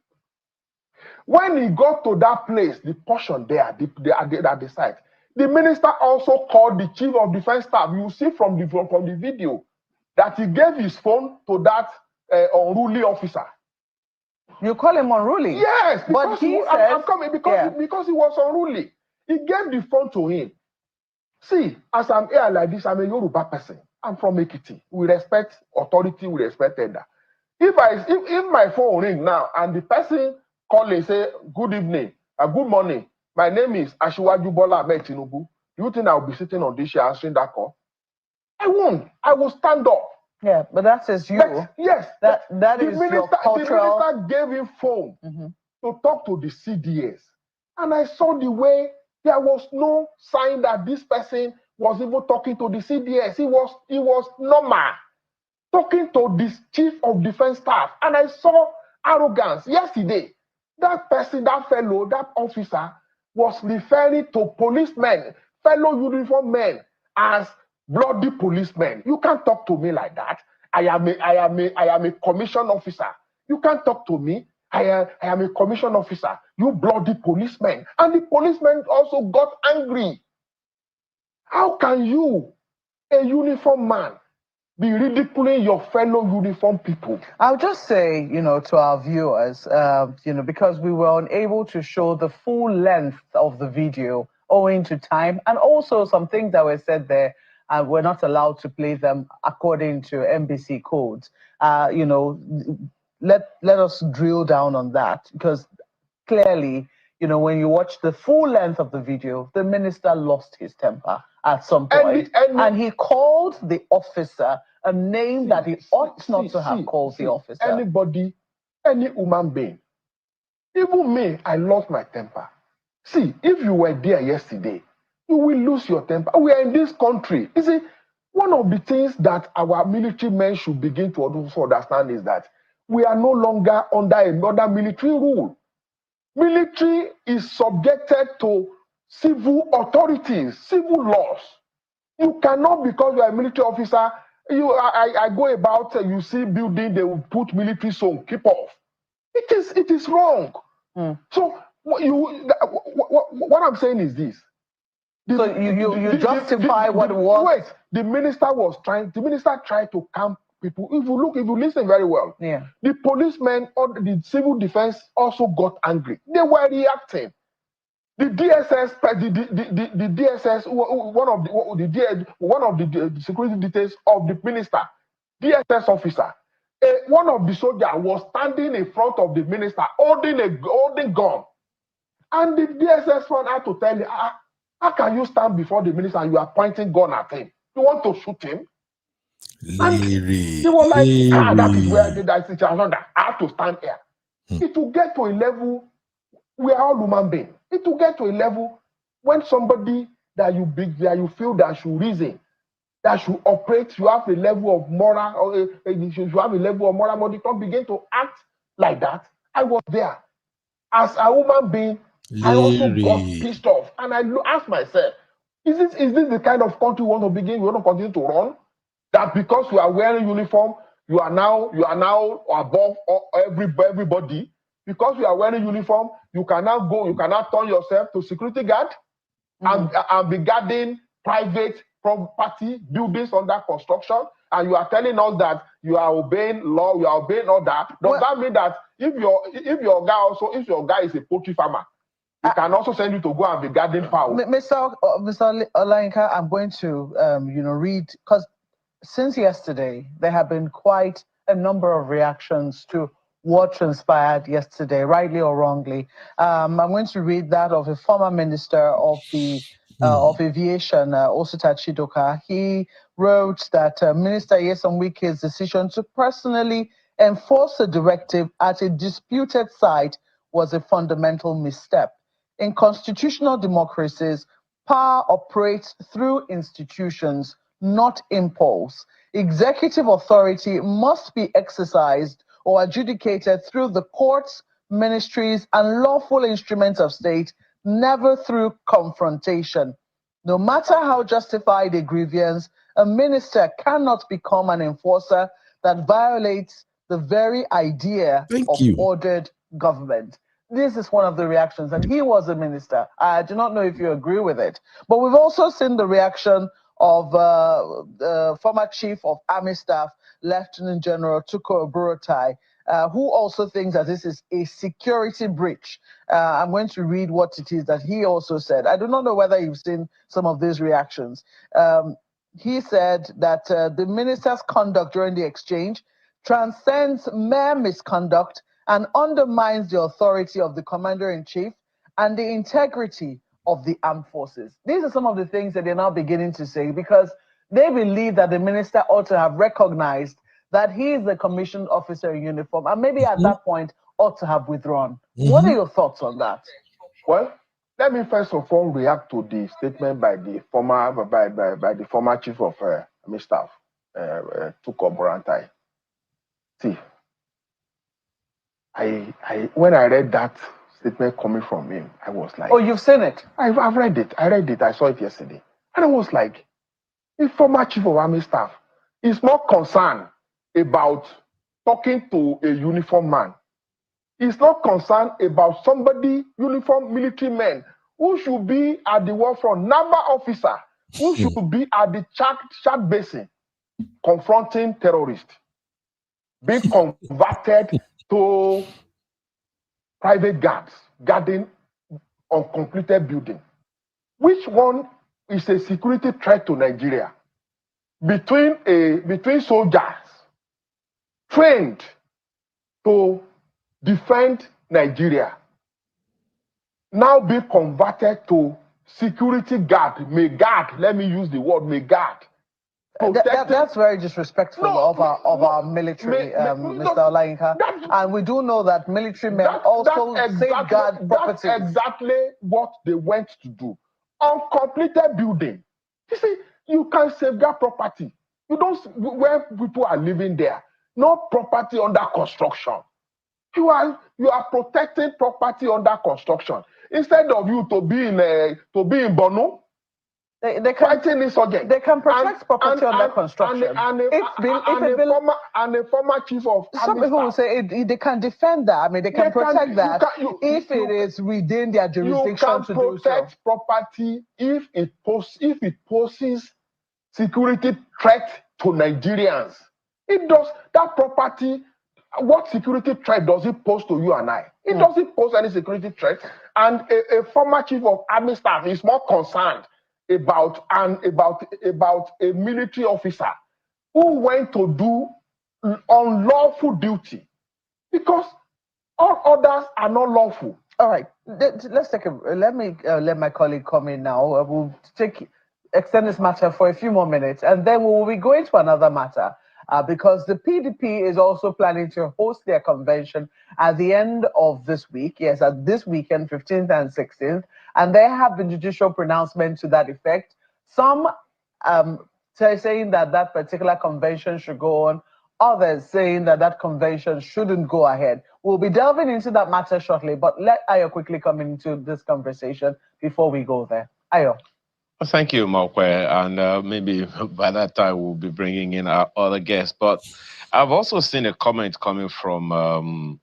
Speaker 18: when he got to that place, the portion there, at the site, The minister also called the chief of defense staff. You see from the video that he gave his phone to that unruly officer.
Speaker 17: You call him unruly?
Speaker 18: Yes,
Speaker 17: but
Speaker 18: because I'm coming because he was unruly. He gave the phone to him. See, as I'm here like this, I'm a Yoruba person. I'm from Ekiti. We respect authority, we respect tender. If my phone ring now and the person call and say, good evening, good morning, my name is Asiwaju Bola Ahmed Tinubu, do you think I'll be sitting on this chair answering that call? I won't. I will stand up.
Speaker 17: Yeah, but that is you.
Speaker 18: But, yes.
Speaker 17: That is your cultural...
Speaker 18: The minister gave him phone to talk to the CDS. And I saw the way there was no sign that this person was even talking to the CDS. He was normal, talking to this chief of defense staff. And I saw arrogance yesterday. That person, that fellow, that officer was referring to policemen, fellow uniform men, as bloody policemen. You can't talk to me like that. I am a commissioned officer. You can't talk to me. I am a commissioned officer. You bloody policeman. And the policeman also got angry. How can you, a uniform man, be ridiculing your fellow uniform people?
Speaker 17: I'll just say, to our viewers, because we were unable to show the full length of the video owing to time, and also some things that were said there, we're not allowed to play them according to NBC codes. Let us drill down on that, because clearly, when you watch the full length of the video, the minister lost his temper at some point, and he called the officer a name that he ought not to have called the officer.
Speaker 18: Anybody, any human being, even me, I lost my temper. See, if you were there yesterday, you will lose your temper. We are in this country. You see, one of the things that our military men should begin to also understand is that we are no longer under another military rule. Military is subjected to civil authorities, civil laws. You cannot, because you are a military officer, I go about, you see building, they will put military zone, keep off. It is wrong. So what I'm saying is this.
Speaker 17: So you justify what it was?
Speaker 18: Wait, the minister tried to calm people. If you listen very well, the policemen or the civil defense also got angry. They were reacting. The DSS, the DSS, one of the security details of the minister, DSS officer, one of the soldiers was standing in front of the minister holding gun, and the DSS one had to tell him, how can you stand before the minister and you are pointing gun at him? You want to shoot him? He was like, that is where that situation. I have to stand here. It will get to a level, we are all human beings. It will get to a level when somebody that you feel that should reason, that should operate, you have a level of moral, or you have a level of moral, but you don't begin to act like that. I was there. As a human being, I also got pissed off. And I asked myself, is this the kind of country we want to continue to run? That because you are wearing uniform, you are now above everybody. Because you are wearing uniform, you cannot turn yourself to security guard and be guarding private property, buildings under construction, and you are telling us that you are obeying law, you are obeying order. Does that mean that if your guy is a poultry farmer, he can also send you to go and be guarding fowl?
Speaker 17: Mr. Olayinka, I'm going to read, because since yesterday there have been quite a number of reactions to what transpired yesterday, rightly or wrongly. I'm going to read that of a former minister of the of aviation, Osita Chidoka. He wrote that Minister Nyesom Wike's decision to personally enforce a directive at a disputed site was a fundamental misstep. In constitutional democracies, power operates through institutions, not impulse. Executive authority must be exercised or adjudicated through the courts, ministries, and lawful instruments of state, never through confrontation. No matter how justified a grievance, a minister cannot become an enforcer that violates the very idea of ordered government. This is one of the reactions, and he was a minister. I do not know if you agree with it. But we've also seen the reaction of the former Chief of Army Staff, Lieutenant General Tukur Buratai, who also thinks that this is a security breach. I'm going to read what it is that he also said. I do not know whether you've seen some of these reactions. He said that the minister's conduct during the exchange transcends mere misconduct and undermines the authority of the commander-in-chief and the integrity of the armed forces. These are some of the things that they're now beginning to say because they believe that the minister ought to have recognized that he is the commissioned officer in uniform and maybe at that point ought to have withdrawn. What are your thoughts on that?
Speaker 18: Well, let me first of all react to the statement by the former Chief of Army Staff, Tukur Buratai. See, when I read that statement coming from him, I was like,
Speaker 17: oh, you've seen it?
Speaker 18: I've read it. I read it. I saw it yesterday. And I was like, the former Chief of Army Staff is not concerned about talking to a uniformed man. He's not concerned about somebody, uniformed military men, who should be at the war front, naval officer, who should be at the Chad Basin, confronting terrorists, being converted to private guards, guarding uncompleted building. Which one is a security threat to Nigeria? Between soldiers trained to defend Nigeria, now be converted to security guard, let me use the word, may guard.
Speaker 17: That's very disrespectful of our military, Mr. Olayinka. And we do know that military men also safeguard property.
Speaker 18: That's exactly what they went to do. Uncompleted building. You see, you can safeguard property. You don't, where people are living there, no property under construction. You are protecting property under construction. Instead of you to be in Bono,
Speaker 17: they can protect property under construction.
Speaker 18: And a former chief of
Speaker 17: some people will say they can defend that. I mean, they can protect that if it is within their jurisdiction to do so.
Speaker 18: You can protect property if it poses security threat to Nigerians. It does. That property, what security threat does it pose to you and I? It doesn't pose any security threat. And a former chief of army staff is more concerned about a military officer who went to do unlawful duty because all others are not lawful.
Speaker 17: All right, let's take let me let my colleague come in now. We'll extend this matter for a few more minutes, and then we will be going to another matter. Because the PDP is also planning to host their convention at the end of this week. Yes, at this weekend, 15th and 16th. And there have been judicial pronouncements to that effect. Some saying that that particular convention should go on. Others saying that that convention shouldn't go ahead. We'll be delving into that matter shortly, but let Ayo quickly come into this conversation before we go there. Ayo.
Speaker 19: Thank you, Mokwe, and maybe by that time we'll be bringing in our other guests. But I've also seen a comment coming from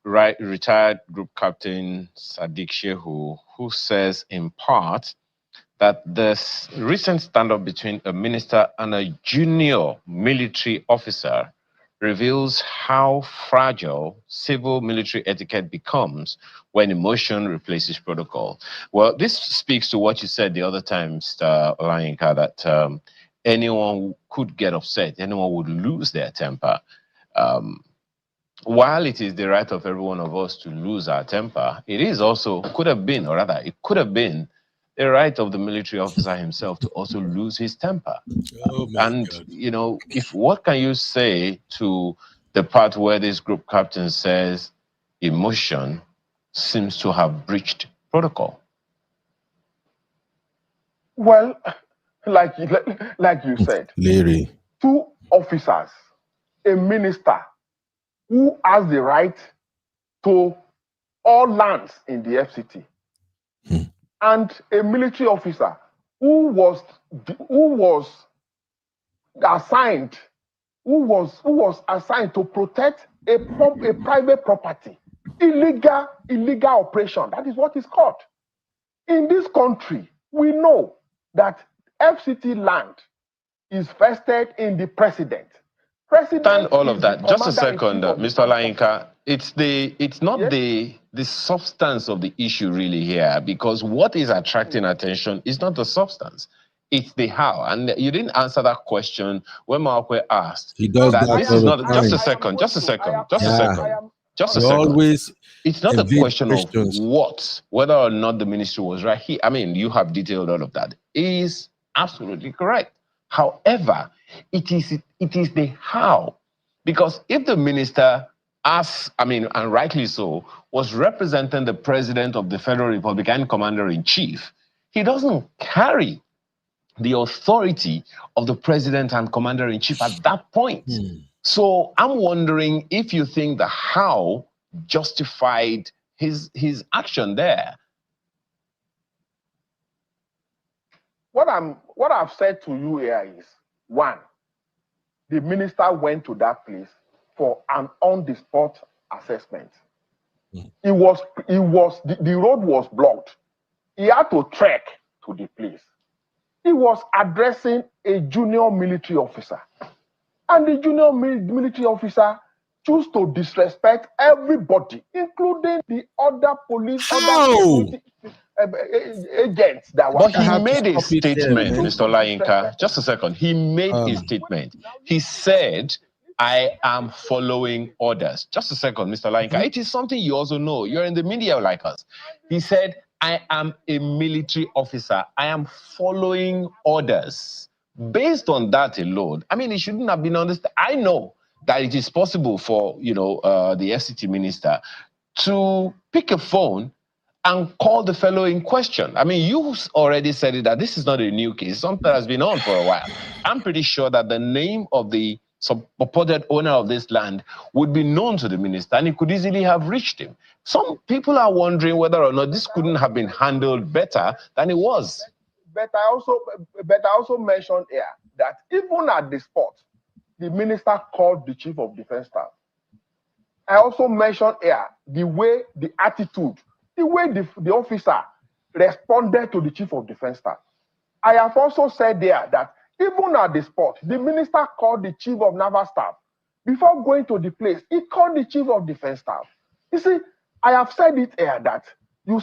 Speaker 19: retired Group Captain Sadiq Shehu, who says in part that this recent standoff between a minister and a junior military officer reveals how fragile civil military etiquette becomes when emotion replaces protocol. Well, this speaks to what you said the other time, Mr. Olayinka, that anyone could get upset, anyone would lose their temper. While it is the right of every one of us to lose our temper, it is also, could have been the right of the military officer himself to also lose his temper. And, you know, what can you say to the part where this group captain says emotion seems to have breached protocol?
Speaker 18: Well, like you said,
Speaker 6: Larry.
Speaker 18: Two officers, a minister who has the right to all lands in the FCT, and a military officer who was assigned to protect a private property. illegal operation. That is what is called. In this country, we know that FCT land is vested in the president.
Speaker 19: Understand all of that. Just a second, Mr. Lainka. It's not the substance of the issue really here, because what is attracting attention is not the substance. It's the how. And you didn't answer that question when Markwe asked.
Speaker 6: He does that
Speaker 19: this
Speaker 6: all
Speaker 19: is
Speaker 6: the
Speaker 19: not
Speaker 6: time.
Speaker 19: just a second.
Speaker 6: Always
Speaker 19: it's not a
Speaker 6: evade
Speaker 19: question
Speaker 6: questions.
Speaker 19: of whether or not the ministry was right. I mean, you have detailed all of that. It is absolutely correct. However, it is the how. Because if the minister, and rightly so, was representing the president of the Federal Republic and commander-in-chief, he doesn't carry the authority of the president and commander-in-chief at that point. So I'm wondering if you think the how justified his action there.
Speaker 18: What I've said to you here is, one, the minister went to that place for an on-the-spot assessment. The road was blocked. He had to trek to the place. He was addressing a junior military officer. And the junior military officer chose to disrespect everybody, including the other police, other agents that were.
Speaker 19: But he made a statement, Mr. Lainka. Just a second. He made a statement. He said, I am following orders. Just a second, Mr. Lainka. It is something you also know. You're in the media like us. He said, I am a military officer. I am following orders. Based on that alone, I mean, it shouldn't have been understood. I know that it is possible for, the FCT minister to pick a phone and call the fellow in question. I mean, you already said it, that this is not a new case, something that has been on for a while. I'm pretty sure that the name of the purported owner of this land would be known to the minister, and he could easily have reached him. Some people are wondering whether or not this couldn't have been handled better than it was.
Speaker 18: But I also mentioned here that even at the spot, the minister called the chief of defense staff. I also mentioned here the way, the attitude, the way the officer responded to the chief of defense staff. I have also said there that even at the spot, the minister called the chief of naval staff. Before going to the place, he called the chief of defense staff. You see, I have said it here that you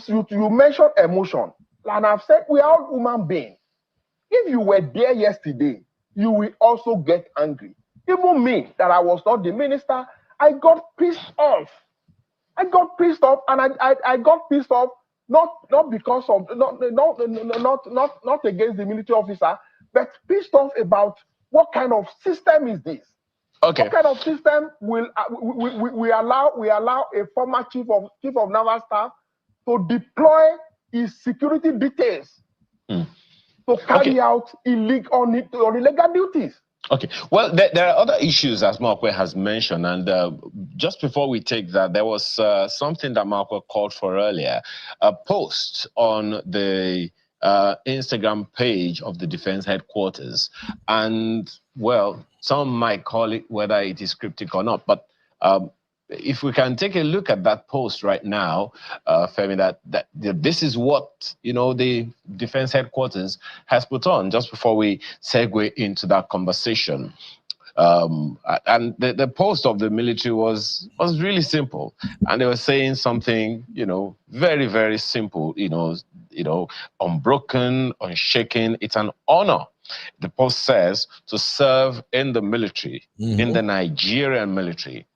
Speaker 18: mentioned emotion. And I've said we are all human beings. If you were there yesterday, you will also get angry. Even me, that I was not the minister, I got pissed off. I got pissed off, and I got pissed off not because of not against the military officer, but pissed off about what kind of system is this? Okay. What kind of system will we allow a former chief of naval staff to deploy his security details to carry out illegal duties?
Speaker 19: Okay. Well, there are other issues, as Markwe has mentioned, and just before we take that, there was something that Markwe called for earlier, a post on the Instagram page of the Defense Headquarters, and well, some might call it whether it is cryptic or not, but if we can take a look at that post right now, Femi, that this is what the Defense Headquarters has put on. Just before we segue into that conversation, and the post of the military was really simple, and they were saying something very, very simple. Unbroken, unshaken. It's an honor. The post says to serve in the military, in the Nigerian military.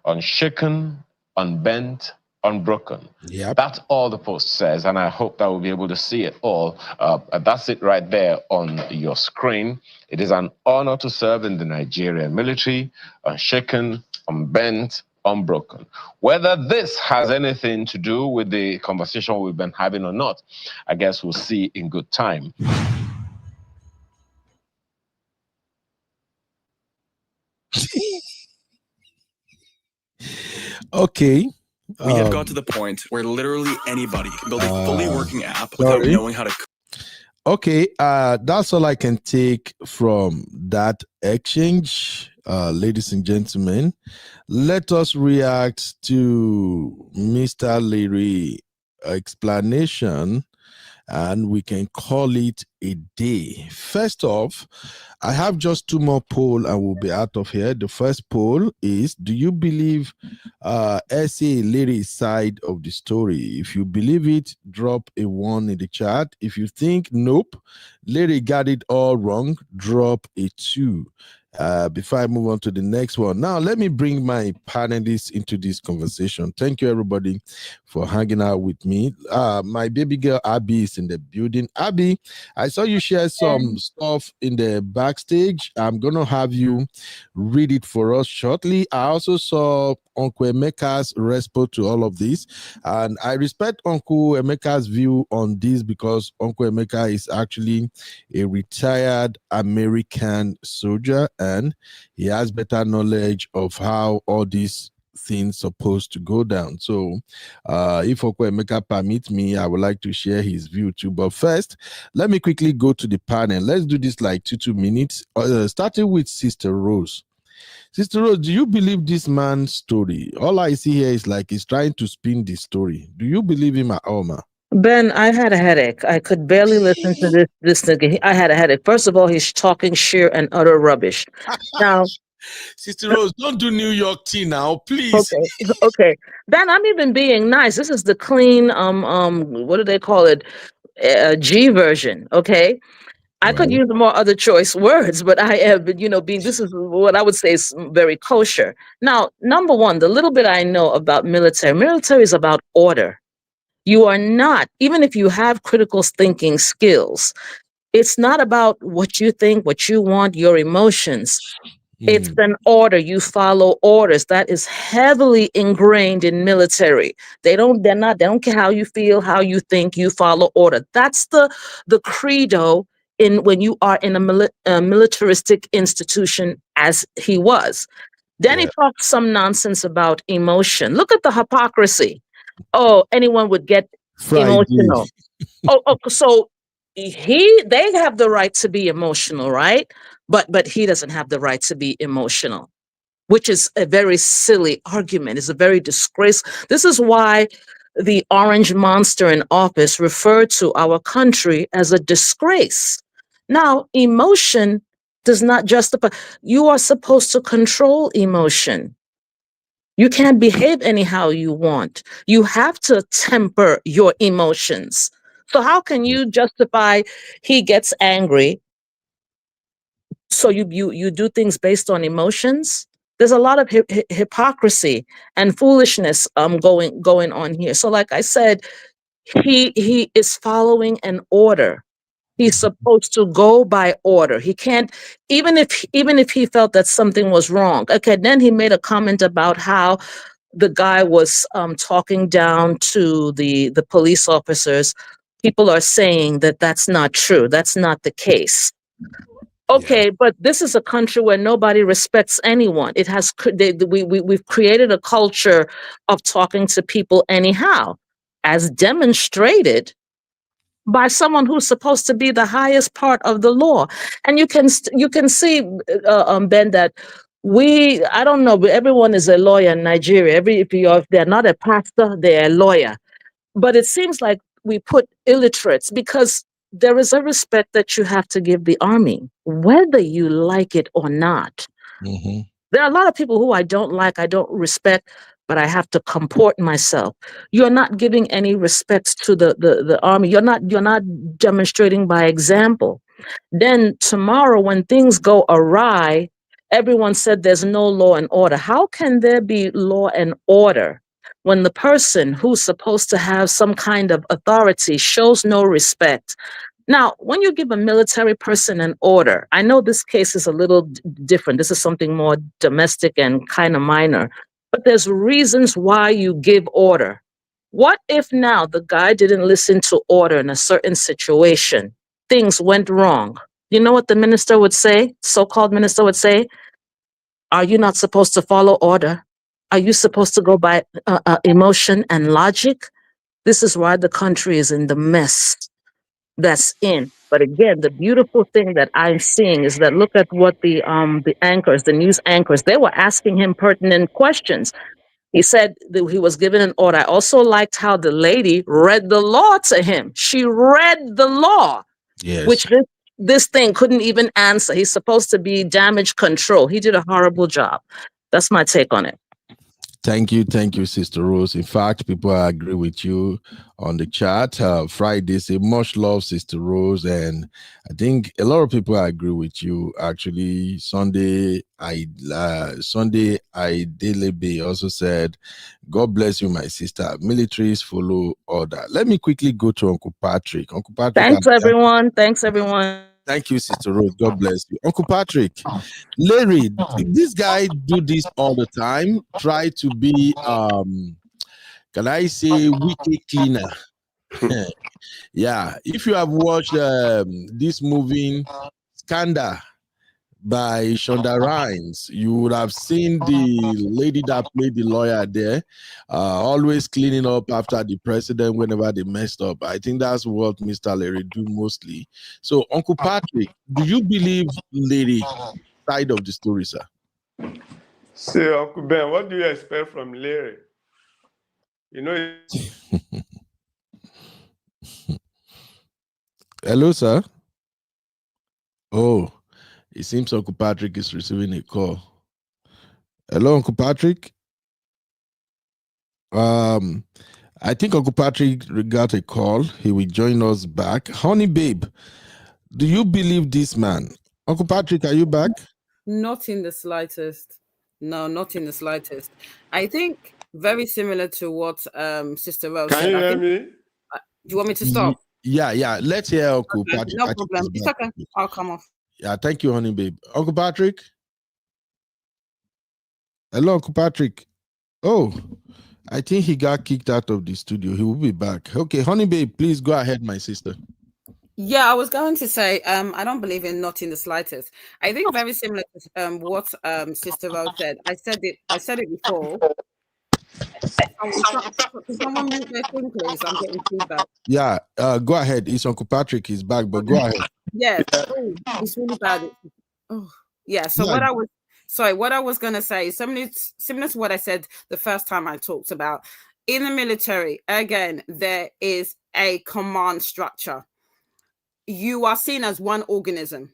Speaker 19: Unshaken, unbent, unbroken. Yep. That's all the post says, and I hope that we'll be able to see it all. That's it right there on your screen. It is an honor to serve in the Nigerian military, unshaken, unbent, unbroken. Whether this has anything to do with the conversation we've been having or not, I guess we'll see in good time.
Speaker 6: Okay.
Speaker 20: We have got to the point where literally anybody can build a fully working app without knowing how to.
Speaker 6: Okay, that's all I can take from that exchange. ladies and gentlemen, let us react to Mr. Leary explanation, and we can call it a day. First off, I have just 2 more polls and we'll be out of here. The first poll is, do you believe S.A. Leary's side of the story? If you believe it, drop a 1 in the chat. If you think, nope, Leary got it all wrong, drop a 2. Before I move on to the next one. Now, let me bring my panelists into this conversation. Thank you, everybody, for hanging out with me. My baby girl, Abby, is in the building. Abby, I saw you share some stuff in the backstage. I'm going to have you read it for us shortly. I also saw Uncle Emeka's response to all of this. And I respect Uncle Emeka's view on this because Uncle Emeka is actually a retired American soldier and he has better knowledge of how all these things supposed to go down. So if Uncle Emeka permits me, I would like to share his view too. But first, let me quickly go to the panel. Let's do this like 2 minutes, starting with Sister Rose. Sister Rose, do you believe this man's story? All I see here is like he's trying to spin this story. Do you believe him at all, ma?
Speaker 14: Ben, I had a headache. I could barely listen to this nigga. I had a headache. First of all, he's talking sheer and utter rubbish. Now,
Speaker 6: Sister Rose, don't do New York tea now, please.
Speaker 14: Okay. Ben, I'm even being nice. This is the clean, what do they call it? G version, okay? I could use more other choice words, but I have, this is what I would say is very kosher. Now, number one, the little bit I know about military is about order. You are not, even if you have critical thinking skills, it's not about what you think, what you want, your emotions. It's an order. You follow orders. That is heavily ingrained in military. They don't care how you feel, how you think, you follow order. That's the credo when you are in a militaristic institution as he was. Then he talked some nonsense about emotion. Look at the hypocrisy. Oh, anyone would get emotional. So they have the right to be emotional, right? But he doesn't have the right to be emotional, which is a very silly argument. It's a very disgrace. This is why the orange monster in office referred to our country as a disgrace. Now, emotion does not justify. You are supposed to control emotion. You can't behave anyhow you want. You have to temper your emotions. So how can you justify he gets angry? So you do things based on emotions? There's a lot of hypocrisy and foolishness going on here. So like I said, he is following an order. He's supposed to go by order. He can't, even if he felt that something was wrong. Okay, then he made a comment about how the guy was talking down to the police officers. People are saying that that's not true. That's not the case. Okay, but this is a country where nobody respects anyone. It has we've created a culture of talking to people anyhow, as demonstrated by someone who's supposed to be the highest part of the law. And you can see, Ben, that I don't know, but everyone is a lawyer in Nigeria. If they're not a pastor, they're a lawyer. But it seems like we put illiterates because there is a respect that you have to give the army, whether you like it or not. There are a lot of people who I don't like, I don't respect, but I have to comport myself. You're not giving any respect to the army. You're not demonstrating by example. Then tomorrow when things go awry, everyone said there's no law and order. How can there be law and order when the person who's supposed to have some kind of authority shows no respect? Now, when you give a military person an order, I know this case is a little different. This is something more domestic and kind of minor, but there's reasons why you give order. What if now the guy didn't listen to order in a certain situation? Things went wrong. You know what the minister would say, so-called minister would say? Are you not supposed to follow order? Are you supposed to go by emotion and logic? This is why the country is in the mess. that's in. But again, the beautiful thing that I'm seeing is that look at what the anchors, the news anchors, they were asking him pertinent questions. He said that he was given an order. I also liked how the lady read the law to him. She read the law, which this thing couldn't even answer. He's supposed to be damage control. He did a horrible job. That's my take on it.
Speaker 6: Thank you, Sister Rose. In fact, people agree with you on the chat. Friday say much love, Sister Rose, and I think a lot of people agree with you. Actually, Sunday Idelebe also said, "God bless you, my sister. Militaries follow order." Let me quickly go to Uncle Patrick. Uncle Patrick.
Speaker 14: Thanks, everyone. Thanks, everyone.
Speaker 6: Thank you, Sister Rose. God bless you. Uncle Patrick, Larry, this guy do this all the time. Try to be, can I say, wicked cleaner? Yeah. If you have watched this movie, Scandal, by Shonda Rhimes, you would have seen the lady that played the lawyer there, always cleaning up after the president whenever they messed up. I think that's what Mr. Larry do mostly. So, Uncle Patrick, do you believe Larry side of the story, sir?
Speaker 8: See, Uncle Ben, what do you expect from Larry? You know.
Speaker 6: Hello, sir. Oh. It seems Uncle Patrick is receiving a call. Hello, Uncle Patrick. I think Uncle Patrick got a call. He will join us back. Honey babe, do you believe this man? Uncle Patrick, are you back?
Speaker 16: Not in the slightest. No, not in the slightest. I think very similar to what Sister Rose said.
Speaker 8: Can you hear me?
Speaker 16: Do you want me to stop?
Speaker 6: Yeah. Let's hear Uncle Patrick.
Speaker 16: No problem. It's okay. I'll come off.
Speaker 6: Yeah, thank you, honey babe. Uncle Patrick? Hello, Uncle Patrick. Oh, I think he got kicked out of the studio. He will be back. Okay, honey babe, please go ahead, my sister.
Speaker 16: Yeah, I was going to say, I don't believe in not in the slightest. I think very similar to what Sister Rose said. I said it before. Someone mute their thing, please. I'm getting feedback.
Speaker 6: Yeah, go ahead. It's Uncle Patrick. He's back, but go ahead.
Speaker 16: Yeah, it's really bad. Oh, yeah. So
Speaker 6: Yeah.
Speaker 16: what I was gonna say is similar to what I said the first time I talked about. In the military, again, there is a command structure. You are seen as one organism.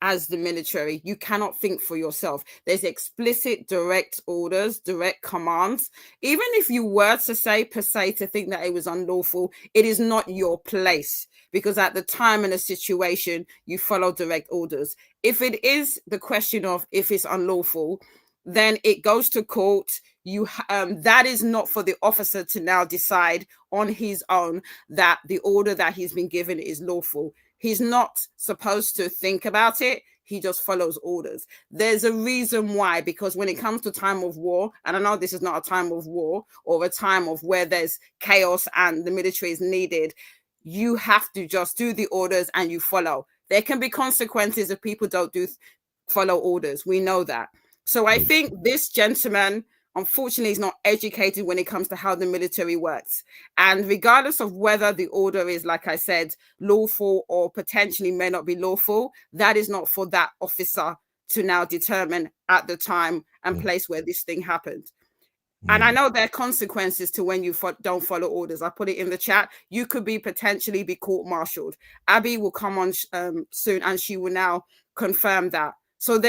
Speaker 16: As the military, you cannot think for yourself. There's explicit direct orders, direct commands. Even if you were to say per se to think that it was unlawful, it is not your place, because at the time and the situation, you follow direct orders. If it is the question of if it's unlawful, then it goes to court. That is not for the officer to now decide on his own that the order that he's been given is lawful. He's not supposed to think about it. He just follows orders. There's a reason why, because when it comes to time of war, and I know this is not a time of war or a time of where there's chaos and the military is needed, you have to just do the orders and you follow. There can be consequences if people don't follow orders. We know that. So I think this gentleman, unfortunately, is not educated when it comes to how the military works. And regardless of whether the order is, like I said, lawful or potentially may not be lawful, that is not for that officer to now determine at the time and place where this thing happened. And I know there are consequences to when you don't follow orders. I put it in the chat. You could potentially be court-martialed. Abby will come on soon and she will now confirm that. So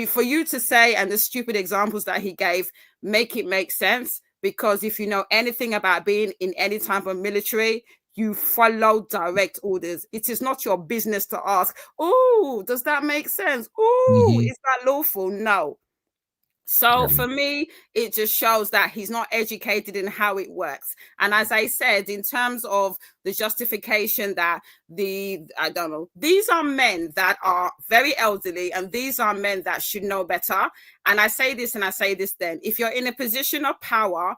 Speaker 16: for you to say, and the stupid examples that he gave, make it make sense, because if you know anything about being in any type of military, you follow direct orders. It is not your business to ask, oh, does that make sense? Oh, is that lawful? No. So for me, it just shows that he's not educated in how it works. And as I said, in terms of the justification that these are men that are very elderly, and these are men that should know better. And I say this and I say this then, if you're in a position of power,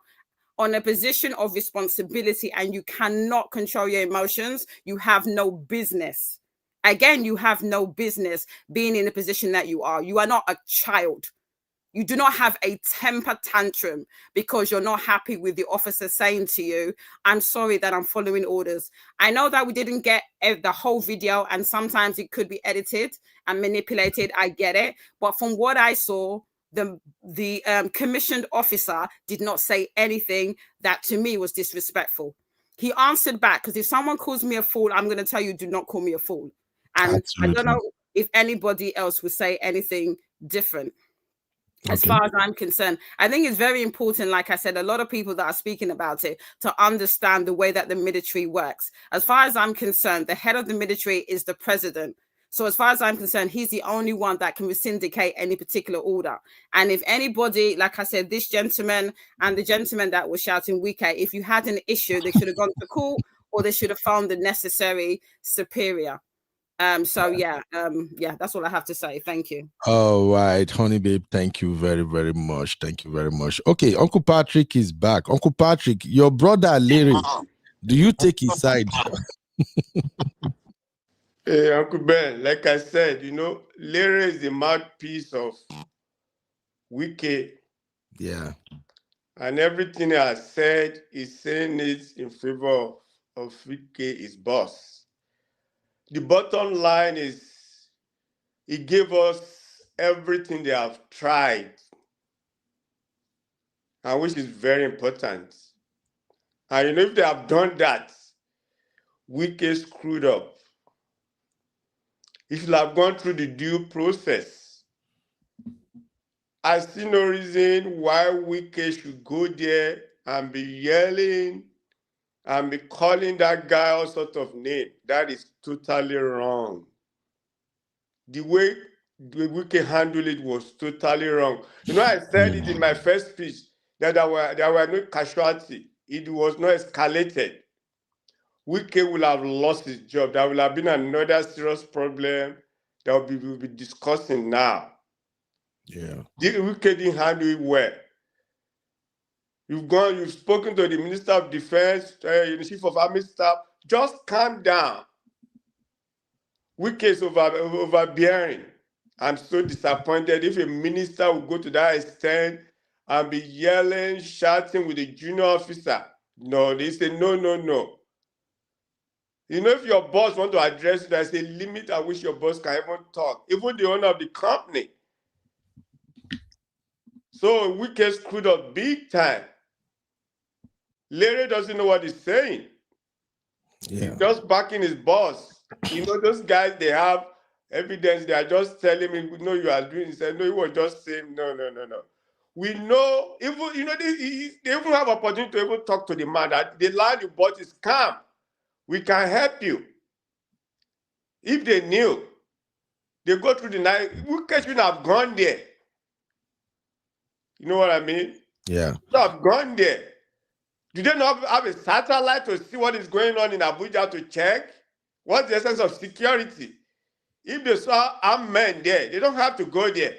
Speaker 16: on a position of responsibility, and you cannot control your emotions, you have no business. Again, you have no business being in the position that you are. You are not a child. You do not have a temper tantrum because you're not happy with the officer saying to you, I'm sorry that I'm following orders. I know that we didn't get the whole video and sometimes it could be edited and manipulated. I get it. But from what I saw, the commissioned officer did not say anything that to me was disrespectful. He answered back, because if someone calls me a fool, I'm going to tell you, do not call me a fool. And
Speaker 6: Absolutely.
Speaker 16: I don't know if anybody else would say anything different. As far as I'm concerned, I think it's very important, like I said, a lot of people that are speaking about it, to understand the way that the military works. As far as I'm concerned, the head of the military is the president. So as far as I'm concerned, he's the only one that can rescindicate any particular order. And if anybody, like I said, this gentleman and the gentleman that was shouting Wike, if you had an issue, they should have gone to court or they should have found the necessary superior. So yeah, that's all I have to say. Thank you.
Speaker 6: All right, honey babe, thank you very, very much. Thank you very much. Okay, Uncle Patrick is back. Uncle Patrick, your brother Larry, do you take his side?
Speaker 8: Hey, Uncle Ben, like I said, Larry is the mouthpiece of Wike.
Speaker 6: Yeah.
Speaker 8: And everything he has said, he's saying it in favor of Wike, his boss. The bottom line is he gave us everything they have tried, and which is very important. And if they have done that, Wike screwed up. He should have gone through the due process. I see no reason why Wike should go there and be yelling and be calling that guy all sorts of names. That is totally wrong. The way Wike handled it was totally wrong. I said it in my first speech that there were no casualties. It was not escalated. Wike will have lost his job. There will have been another serious problem that we'll be discussing now.
Speaker 6: Yeah.
Speaker 8: Wike didn't handle it well. You've spoken to the Minister of Defense, the Chief of Army Staff. Just calm down. Wike is overbearing. I'm so disappointed if a minister would go to that extent and be yelling, shouting with a junior officer. No, they say no. If your boss want to address you, there's a limit at which your boss can even talk, even the owner of the company. So Wike screwed up big time. Larry doesn't know what he's saying.
Speaker 6: Yeah.
Speaker 8: He's just backing his boss. Those guys, they have evidence. They are just telling me, no, you are doing. He said, no, he was just saying, no. We know, even, they even have opportunity to even talk to the man that the line you bought is scam. We can help you. If they knew, they go through the night. Wike shouldn't have gone there. You know what I mean?
Speaker 6: Yeah.
Speaker 8: Should have gone there. Do they not have a satellite to see what is going on in Abuja to check? What's the essence of security? If they saw armed men there, they don't have to go there.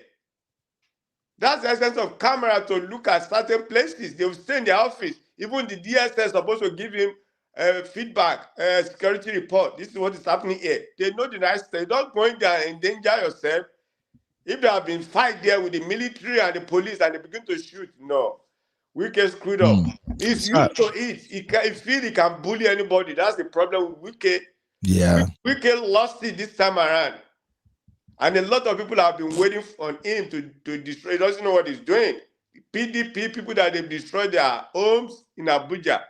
Speaker 8: That's the essence of camera, to look at certain places. They will stay in their office. Even the DSS is supposed to give him feedback, security report. This is what is happening here. They know the nice thing. Don't go in there and endanger yourself. If there have been fight there with the military and the police and they begin to shoot, no. Wike screwed up. He's used to it. He feel he can bully anybody. That's the problem with Wike.
Speaker 6: Yeah.
Speaker 8: Wike lost it this time around. And a lot of people have been waiting on him to destroy. He doesn't know what he's doing. PDP, people that they've destroyed their homes in Abuja.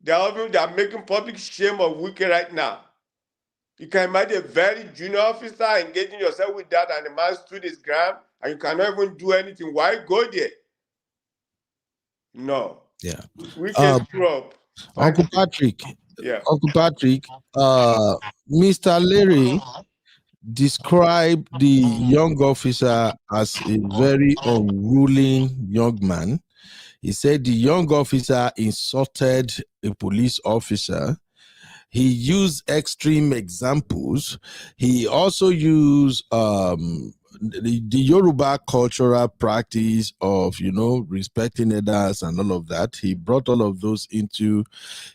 Speaker 8: They are making public shame of Wike right now. You can imagine a very junior officer engaging yourself with that, and the man stood his ground, and you cannot even do anything. Why go there? No.
Speaker 6: Yeah.
Speaker 8: We can screw up.
Speaker 6: Uncle Patrick.
Speaker 8: Yeah.
Speaker 6: Uncle Patrick, Mr. Larry described the young officer as a very unruly young man. He said the young officer insulted a police officer. He used extreme examples. He also used the Yoruba cultural practice of, respecting others and all of that. He brought all of those into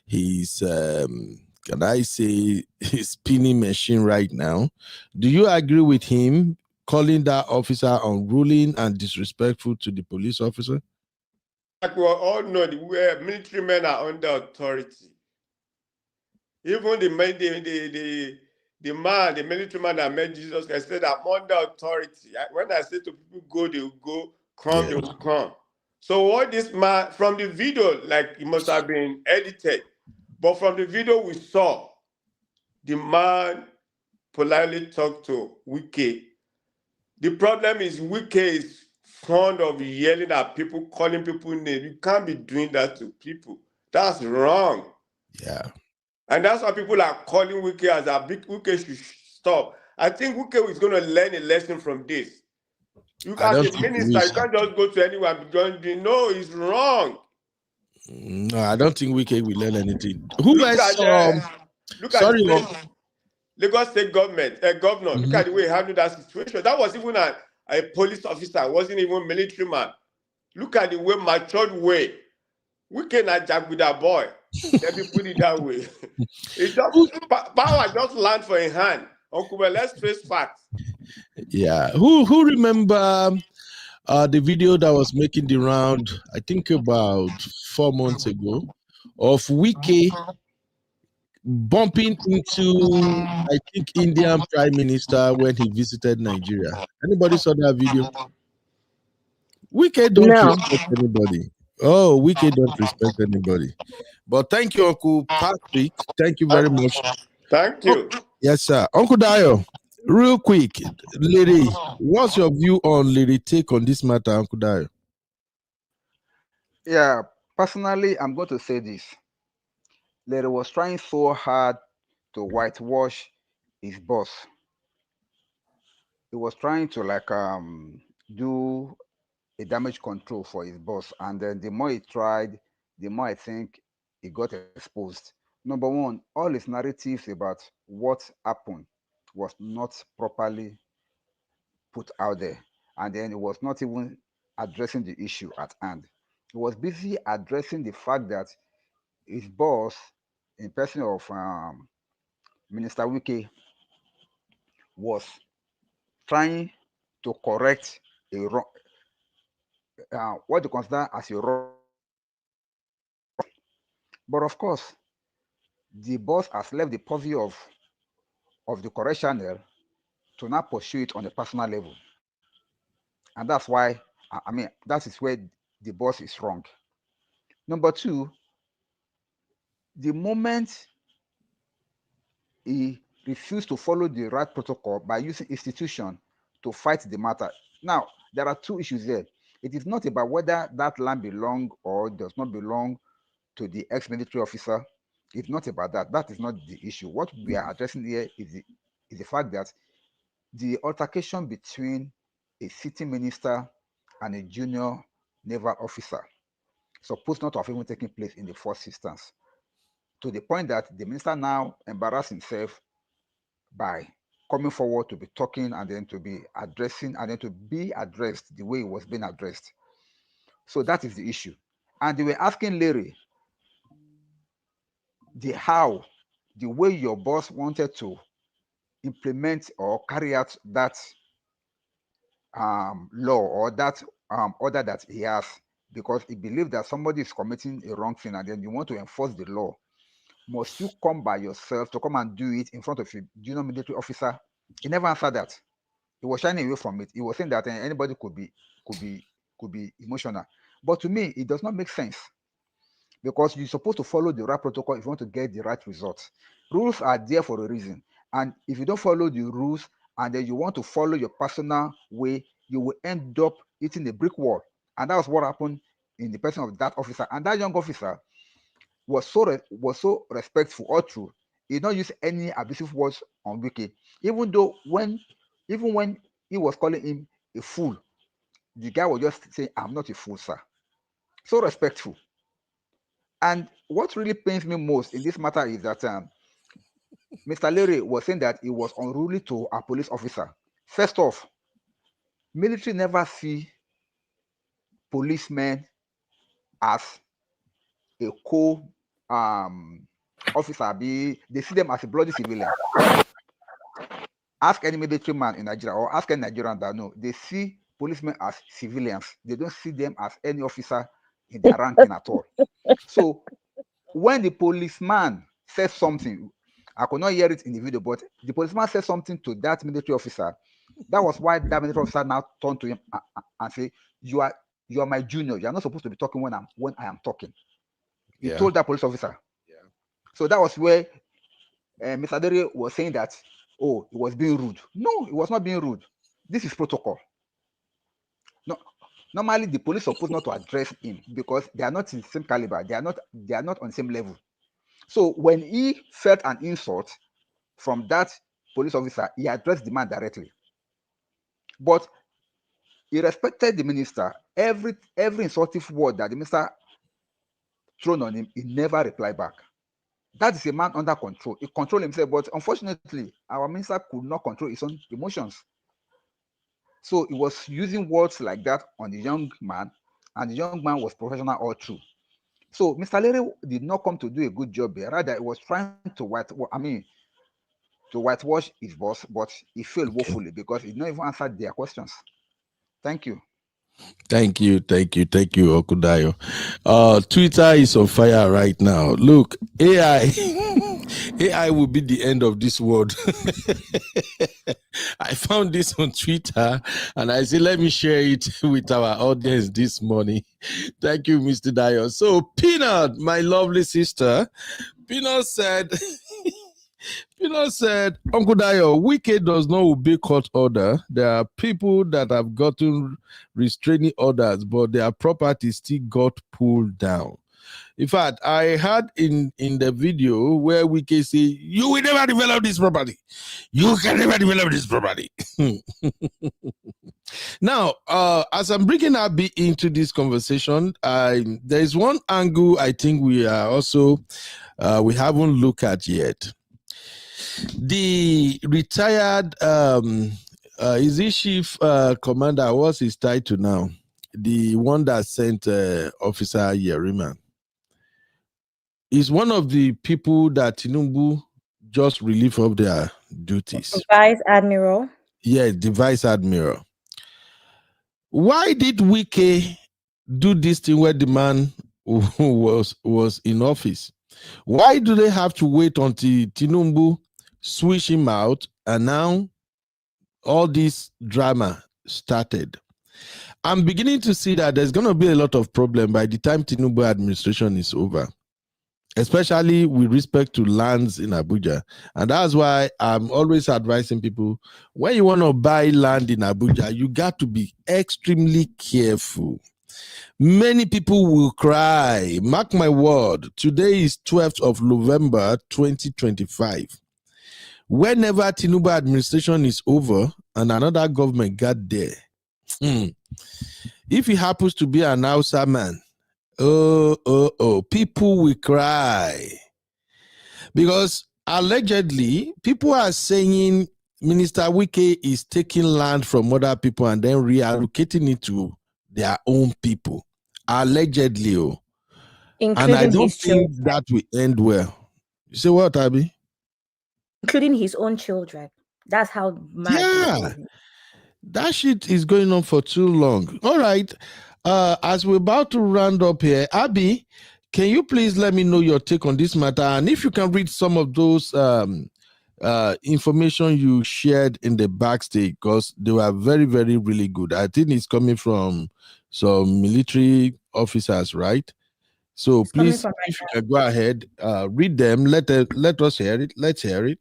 Speaker 6: his, can I say, his spinning machine right now. Do you agree with him calling that officer unruly and disrespectful to the police officer?
Speaker 8: Like we all know, the military men are under authority. Even the military man that met Jesus Christ said, I'm under authority. When I say to people, go, they will go, come, they will come. So what this man, from the video, like it must have been edited, but from the video we saw, the man politely talked to Wike. The problem is Wike is fond of yelling at people, calling people names. You can't be doing that to people. That's wrong.
Speaker 6: Yeah.
Speaker 8: And that's why people are calling Wike as a big Wike should stop. I think Wike is going to learn a lesson from this. You as a minister, you can't just go to anyone and join. No, it's wrong.
Speaker 6: No, I don't think Wike will learn anything. Who
Speaker 8: Look
Speaker 6: else?
Speaker 8: Look at the Lagos State government, governor. Look at the way he handled that situation. That was even a police officer, wasn't even a military man. Look at the way, matured way. Wike na Jaguda boy. Let me put it that way. It just power just land for a hand. Uncle, let's face facts.
Speaker 6: Yeah. Who remember the video that was making the round, I think about 4 months ago, of Wike bumping into, I think, Indian Prime Minister when he visited Nigeria? Anybody saw that video? Wike don't respect anybody. Oh, Wike don't respect anybody. But thank you, Uncle Patrick. Thank you very much.
Speaker 8: Thank you.
Speaker 6: Yes, sir. Uncle Dio, real quick, lady, what's your view on lady take on this matter, Uncle Dio?
Speaker 15: Yeah, personally, I'm going to say this. Larry was trying so hard to whitewash his boss. He was trying to do a damage control for his boss, and then the more he tried, the more I think he got exposed. Number one, all his narratives about what happened was not properly put out there, and then he was not even addressing the issue at hand. He was busy addressing the fact that his boss, in person of Minister Wike, was trying to correct a wrong, what they consider as a wrong. But of course, the boss has left the purview of the correctional to now pursue it on a personal level. And that's why, I mean, that is where the boss is wrong. Number two, the moment he refused to follow the right protocol by using institution to fight the matter. Now, there are two issues there. It is not about whether that land belongs or does not belong to the ex-military officer. It's not about that. That is not the issue. What we are addressing here is the fact that the altercation between a sitting minister and a junior naval officer supposed not to have even taken place in the first instance, to the point that the minister now embarrassed himself by coming forward to be talking and then to be addressing and then to be addressed the way it was being addressed. So that is the issue. And they were asking Larry the way your boss wanted to implement or carry out that law or that order that he has, because he believed that somebody is committing a wrong thing and then you want to enforce the law. Must you come by yourself to come and do it in front of a junior military officer? He never answered that. He was shying away from it. He was saying that anybody could be emotional. But to me, it does not make sense, because you're supposed to follow the right protocol if you want to get the right results. Rules are there for a reason. And if you don't follow the rules and then you want to follow your personal way, you will end up hitting a brick wall. And that was what happened in the person of that officer. And that young officer was so respectful all through. He did not use any abusive words on Wike. Even when he was calling him a fool, the guy was just saying, "I'm not a fool, sir." So respectful. And what really pains me most in this matter is that Mr. Larry was saying that he was unruly to a police officer. First off, military never see policemen as a officer. They see them as a bloody civilian. Ask any military man in Nigeria or ask any Nigerian that know, they see policemen as civilians. They don't see them as any officer in their ranking at all. So when the policeman says something, I could not hear it in the video, but the policeman said something to that military officer. That was why that military officer now turned to him and say, "You are my junior. You are not supposed to be talking when I am talking." He told that police officer. So that was where Mr. Dere was saying that, oh, he was being rude. No, he was not being rude. This is protocol. No, normally the police are supposed not to address him because they are not in the same caliber. They are not on the same level. So when he felt an insult from that police officer, he addressed the man directly. But he respected the minister. Every insultive word that the minister thrown on him, he never replied back. That is a man under control. He controlled himself, but unfortunately, our minister could not control his own emotions. So he was using words like that on the young man, and the young man was professional all through. So Mr. Lere did not come to do a good job here. Rather, he was trying to whitewash his boss, but he failed woefully because he did not even answer their questions. Thank you.
Speaker 6: Thank you, Okudayo. Twitter is on fire right now. Look, AI will be the end of this world. I found this on Twitter and I said, let me share it with our audience this morning. Thank you, Mr. Dayo. So, Peanut, my lovely sister, Peanut said, Uncle Dayo, Wike does not obey court order. There are people that have gotten restraining orders, but their property still got pulled down. In fact, I heard in the video where Wike say, you will never develop this property. You can never develop this property. Now, as I'm bringing Abby into this conversation, there is one angle I think we are also, we haven't looked at yet. The retired, is he chief commander? What's his title now? The one that sent Officer Yerima. Is one of the people that Tinubu just relieved of their duties.
Speaker 21: Vice Admiral.
Speaker 6: Yeah, the Vice Admiral. Why did Wike do this thing where the man was in office? Why do they have to wait until Tinubu switch him out and now all this drama started? I'm beginning to see that there's going to be a lot of problem by the time Tinubu administration is over, especially with respect to lands in Abuja. And that's why I'm always advising people, when you want to buy land in Abuja, you got to be extremely careful. Many people will cry. Mark my word, today is 12th of November, 2025. Whenever Tinubu administration is over and another government got there, if he happens to be an Hausa man, people will cry. Because allegedly, people are saying Minister Wike is taking land from other people and then reallocating it to their own people. Allegedly. And I don't think that will end well. You say what, Abby?
Speaker 21: Including his own children. That's how mad.
Speaker 6: Yeah. That shit is going on for too long. All right. As we're about to round up here, Abby, can you please let me know your take on this matter? And if you can read some of those information you shared in the backstage, because they were very, very, really good. I think it's coming from some military officers, right? So please, if you can go ahead, read them. Let us hear it. Let's hear it.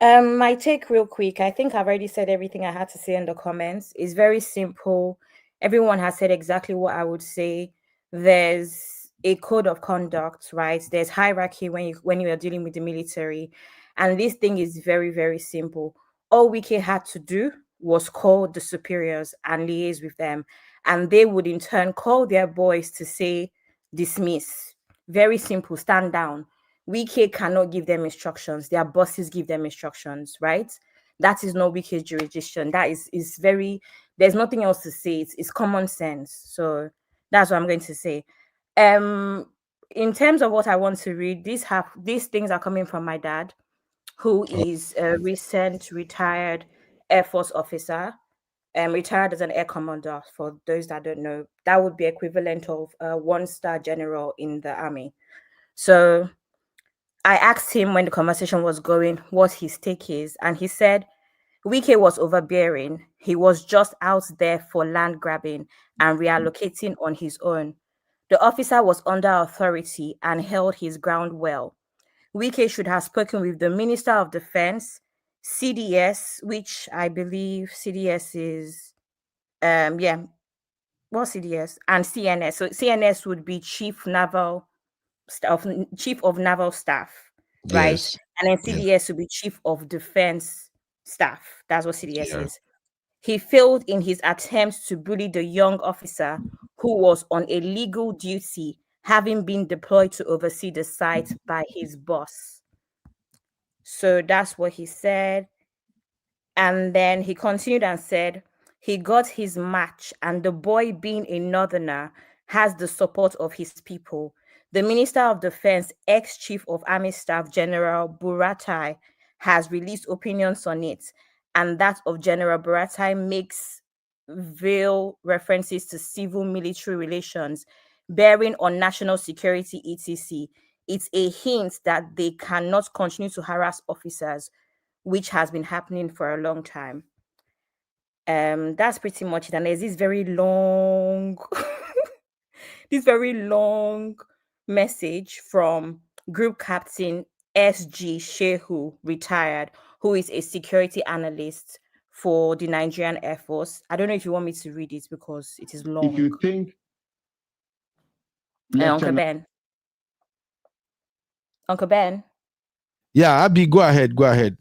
Speaker 21: My take real quick. I think I've already said everything I had to say in the comments. It's very simple. Everyone has said exactly what I would say. There's a code of conduct, right? There's hierarchy when you are dealing with the military. And this thing is very, very simple. All Wike had to do was call the superiors and liaise with them. And they would in turn call their boys to say, dismiss. Very simple, stand down. Wike cannot give them instructions. Their bosses give them instructions, right? That is not Wike's jurisdiction. That is very, there's nothing else to say. It's common sense. So that's what I'm going to say. In terms of what I want to read, these things are coming from my dad, who is a recent retired Air Force officer, retired as an air commander. For those that don't know, that would be equivalent of a 1-star general in the army. So I asked him when the conversation was going what his take is, and he said Wike was overbearing. He was just out there for land grabbing and reallocating on his own. The officer was under authority and held his ground well. Wike should have spoken with the Minister of Defense, CDS, which I believe CDS is, CDS, and CNS. So CNS would be Chief of Naval Staff, right?
Speaker 6: Yes.
Speaker 21: And then CDS would be Chief of Defense Staff. That's what CDS
Speaker 6: Yeah.
Speaker 21: is. He failed in his attempt to bully the young officer who was on a legal duty, having been deployed to oversee the site by his boss. So that's what he said. And then he continued and said, he got his match, and the boy, being a northerner, has the support of his people. The Minister of Defense, ex-Chief of Army Staff General Buratai, has released opinions on it, and that of General Buratai makes veil references to civil-military relations bearing on national security, etc. It's a hint that they cannot continue to harass officers, which has been happening for a long time. That's pretty much it. And there's this very long message from Group Captain SG Shehu, retired, who is a security analyst for the Nigerian Air Force. I don't know if you want me to read it because it is long.
Speaker 18: If you think
Speaker 21: Uncle Ben. Uncle Ben.
Speaker 6: Yeah, Abby, go ahead.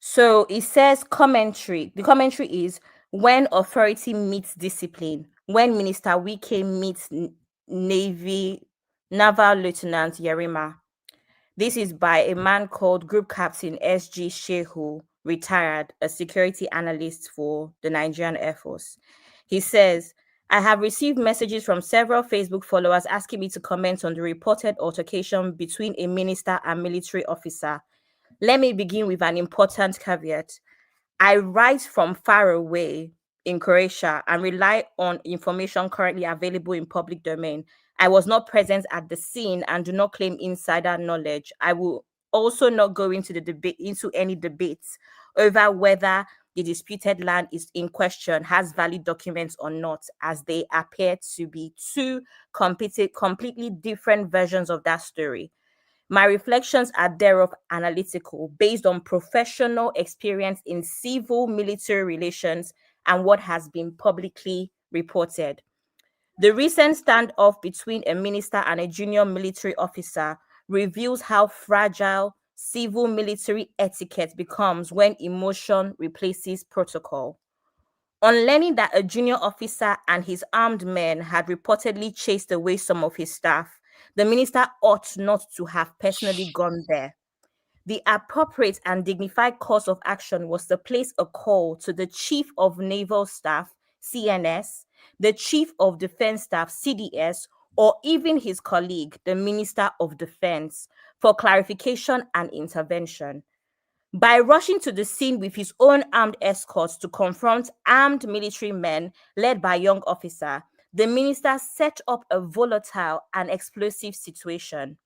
Speaker 21: So it says commentary. The commentary is when authority meets discipline, when Minister Wike meets Naval Lieutenant Yerima. This is by a man called Group Captain SG Shehu, retired, a security analyst for the Nigerian Air Force. He says, I have received messages from several Facebook followers asking me to comment on the reported altercation between a minister and military officer. Let me begin with an important caveat. I write from far away in Croatia and rely on information currently available in public domain. I was not present at the scene and do not claim insider knowledge. I will also not go into any debates over whether the disputed land is in question has valid documents or not, as they appear to be two completely different versions of that story. My reflections are thereof analytical, based on professional experience in civil-military relations and what has been publicly reported. The recent standoff between a minister and a junior military officer reveals how fragile civil-military etiquette becomes when emotion replaces protocol. On learning that a junior officer and his armed men had reportedly chased away some of his staff, the minister ought not to have personally gone there. The appropriate and dignified course of action was to place a call to the Chief of Naval Staff, CNS, the Chief of Defense Staff, CDS, or even his colleague, the Minister of Defense, for clarification and intervention. By rushing to the scene with his own armed escorts to confront armed military men led by a young officer, the minister set up a volatile and explosive situation.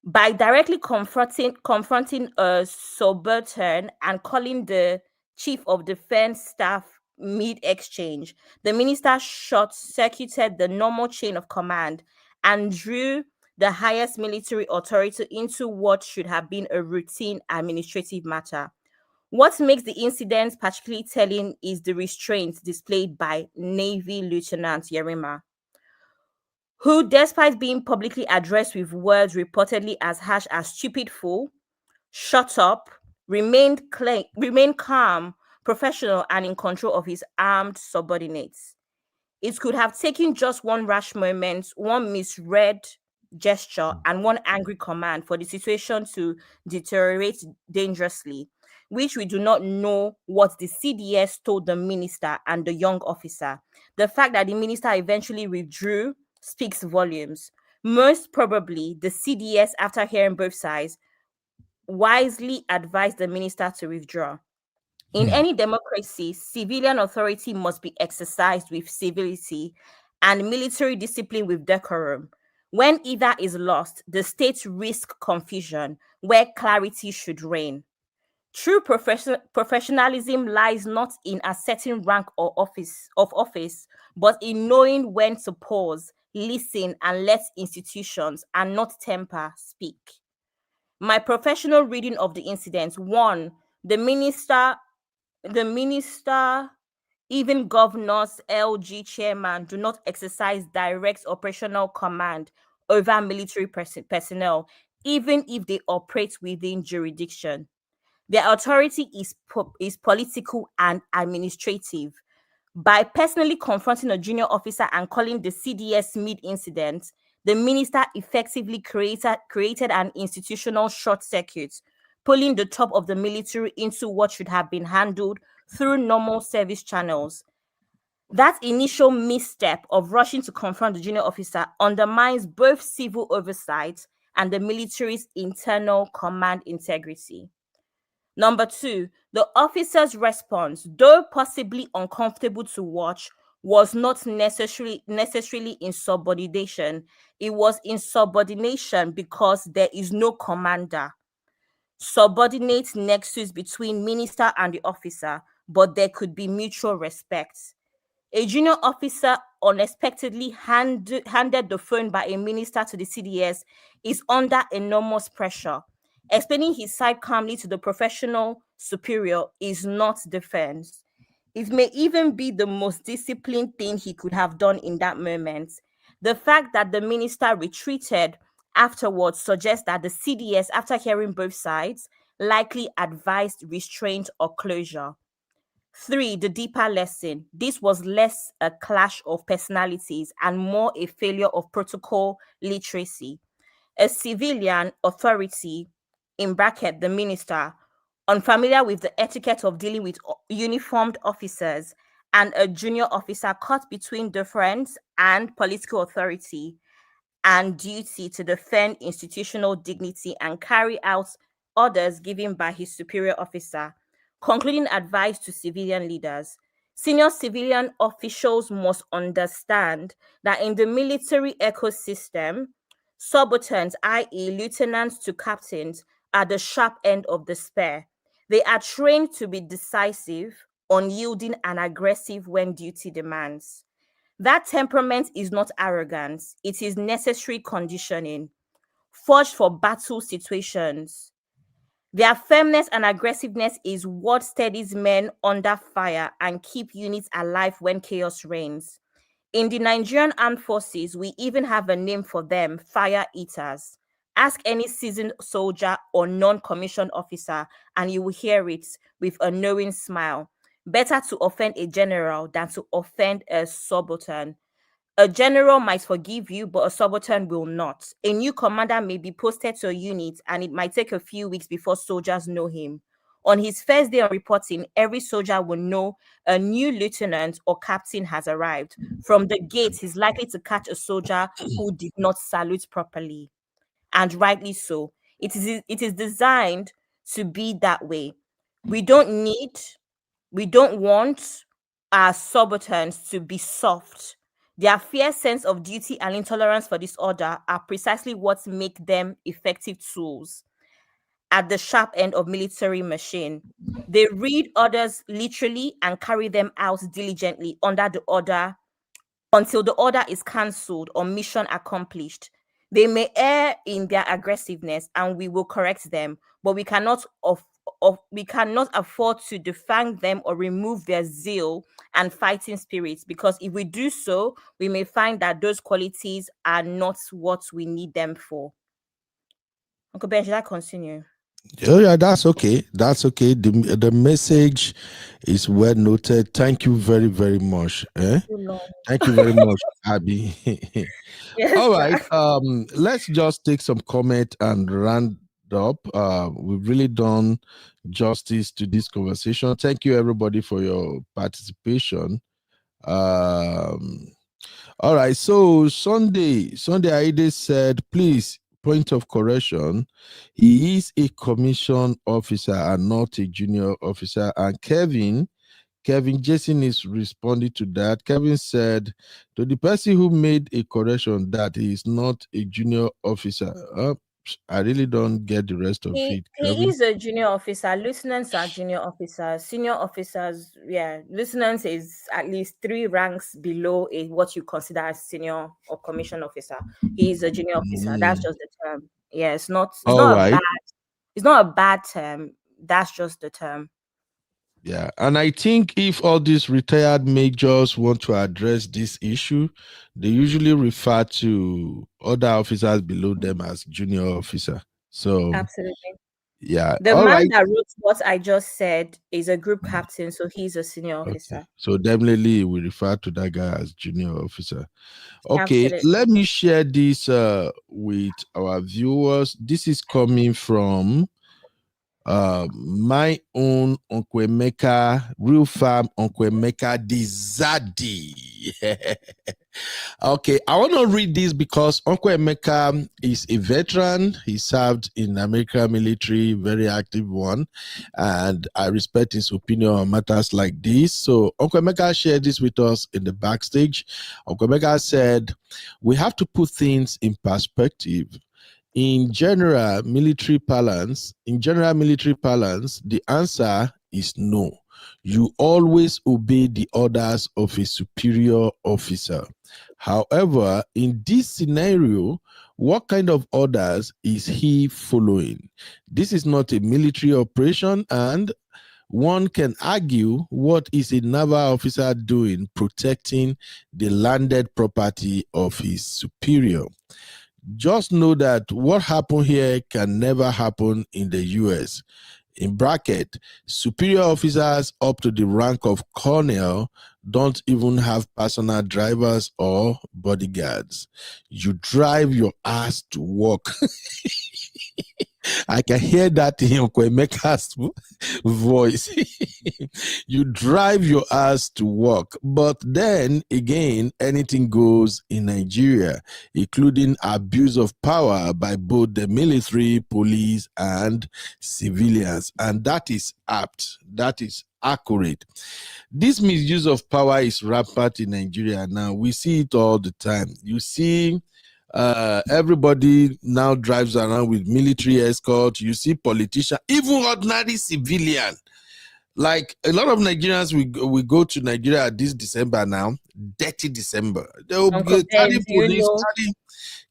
Speaker 21: By directly confronting a subaltern and calling the Chief of Defense Staff mid-exchange, the minister short-circuited the normal chain of command and drew the highest military authority into what should have been a routine administrative matter. What makes the incident particularly telling is the restraint displayed by Navy Lieutenant Yerima, who, despite being publicly addressed with words reportedly as harsh as stupid fool, shut up, remained calm, professional, and in control of his armed subordinates. It could have taken just one rash moment, one misread gesture, and one angry command for the situation to deteriorate dangerously, which we do not know what the CDS told the minister and the young officer. The fact that the minister eventually withdrew speaks volumes. Most probably, the CDS, after hearing both sides, wisely advised the minister to withdraw. In any democracy, civilian authority must be exercised with civility and military discipline with decorum. When either is lost, the state risks confusion where clarity should reign. True professionalism lies not in a certain rank or office, but in knowing when to pause, listen, and let institutions and not temper speak. My professional reading of the incident: 1, the minister, even governors, LG chairman do not exercise direct operational command over military personnel, even if they operate within jurisdiction. Their authority is political and administrative. By personally confronting a junior officer and calling the CDS mid-incident, the minister effectively created an institutional short circuit, pulling the top of the military into what should have been handled through normal service channels. That initial misstep of rushing to confront the junior officer undermines both civil oversight and the military's internal command integrity. Number 2, the officer's response, though possibly uncomfortable to watch, was not necessarily in subordination. It was in subordination because there is no commander. Subordinate nexus between minister and the officer, but there could be mutual respect. A junior officer unexpectedly handed the phone by a minister to the CDS is under enormous pressure. Explaining his side calmly to the professional superior is not defense. It may even be the most disciplined thing he could have done in that moment. The fact that the minister retreated afterwards suggests that the CDS, after hearing both sides, likely advised restraint or closure. 3, the deeper lesson. This was less a clash of personalities and more a failure of protocol literacy. A civilian authority, in bracket the minister, unfamiliar with the etiquette of dealing with uniformed officers, and a junior officer caught between deference and political authority and duty to defend institutional dignity and carry out orders given by his superior officer. Concluding advice to civilian leaders. Senior civilian officials must understand that in the military ecosystem, subalterns, i.e. lieutenants to captains, are the sharp end of the spear. They are trained to be decisive, unyielding, and aggressive when duty demands. That temperament is not arrogance, it is necessary conditioning, forged for battle situations. Their firmness and aggressiveness is what steadies men under fire and keep units alive when chaos reigns. In the Nigerian Armed Forces, we even have a name for them: fire eaters. Ask any seasoned soldier or non-commissioned officer and you will hear it with a knowing smile. Better to offend a general than to offend a subaltern. A general might forgive you, but a subaltern will not. A new commander may be posted to a unit and it might take a few weeks before soldiers know him. On his first day of reporting, every soldier will know a new lieutenant or captain has arrived. From the gate, he's likely to catch a soldier who did not salute properly. And rightly so. It is designed to be that way. We don't want our subalterns to be soft. Their fierce sense of duty and intolerance for disorder are precisely what make them effective tools at the sharp end of military machine. They read orders literally and carry them out diligently under the order until the order is cancelled or mission accomplished. They may err in their aggressiveness and we will correct them, but we cannot afford to defang them or remove their zeal and fighting spirits, because if we do so, we may find that those qualities are not what we need them for. Uncle Ben, should I continue?
Speaker 6: Oh yeah, that's okay. That's okay. The message is well noted. Thank you very, very much. Thank you very much, Abby.
Speaker 21: Yes,
Speaker 6: all right.
Speaker 21: sir.
Speaker 6: Let's just take some comment and round up. We've really done justice to this conversation. Thank you everybody for your participation. All right. So Sunday Aide said, please point of correction, he is a commissioned officer and not a junior officer. And Kevin Jason is responding to that. Kevin said to the person who made a correction that he is not a junior officer. I really don't get the rest of it.
Speaker 21: He is a junior officer. Lieutenants are junior officers. Senior officers, yeah, lieutenants is at least 3 ranks below what you consider as senior or commissioned officer. He is a junior officer. That's just the term. Yeah, it's not a bad term. That's just the term.
Speaker 6: Yeah, and I think if all these retired majors want to address this issue, they usually refer to other officers below them as junior officer. So
Speaker 21: absolutely.
Speaker 6: Yeah.
Speaker 21: The man that wrote what I just said is a group captain, so he's a senior officer.
Speaker 6: Okay. So definitely we refer to that guy as junior officer. Okay,
Speaker 21: Absolutely.
Speaker 6: let me share this with our viewers. This is coming from my own Uncle Emeka, real farm Uncle Emeka Dizadi. Okay, I want to read this because Uncle Emeka is a veteran. He served in American military, very active one, and I respect his opinion on matters like this. So Uncle Emeka shared this with us in the backstage. Uncle Emeka said, we have to put things in perspective. In general military parlance, the answer is no. You always obey the orders of a superior officer. However, in this scenario, what kind of orders is he following? This is not a military operation, and one can argue, what is a naval officer doing protecting the landed property of his superior? Just know that what happened here can never happen in the US. In bracket, superior officers up to the rank of colonel don't even have personal drivers or bodyguards. You drive your ass to work. I can hear that in Uncle Emeka's voice. You drive your ass to work. But then again, anything goes in Nigeria, including abuse of power by both the military, police, and civilians. And that is apt. That is accurate. This misuse of power is rampant in Nigeria now. We see it all the time. You see everybody now drives around with military escort. You see politicians, even ordinary civilian. Like a lot of Nigerians, we go to Nigeria this December now, dirty December. They will carry police,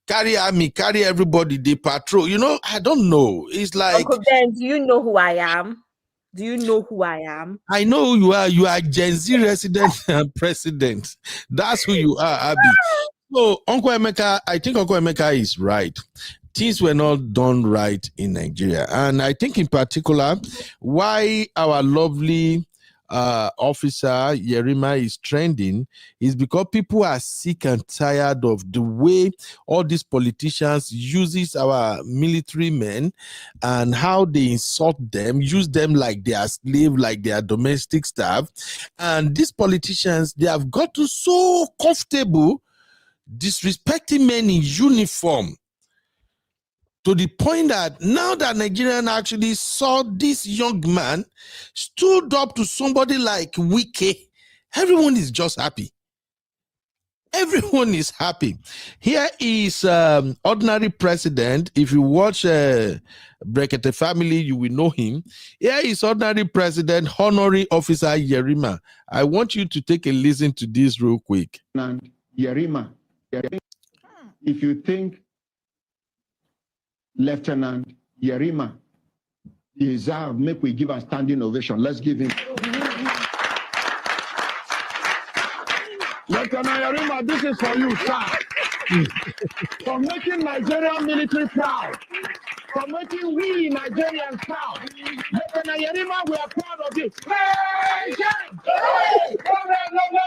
Speaker 6: carry army, carry everybody. They patrol. You know, I don't know. It's like,
Speaker 21: Uncle Ben, do you know who I am? Do you know who I am?
Speaker 6: I know who you are. You are Gen Z resident and president. That's who you are, Abby. So, Uncle Emeka, I think Uncle Emeka is right. Things were not done right in Nigeria. And I think in particular, why our lovely officer Yerima is trending is because people are sick and tired of the way all these politicians uses our military men and how they insult them, use them like they are slave, like they are domestic staff. And these politicians, they have gotten so comfortable disrespecting men in uniform to the point that now that Nigerian actually saw this young man stood up to somebody like Wike, everyone is just happy. Everyone is happy. Here is ordinary president. If you watch Brekete Family, you will know him. Here is ordinary president, honorary officer Yerima. I want you to take a listen to this real quick.
Speaker 7: And Yerima, if you think Lieutenant Yerima deserve, make we give a standing ovation. Let's give him. Lieutenant Yerima, this is for you, sir. For making Nigerian military proud. For making we Nigerians proud. Lieutenant Yerima, we are proud of you. Hey, shine! Hey!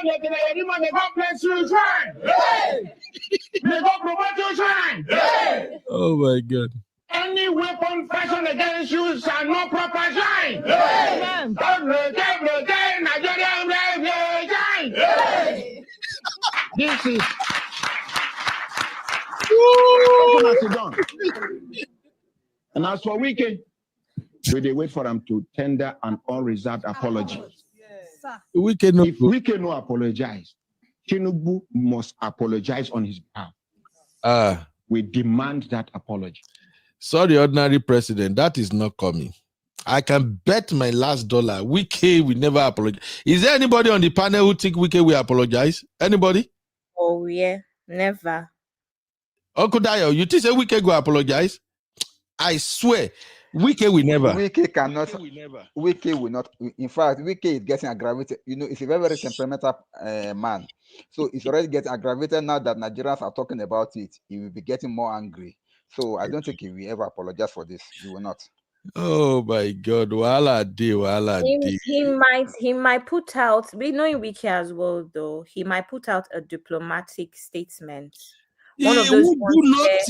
Speaker 7: Lieutenant Yerima, may God bless you, shine! Hey! May God promote you, shine! Hey!
Speaker 6: Oh my God.
Speaker 7: Any weapon fashioned against you shall not proper shine! Hey! Every day, Nigerian shine! Hey! This is sit down. And as for Wike, they wait for them to tender an unreserved apology.
Speaker 6: Wike no,
Speaker 7: if Wike no apologize, Tinubu must apologize on his behalf. We demand that apology.
Speaker 6: Sorry, ordinary president, that is not coming. I can bet my last dollar Wike will never apologize. Is there anybody on the panel who think Wike will apologize? Anybody?
Speaker 21: Oh yeah, never.
Speaker 6: Uncle Dayo, you think Wike will apologize? I swear, Wike will never.
Speaker 15: Wike cannot. Wike will not. In fact, Wike is getting aggravated. You know, he's a very, very temperamental man. So it's already getting aggravated now that Nigerians are talking about it. He will be getting more angry. So I don't think he will ever apologize for this. He will not.
Speaker 6: Oh my God,
Speaker 21: he might put out, we know in Wike as well though, he might put out a diplomatic statement. One of those ones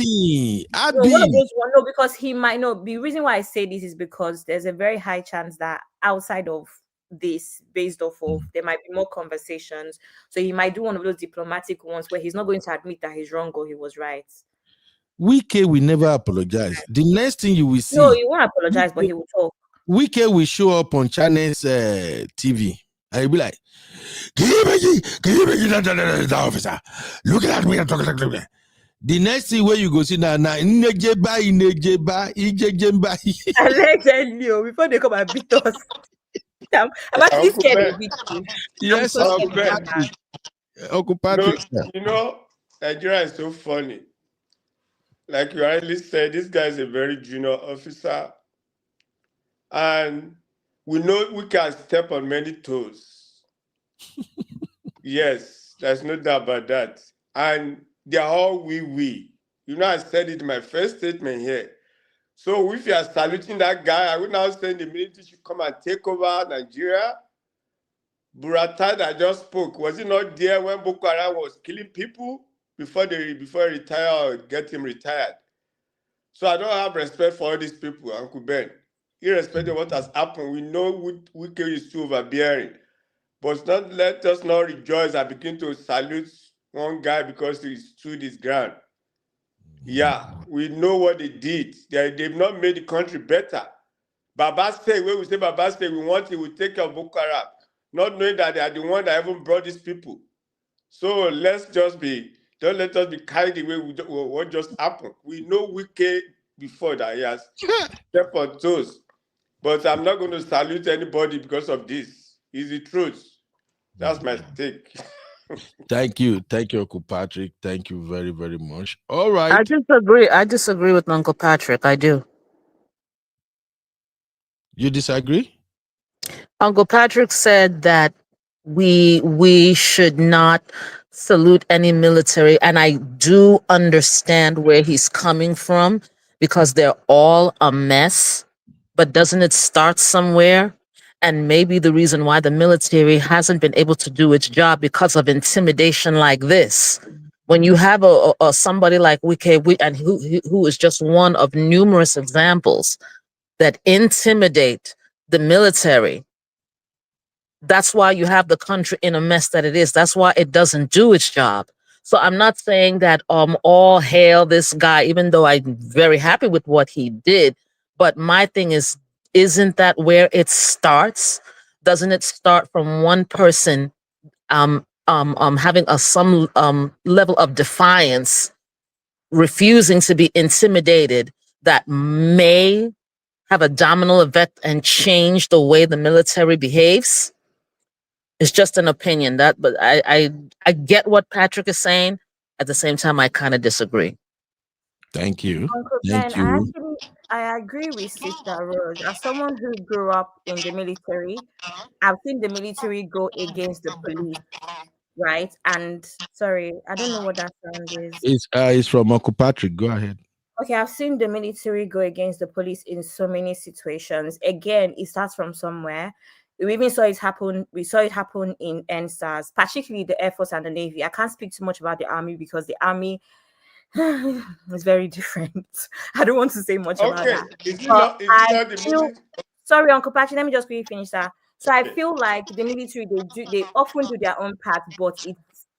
Speaker 21: no, because he might know. The reason why I say this is because there's a very high chance that outside of this, based off of, there might be more conversations. So he might do one of those diplomatic ones where he's not going to admit that he's wrong or he was right.
Speaker 6: Wike will never apologize. The next thing you will see.
Speaker 21: No, he won't apologize, but he will talk.
Speaker 6: Wike will show up on Channel's TV. And he'll be like, can you make that officer? Look at me. The next thing where you go see now, allegedly,
Speaker 21: before they come and beat us. I'm actually scared of beat you.
Speaker 6: Yes, Uncle Patrick.
Speaker 8: You know, Nigeria is so funny. Like you rightly said, this guy is a very junior officer. And we know we can step on many toes. Yes, there's no doubt about that. And they're all we. You know, I said it in my first statement here. So if you are saluting that guy, I would now say the military should come and take over Nigeria. Buratai that just spoke, was he not there when Boko Haram was killing people before he retire or get him retired? So I don't have respect for all these people, Uncle Ben. Irrespective of what has happened, we know Wike is too overbearing. But let us not rejoice and begin to salute one guy because he stood his ground. Yeah, we know what they did. They've not made the country better. Baba State, when we say Baba State, we want it, we take care of Boko Haram, not knowing that they are the one that even brought these people. So don't let us be carried away with what just happened. We know Wike before that he has stepped on toes. But I'm not going to salute anybody because of this. It's the truth. That's my take.
Speaker 6: Thank you, Uncle Patrick. Thank you very, very much. All right.
Speaker 14: I disagree with Uncle Patrick. I do.
Speaker 6: You disagree?
Speaker 14: Uncle Patrick said that we should not salute any military, and I do understand where he's coming from because they're all a mess. But doesn't it start somewhere? And maybe the reason why the military hasn't been able to do its job because of intimidation like this. When you have a somebody like Wike, and who is just one of numerous examples that intimidate the military, that's why you have the country in a mess that it is. That's why it doesn't do its job. So I'm not saying that all hail this guy, even though I'm very happy with what he did. But my thing is, isn't that where it starts? Doesn't it start from one person having some level of defiance, refusing to be intimidated, that may have a domino effect and change the way the military behaves? It's just an opinion. But I get what Patrick is saying. At the same time, I kind of disagree.
Speaker 6: Thank you.
Speaker 21: Uncle Ben, I agree with Sister Rose. As someone who grew up in the military, I've seen the military go against the police, right? And sorry, I don't know what that sound is.
Speaker 6: It's from Uncle Patrick. Go ahead.
Speaker 21: Okay, I've seen the military go against the police in so many situations. Again, it starts from somewhere. We even saw it happen. We saw it happen in NSAS, particularly the Air Force and the Navy. I can't speak too much about the Army because the Army it's very different. I don't want to say much about that. Sorry, Uncle Patrick, let me just quickly finish that. So I feel like the military, they often do their own part, but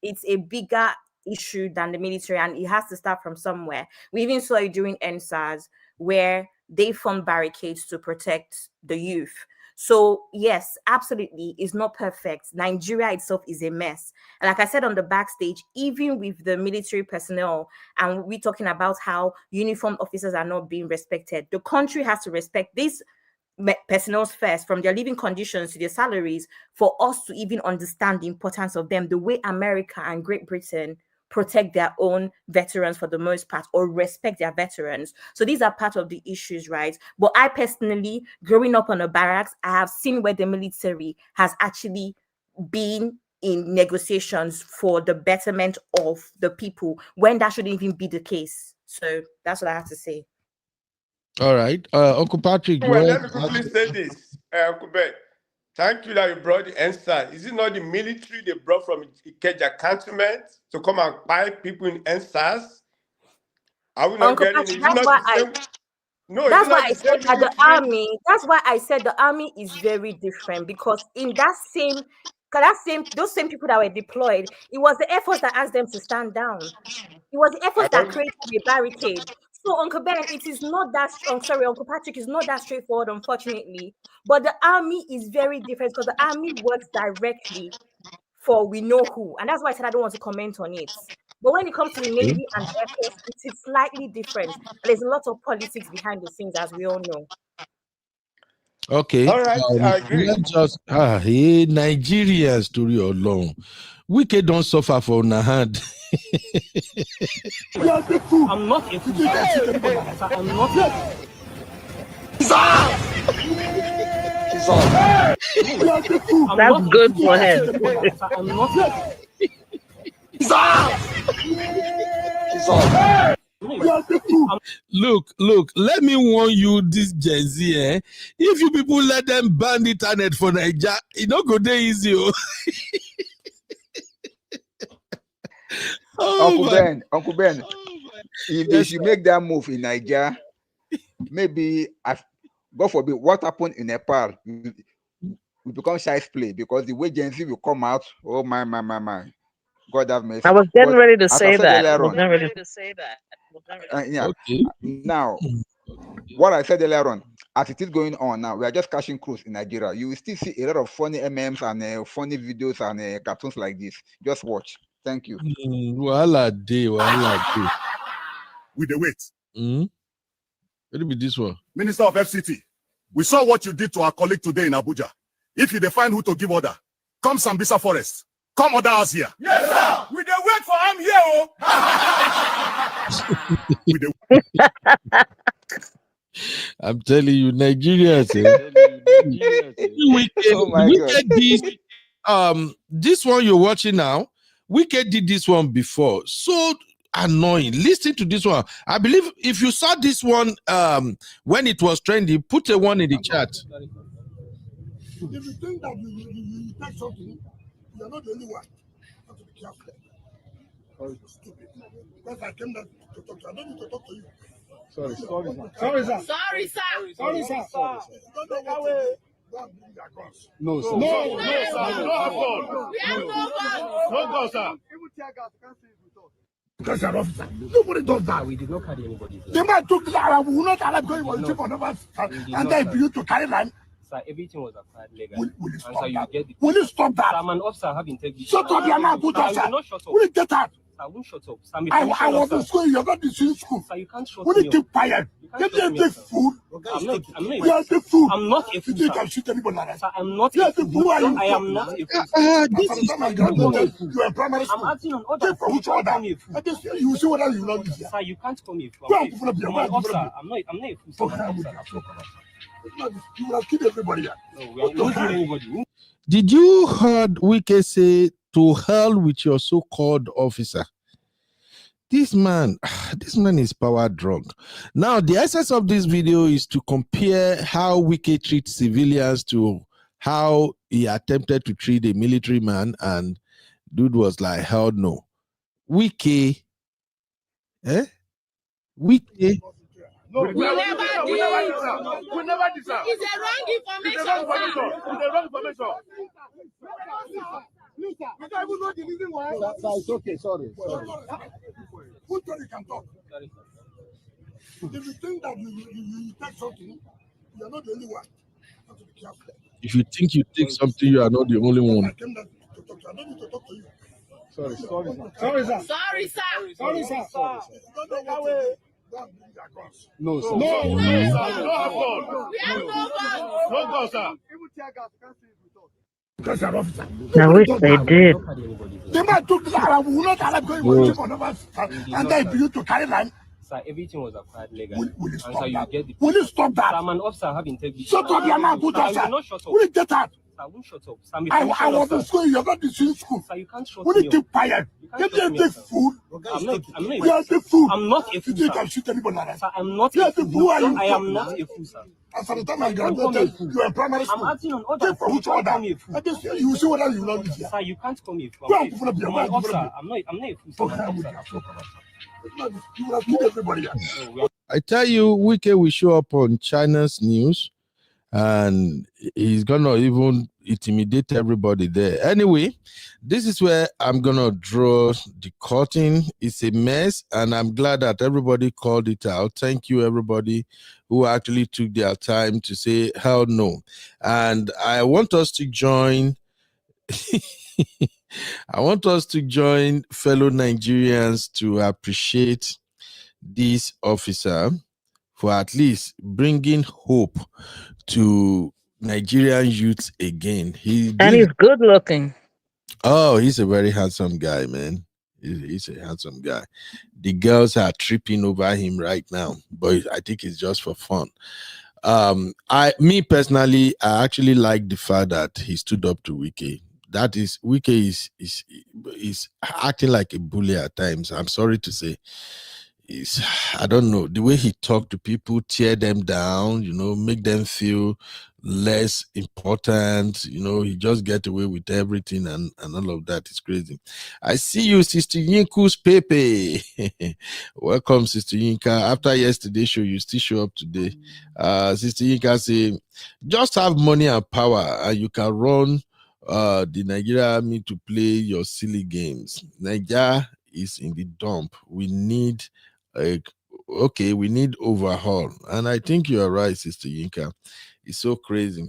Speaker 21: it's a bigger issue than the military, and it has to start from somewhere. We even saw it during NSAS, where they formed barricades to protect the youth. So yes, absolutely, it's not perfect. Nigeria itself is a mess. And like I said on the backstage, even with the military personnel, and we're talking about how uniformed officers are not being respected, the country has to respect these personnel first, from their living conditions to their salaries, for us to even understand the importance of them, the way America and Great Britain protect their own veterans for the most part, or respect their veterans. So these are part of the issues, right? But I personally, growing up on a barracks, I have seen where the military has actually been in negotiations for the betterment of the people, when that shouldn't even be the case. So that's what I have to say.
Speaker 6: All right. Uncle Patrick,
Speaker 8: Well, let me quickly say this, Uncle Ben. Thank you that you brought the NSAS. Is it not the military they brought from Ikeja cantonment to come and buy people in NSAS? Are we not
Speaker 21: Uncle
Speaker 8: getting it?
Speaker 21: Patrick,
Speaker 8: Is it not the same? No,
Speaker 21: that's
Speaker 8: it's
Speaker 21: why
Speaker 8: not
Speaker 21: I
Speaker 8: the
Speaker 21: said
Speaker 8: same
Speaker 21: that the
Speaker 8: military.
Speaker 21: army, that's why I said the army is very different, because in those same people that were deployed, it was the Air Force that asked them to stand down. It was the Air Force that created a barricade. So, Uncle Ben, it is not that strong. Sorry, Uncle Patrick, is not that straightforward, unfortunately. But the army is very different, because the army works directly for we know who. And that's why I said I don't want to comment on it. But when it comes to the Navy and Air Force, it is slightly different. And there's a lot of politics behind the scenes, as we all know.
Speaker 6: Okay.
Speaker 8: All right, I agree.
Speaker 6: Let's just hey, Nigeria story alone. Wike don't suffer for una hand.
Speaker 2: I'm not a fool. I'm not a fool.
Speaker 14: That's good for him.
Speaker 2: I'm not.
Speaker 6: Look, let me warn you, this Gen Z, if you people let them ban the internet for Nigeria, it not go there easy.
Speaker 15: Uncle Ben, if they should make that move in Nigeria, maybe, God forbid, what happened in Nepal will become shy play, because the way Gen Z will come out, oh my. God have mercy.
Speaker 14: I was getting ready to say that.
Speaker 6: Okay.
Speaker 15: Now, what I said earlier on, as it is going on now, we are just catching cruise in Nigeria. You will still see a lot of funny memes and funny videos and cartoons like this. Just watch. Thank you.
Speaker 6: Wahala day.
Speaker 3: With the wait.
Speaker 6: What be this one?
Speaker 3: Minister of FCT, we saw what you did to our colleague today in Abuja. If you define who to give order, come Sambisa Forest. Come order us here.
Speaker 2: Yes, sir.
Speaker 3: We dey wait for him here, oh.
Speaker 6: I'm telling you, Nigerians. This one you're watching now, Wike did this one before. So annoying. Listen to this one. I believe if you saw this one when it was trending, put a one in the chat.
Speaker 4: If you think that you take something, you're not the only one. You have to be careful. Stupid. Because I came there to talk to you. I don't need to talk to you.
Speaker 2: Sorry, sir.
Speaker 4: Sorry, sir.
Speaker 2: Sorry, sir.
Speaker 4: Sorry, sir. You don't know what to do. Don't bring their guns.
Speaker 2: No, sir. No, sir. We don't have guns. No guns, sir.
Speaker 4: Even tear gas, you can't see it with us. Because you're an officer. Nobody does that.
Speaker 2: We did not carry anybody.
Speaker 4: The man took that. We will not allow because he was chief of numbers. And then you to carry land.
Speaker 2: Sir, everything was applied legally.
Speaker 4: Will you stop that? Will you stop that?
Speaker 2: Sir, I'm an officer. I have integrity.
Speaker 4: Shut up, you're not good officer.
Speaker 2: I will not shut up.
Speaker 4: Will you get out?
Speaker 2: I won't shut up.
Speaker 4: I was in school. You're not in school.
Speaker 2: Sir, you can't shut
Speaker 4: Will
Speaker 2: me
Speaker 4: you keep quiet? Get a big fool.
Speaker 2: I'm not
Speaker 4: You are the fool.
Speaker 2: I'm not a fool.
Speaker 4: You can shoot anybody like that.
Speaker 2: Sir, I'm not
Speaker 4: You
Speaker 2: a
Speaker 4: are the fool.
Speaker 2: I am not a fool.
Speaker 4: This is you are primary school.
Speaker 2: I'm acting on order.
Speaker 4: For which order? You see whether you love this.
Speaker 2: Sir, you can't call me a fool.
Speaker 4: Go and open up your mouth.
Speaker 2: I'm not a fool.
Speaker 4: You will have killed everybody.
Speaker 2: No, we are not killing anybody.
Speaker 6: Did you heard Wike say to hell with your so-called officer? This man is power drunk. Now, the essence of this video is to compare how Wike treats civilians to how he attempted to treat a military man, and dude was like, hell no. Wike, Wike.
Speaker 2: No, we never did.
Speaker 22: It's a wrong information.
Speaker 2: It's a wrong information.
Speaker 4: You don't even know the reason why. Sir, it's okay. Sorry. Who told you can talk? If you think that you take something, you are not the only one. You have to be careful.
Speaker 6: If you think you take something, you are not the only one.
Speaker 4: I came down to talk to you. I don't need to talk to you. Sorry, sir. Sorry, sir. Sorry, sir. Sorry, sir. Sorry, sir. You don't know what to do. Don't bring your guns. No, sir. No, sir. No, gun. We have no guns. No guns, sir. Even tear gas, you can't see it with us. Because you're officer.
Speaker 14: I wish they did.
Speaker 4: The man took the Arab, we will not allow going to check on us. And then you to carry line.
Speaker 5: Sir, everything was acquired legally.
Speaker 4: Will you
Speaker 5: And
Speaker 4: stop
Speaker 5: sir, you
Speaker 4: that?
Speaker 5: get the
Speaker 4: Will you stop that?
Speaker 5: Sir, I'm an officer, I have integrity.
Speaker 4: Shut up, your mouth, put
Speaker 5: Sir, I
Speaker 4: us.
Speaker 5: will not shut up.
Speaker 4: Will you get out?
Speaker 5: Sir, I won't shut up. Sir, I'm a
Speaker 4: I
Speaker 5: professional
Speaker 4: was in
Speaker 5: officer.
Speaker 4: school, you're not in school.
Speaker 5: Sir, you can't shut
Speaker 4: Will
Speaker 5: me
Speaker 4: you
Speaker 5: up.
Speaker 4: keep quiet? Get me a big fool.
Speaker 5: I'm not
Speaker 4: You are a big fool.
Speaker 5: I'm not a fool,
Speaker 4: You
Speaker 5: sir.
Speaker 4: can shoot anybody like that.
Speaker 5: Sir, I'm not
Speaker 4: You
Speaker 5: a
Speaker 4: are
Speaker 5: fool.
Speaker 4: who are you?
Speaker 5: I am not a fool, sir.
Speaker 4: And for the time I graduated, you are in primary school.
Speaker 5: I'm acting on orders.
Speaker 4: Take for which order? I just you will see whether you will not be here.
Speaker 5: Sir, you can't call me a fool.
Speaker 4: Go and put up your
Speaker 5: I'm an officer. I'm not a fool, sir. I'm an officer.
Speaker 4: You will have killed everybody here.
Speaker 6: I tell you, Wike will show up on China's news and he's gonna even intimidate everybody there. Anyway, this is where I'm gonna draw the curtain. It's a mess, and I'm glad that everybody called it out. Thank you, everybody who actually took their time to say hell no. And I want us to join. I want us to join fellow Nigerians to appreciate this officer for at least bringing hope to Nigerian youth again.
Speaker 14: And he's good looking.
Speaker 6: Oh, he's a very handsome guy, man. He's a handsome guy. The girls are tripping over him right now, but I think it's just for fun. Me personally, I actually like the fact that he stood up to Wike. That is, Wike is acting like a bully at times. I'm sorry to say. I don't know, the way he talked to people, tear them down, make them feel less important, he just get away with everything and all of that is crazy. I see you, Sister Yinku's Pepe. Welcome, Sister Yinka. After yesterday's show, you still show up today. Sister Yinka say, just have money and power and you can run the Nigeria army to play your silly games. Nigeria is in the dump. We need we need overhaul. And I think you are right, Sister Yinka. It's so crazy.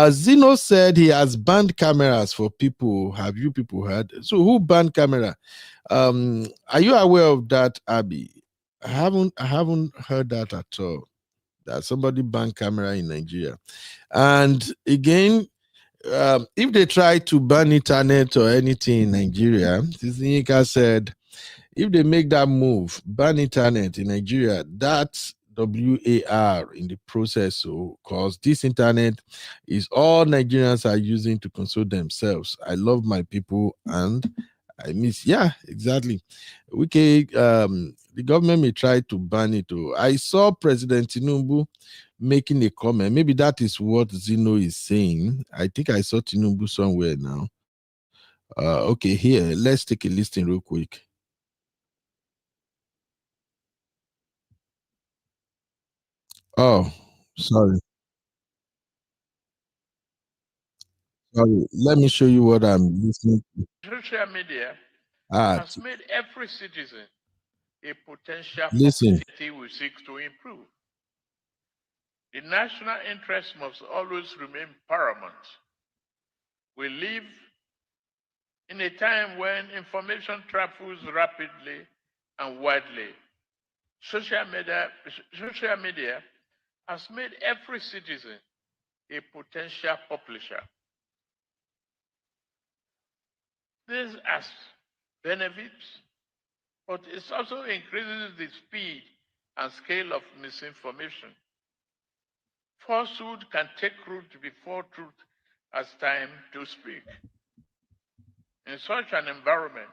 Speaker 6: Zeno said he has banned cameras for people. Have you people heard? So who banned camera? Are you aware of that, Abby? I haven't heard that at all. That somebody banned camera in Nigeria. And again, if they try to ban internet or anything in Nigeria, Sister Yinka said, if they make that move, ban internet in Nigeria, that's WAR in the process. So, because this internet is all Nigerians are using to console themselves. I love my people and I miss. Yeah, exactly. The government may try to ban it. I saw President Tinubu making a comment. Maybe that is what Zeno is saying. I think I saw Tinubu somewhere now. Okay, here, let's take a listen real quick. Oh, sorry. Sorry. Let me show you what I'm listening to.
Speaker 22: Social media
Speaker 6: has
Speaker 22: made every citizen a potential
Speaker 6: listen.
Speaker 22: society we seek to improve. The national interest must always remain paramount. We live in a time when information travels rapidly and widely. Social media has made every citizen a potential publisher. This has benefits, but it also increases the speed and scale of misinformation. Falsehood can take root before truth has time to speak. In such an environment,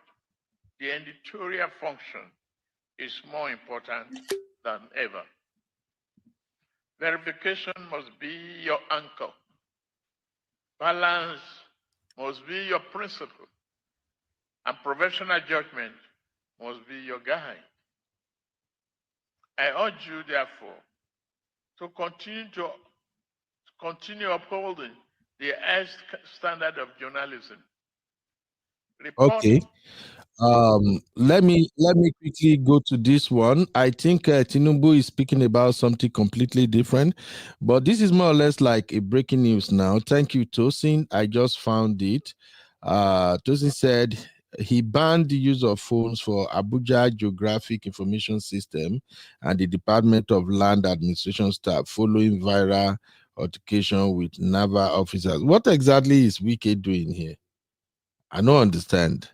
Speaker 22: the editorial function is more important than ever. Verification must be your anchor. Balance must be your principle. And professional judgment must be your guide. I urge you, therefore, to continue upholding the highest standard of journalism, report.
Speaker 6: Okay. Let me quickly go to this one. I think Tinubu is speaking about something completely different, but this is more or less like a breaking news now. Thank you, Tosin. I just found it. Tosin said he banned the use of phones for Abuja Geographic Information System and the Department of Land Administration staff following viral altercation with Naval officers. What exactly is Wike doing here? I don't understand.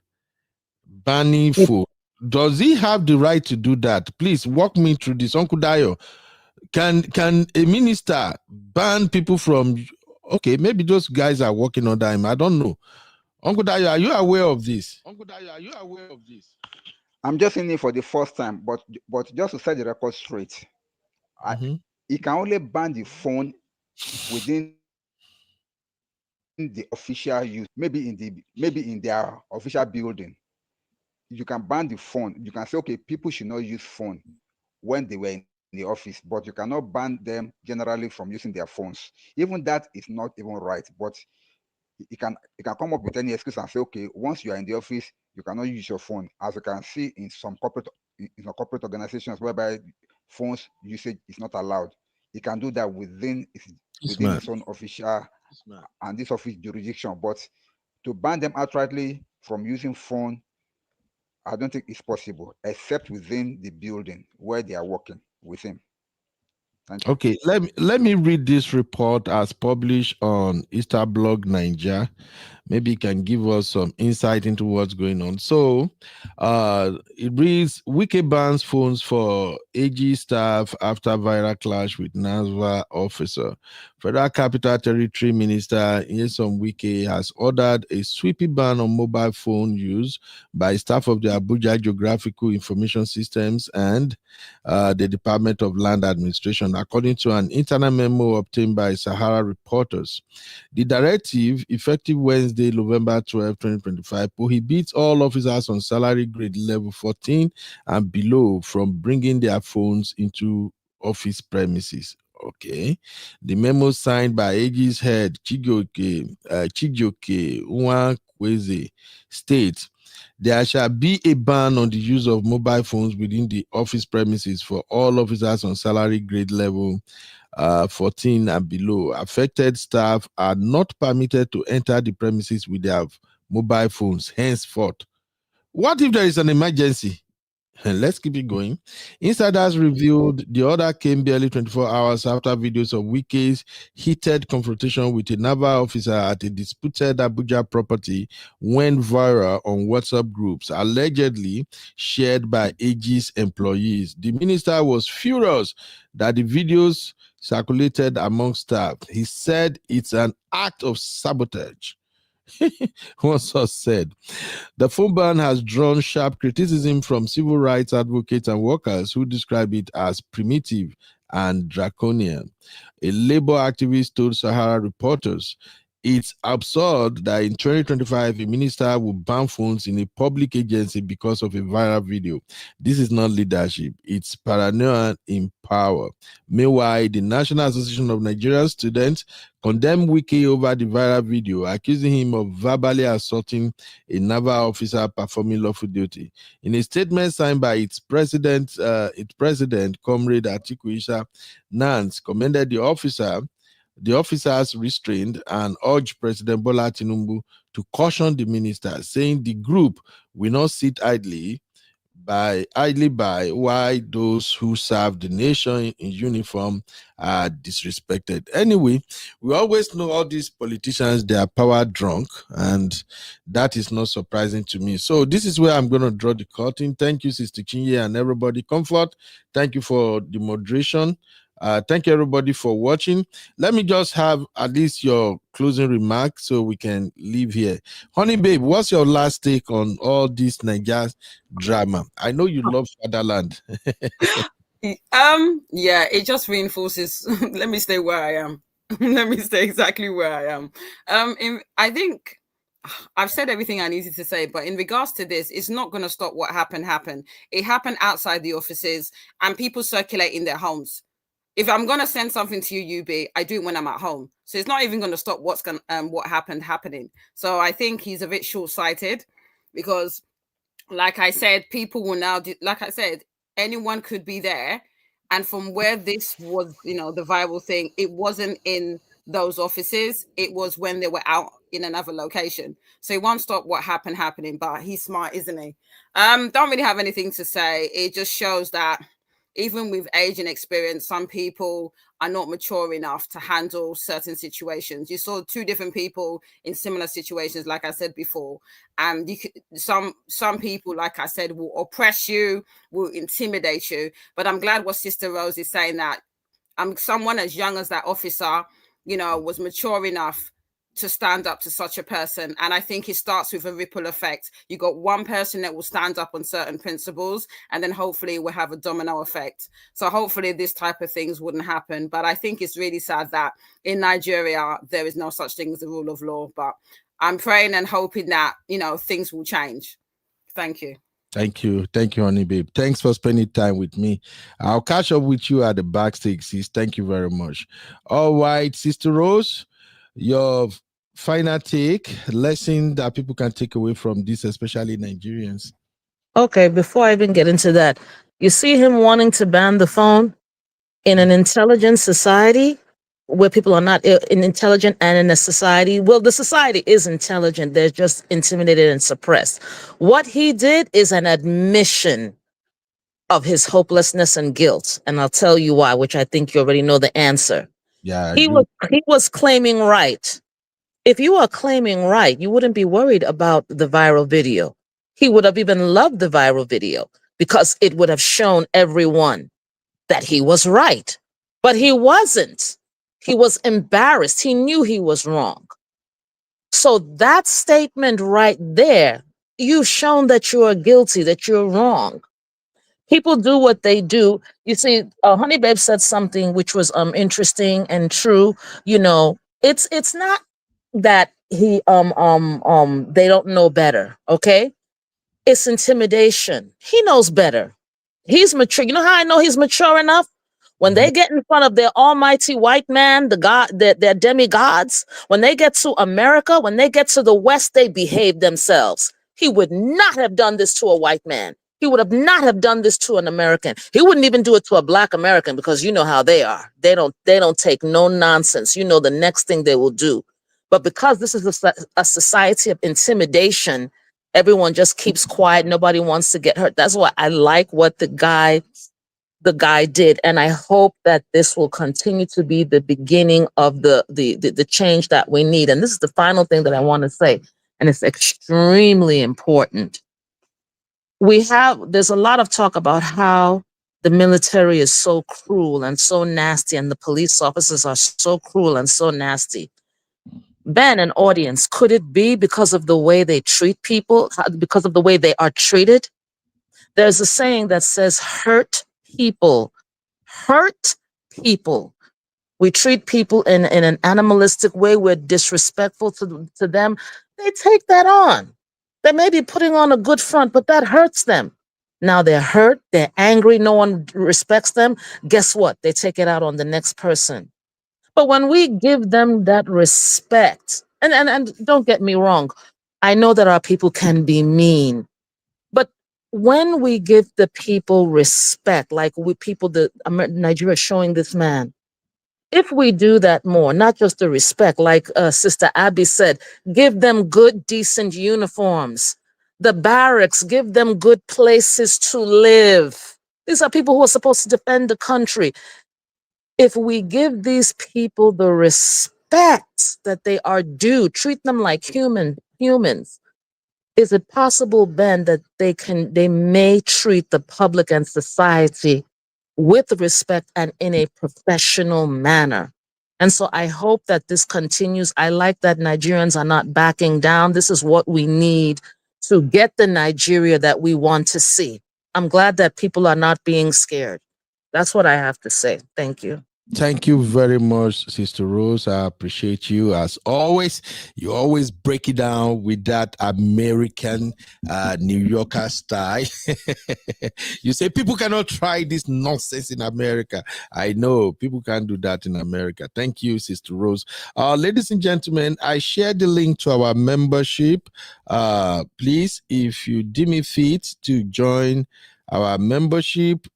Speaker 6: Banning phone. Does he have the right to do that? Please walk me through this. Uncle Dayo, can a minister ban people from, okay, maybe those guys are working under him. I don't know. Uncle Dayo, are you aware of this?
Speaker 15: I'm just in it for the first time, but just to set the record straight, he can only ban the phone within the official use, maybe in their official building. You can ban the phone. You can say, okay, people should not use phone when they were in the office, but you cannot ban them generally from using their phones. Even that is not even right, but you can come up with any excuse and say, okay, once you are in the office, you cannot use your phone. As you can see in some corporate organizations whereby phones usage is not allowed. You can do that within its own official and this office jurisdiction. But to ban them outrightly from using phone, I don't think it's possible, except within the building where they are working with him. Thank you.
Speaker 6: Okay, let me read this report as published on Easter Blog Nigeria. Maybe it can give us some insight into what's going on. So it reads, Wike bans phones for AG staff after viral clash with Naval officer. Federal Capital Territory Minister Nyesom Wike has ordered a sweeping ban on mobile phone use by staff of the Abuja Geographical Information Systems and the Department of Land Administration, according to an internal memo obtained by Sahara reporters. The directive, effective Wednesday, November 12, 2025, prohibits all officers on salary grade level 14 and below from bringing their phones into office premises. Okay. The memo signed by AG's head, Chijioke Nwakweze, states, there shall be a ban on the use of mobile phones within the office premises for all officers on salary grade level 14 and below. Affected staff are not permitted to enter the premises with their mobile phones henceforth. What if there is an emergency? Let's keep it going. Insiders revealed the order came barely 24 hours after videos of Wike's heated confrontation with a naval officer at a disputed Abuja property went viral on WhatsApp groups, allegedly shared by AG's employees. The minister was furious that the videos circulated among staff. He said it's an act of sabotage. One source said, the phone ban has drawn sharp criticism from civil rights advocates and workers who describe it as primitive and draconian. A labor activist told Sahara reporters, it's absurd that in 2025, a minister will ban phones in a public agency because of a viral video. This is not leadership. It's paranoia in power. Meanwhile, the National Association of Nigerian Students condemned Wike over the viral video, accusing him of verbally assaulting a naval officer performing lawful duty. In a statement signed by its president, Comrade Atiku Nance, commended the officers restrained and urged President Bola Tinubu to caution the minister, saying the group will not sit idly by why those who serve the nation in uniform are disrespected. Anyway, we always know all these politicians, they are power drunk, and that is not surprising to me. So this is where I'm going to draw the curtain. Thank you, Sister Chinye and everybody. Comfort, thank you for the moderation. Thank you, everybody, for watching. Let me just have at least your closing remarks so we can leave here. Honey, babe, what's your last take on all this Niger drama? I know you love fatherland.
Speaker 16: Yeah, it just reinforces. Let me stay where I am. Let me stay exactly where I am. I think I've said everything I needed to say, but in regards to this, it's not going to stop what happened. It happened outside the offices and people circulate in their homes. If I'm going to send something to you, UB, I do it when I'm at home. So it's not even going to stop what happened happening. So I think he's a bit short-sighted. because, like I said, people will now, like I said, anyone could be there. And from where this was, the viral thing, it wasn't in those offices. It was when they were out in another location. So he won't stop what happening, but he's smart, isn't he? Don't really have anything to say. It just shows that even with age and experience, some people are not mature enough to handle certain situations. You saw two different people in similar situations, like I said before. And some people, like I said, will oppress you, will intimidate you. But I'm glad what Sister Rose is saying, that someone as young as that officer, was mature enough to stand up to such a person. And I think it starts with a ripple effect. You got one person that will stand up on certain principles, and then hopefully we'll have a domino effect. So hopefully this type of things wouldn't happen. But I think it's really sad that in Nigeria, there is no such thing as the rule of law. But I'm praying and hoping that, things will change. Thank you.
Speaker 6: Thank you, honey babe. Thanks for spending time with me. I'll catch up with you at the backstage, sis. Thank you very much. All right, Sister Rose, your final take, lesson that people can take away from this, especially Nigerians.
Speaker 14: Okay, before I even get into that, you see him wanting to ban the phone in an intelligent society where people are not intelligent, and in a society, well, the society is intelligent. They're just intimidated and suppressed. What he did is an admission of his hopelessness and guilt. And I'll tell you why, which I think you already know the answer.
Speaker 6: Yeah,
Speaker 14: he was claiming right. If you are claiming right, you wouldn't be worried about the viral video. He would have even loved the viral video because it would have shown everyone that he was right. But he wasn't. He was embarrassed. He knew he was wrong. So that statement right there, you've shown that you are guilty, that you're wrong. People do what they do. You see, Honey Babe said something which was interesting and true. It's not that they don't know better, okay? It's intimidation. He knows better. He's mature. You know how I know he's mature enough? When they get in front of their almighty white man, their demigods, when they get to America, when they get to the West, they behave themselves. He would not have done this to a white man. He would have not have done this to an American. He wouldn't even do it to a Black American, because you know how they are. They don't take no nonsense. You know the next thing they will do. But because this is a society of intimidation, everyone just keeps quiet. Nobody wants to get hurt. That's why I like what the guy did. And I hope that this will continue to be the beginning of the change that we need. And this is the final thing that I want to say, and it's extremely important. There's a lot of talk about how the military is so cruel and so nasty, and the police officers are so cruel and so nasty. Ben, an audience, could it be because of the way they treat people, because of the way they are treated? There's a saying that says, hurt people. We treat people in an animalistic way. We're disrespectful to them. They take that on. They may be putting on a good front, but that hurts them. Now they're hurt, they're angry, no one respects them. Guess what? They take it out on the next person. But when we give them that respect, and don't get me wrong, I know that our people can be mean, but when we give the people respect, like Nigeria showing this man, if we do that more, not just the respect, like Sister Abby said, give them good, decent uniforms. The barracks, give them good places to live. These are people who are supposed to defend the country. If we give these people the respect that they are due, treat them like humans, is it possible, Ben, that they may treat the public and society with respect and in a professional manner? And so I hope that this continues. I like that Nigerians are not backing down. This is what we need to get the Nigeria that we want to see. I'm glad that people are not being scared. That's what I have to say. Thank you.
Speaker 6: Thank you very much, Sister Rose. I appreciate you as always. You always break it down with that American New Yorker style. You say people cannot try this nonsense in America. I know people can't do that in America. Thank you, Sister Rose. Ladies and gentlemen, I shared the link to our membership. Please, if you deem it fit to join our membership,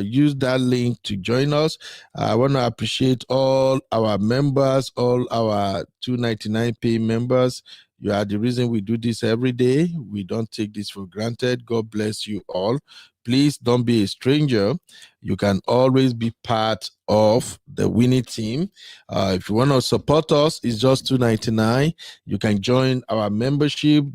Speaker 6: use that link to join us. I want to appreciate all our members, all our 299 pay members. You are the reason we do this every day. We don't take this for granted. God bless you all. Please don't be a stranger. You can always be part of the winning team. If you want to support us, it's just $2.99. You can join our membership.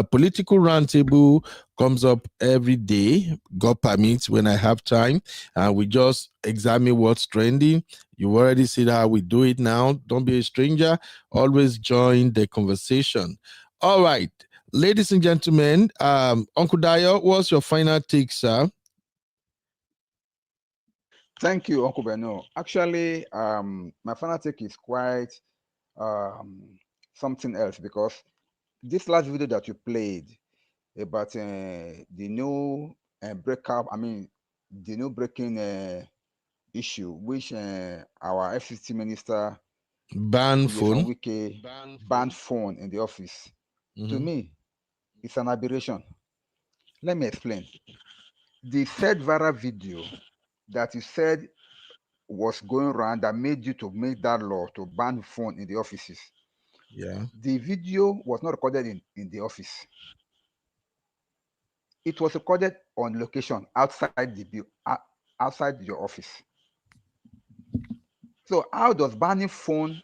Speaker 6: Political Roundtable comes up every day, God permits, when I have time, and we just examine what's trending. You already see how we do it now. Don't be a stranger. Always join the conversation. All right, ladies and gentlemen, Uncle Dayo, what's your final take, sir?
Speaker 15: Thank you, Uncle Beno. Actually, my final take is quite something else, because this last video that you played about the new breakup, the new breaking issue, which our FCT minister
Speaker 6: Ban phone.
Speaker 15: Wike banned phone in the office. To me, it's an aberration. Let me explain. The said viral video that you said was going around that made you to make that law to ban phone in the offices.
Speaker 6: Yeah.
Speaker 15: The video was not recorded in the office. It was recorded on location outside outside your office. So how does banning phone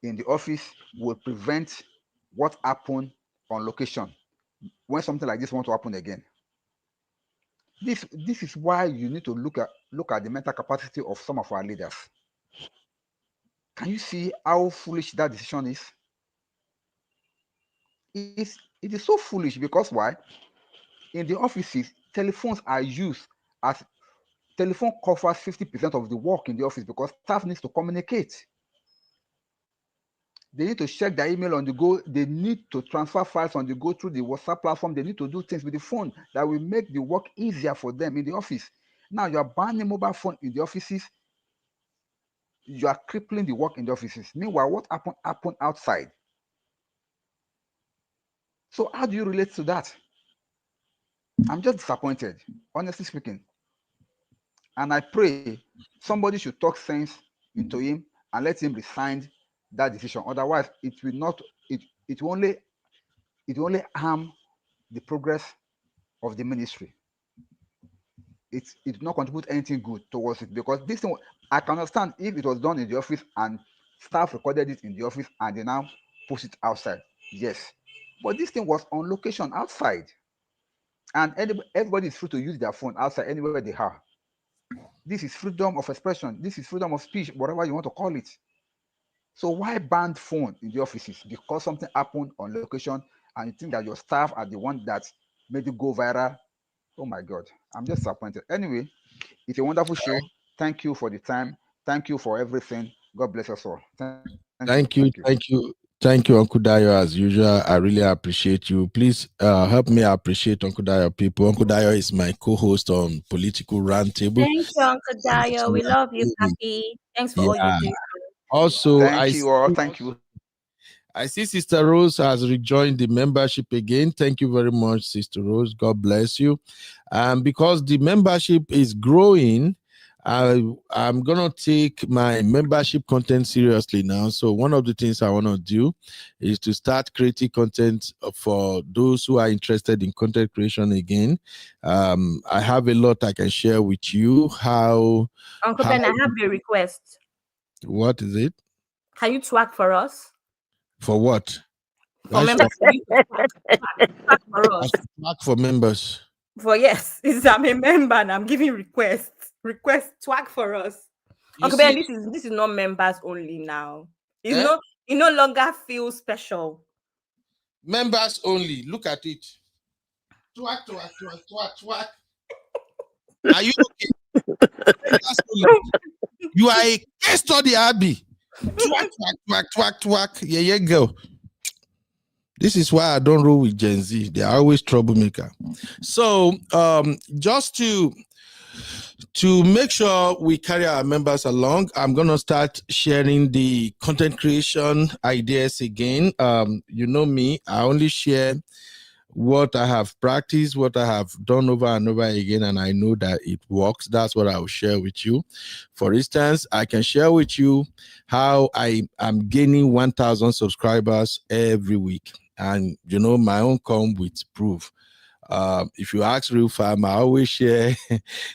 Speaker 15: in the office will prevent what happened on location when something like this wants to happen again? This is why you need to look at the mental capacity of some of our leaders. Can you see how foolish that decision is? It is so foolish because why? In the offices, telephones are used as telephone covers 50% of the work in the office because staff needs to communicate. They need to check their email on the go. They need to transfer files on the go through the WhatsApp platform. They need to do things with the phone that will make the work easier for them in the office. Now you are banning mobile phone in the offices. You are crippling the work in the offices. Meanwhile, what happened outside? So how do you relate to that? I'm just disappointed, honestly speaking. And I pray somebody should talk sense into him and let him resign that decision. Otherwise, it will not. It will only harm the progress of the ministry. It will not contribute anything good towards it, because this thing, I can understand if it was done in the office and staff recorded it in the office and they now push it outside. Yes, but this thing was on location outside, and everybody is free to use their phone outside anywhere they are. This is freedom of expression. This is freedom of speech, whatever you want to call it. So why ban phone in the offices? Because something happened on location and you think that your staff are the one that made it go viral? Oh my God, I'm just disappointed. Anyway, it's a wonderful show. Thank you for the time. Thank you for everything. God bless us all.
Speaker 6: Thank you, Uncle Dayo. As usual, I really appreciate you. Please help me appreciate Uncle Dayo, people. Uncle Dayo is my co-host on Political Roundtable.
Speaker 21: Thank you, Uncle Dayo. We love you, Papi. Thanks for all you do.
Speaker 6: Also,
Speaker 15: thank you all. Thank you.
Speaker 6: I see Sister Rose has rejoined the membership again. Thank you very much, Sister Rose. God bless you. Because the membership is growing, I'm going to take my membership content seriously now. So one of the things I want to do is to start creating content for those who are interested in content creation again. I have a lot I can share with you.
Speaker 21: Uncle Ben, I have a request.
Speaker 6: What is it?
Speaker 21: Can you twerk for us?
Speaker 6: For what?
Speaker 21: For members. Twerk for us.
Speaker 6: Twerk for members.
Speaker 21: Yes, I'm a member and I'm giving requests. Request twerk for us. Uncle Ben, this is not members only now. It no longer feels special.
Speaker 6: Members only. Look at it. Twerk, twerk, twerk, twerk, twerk. Are you okay? You are a case study, Abby. Twack, twack, twack, twack. Yeah, yeah, go. This is why I don't roll with Gen Z. They are always troublemaker. So, just to make sure we carry our members along, I'm gonna start sharing the content creation ideas again. You know me, I only share what I have practiced, what I have done over and over again, and I know that it works. That's what I will share with you. For instance, I can share with you how I am gaining 1,000 subscribers every week. And you know, my own come with proof. If you ask Real Farm, I always share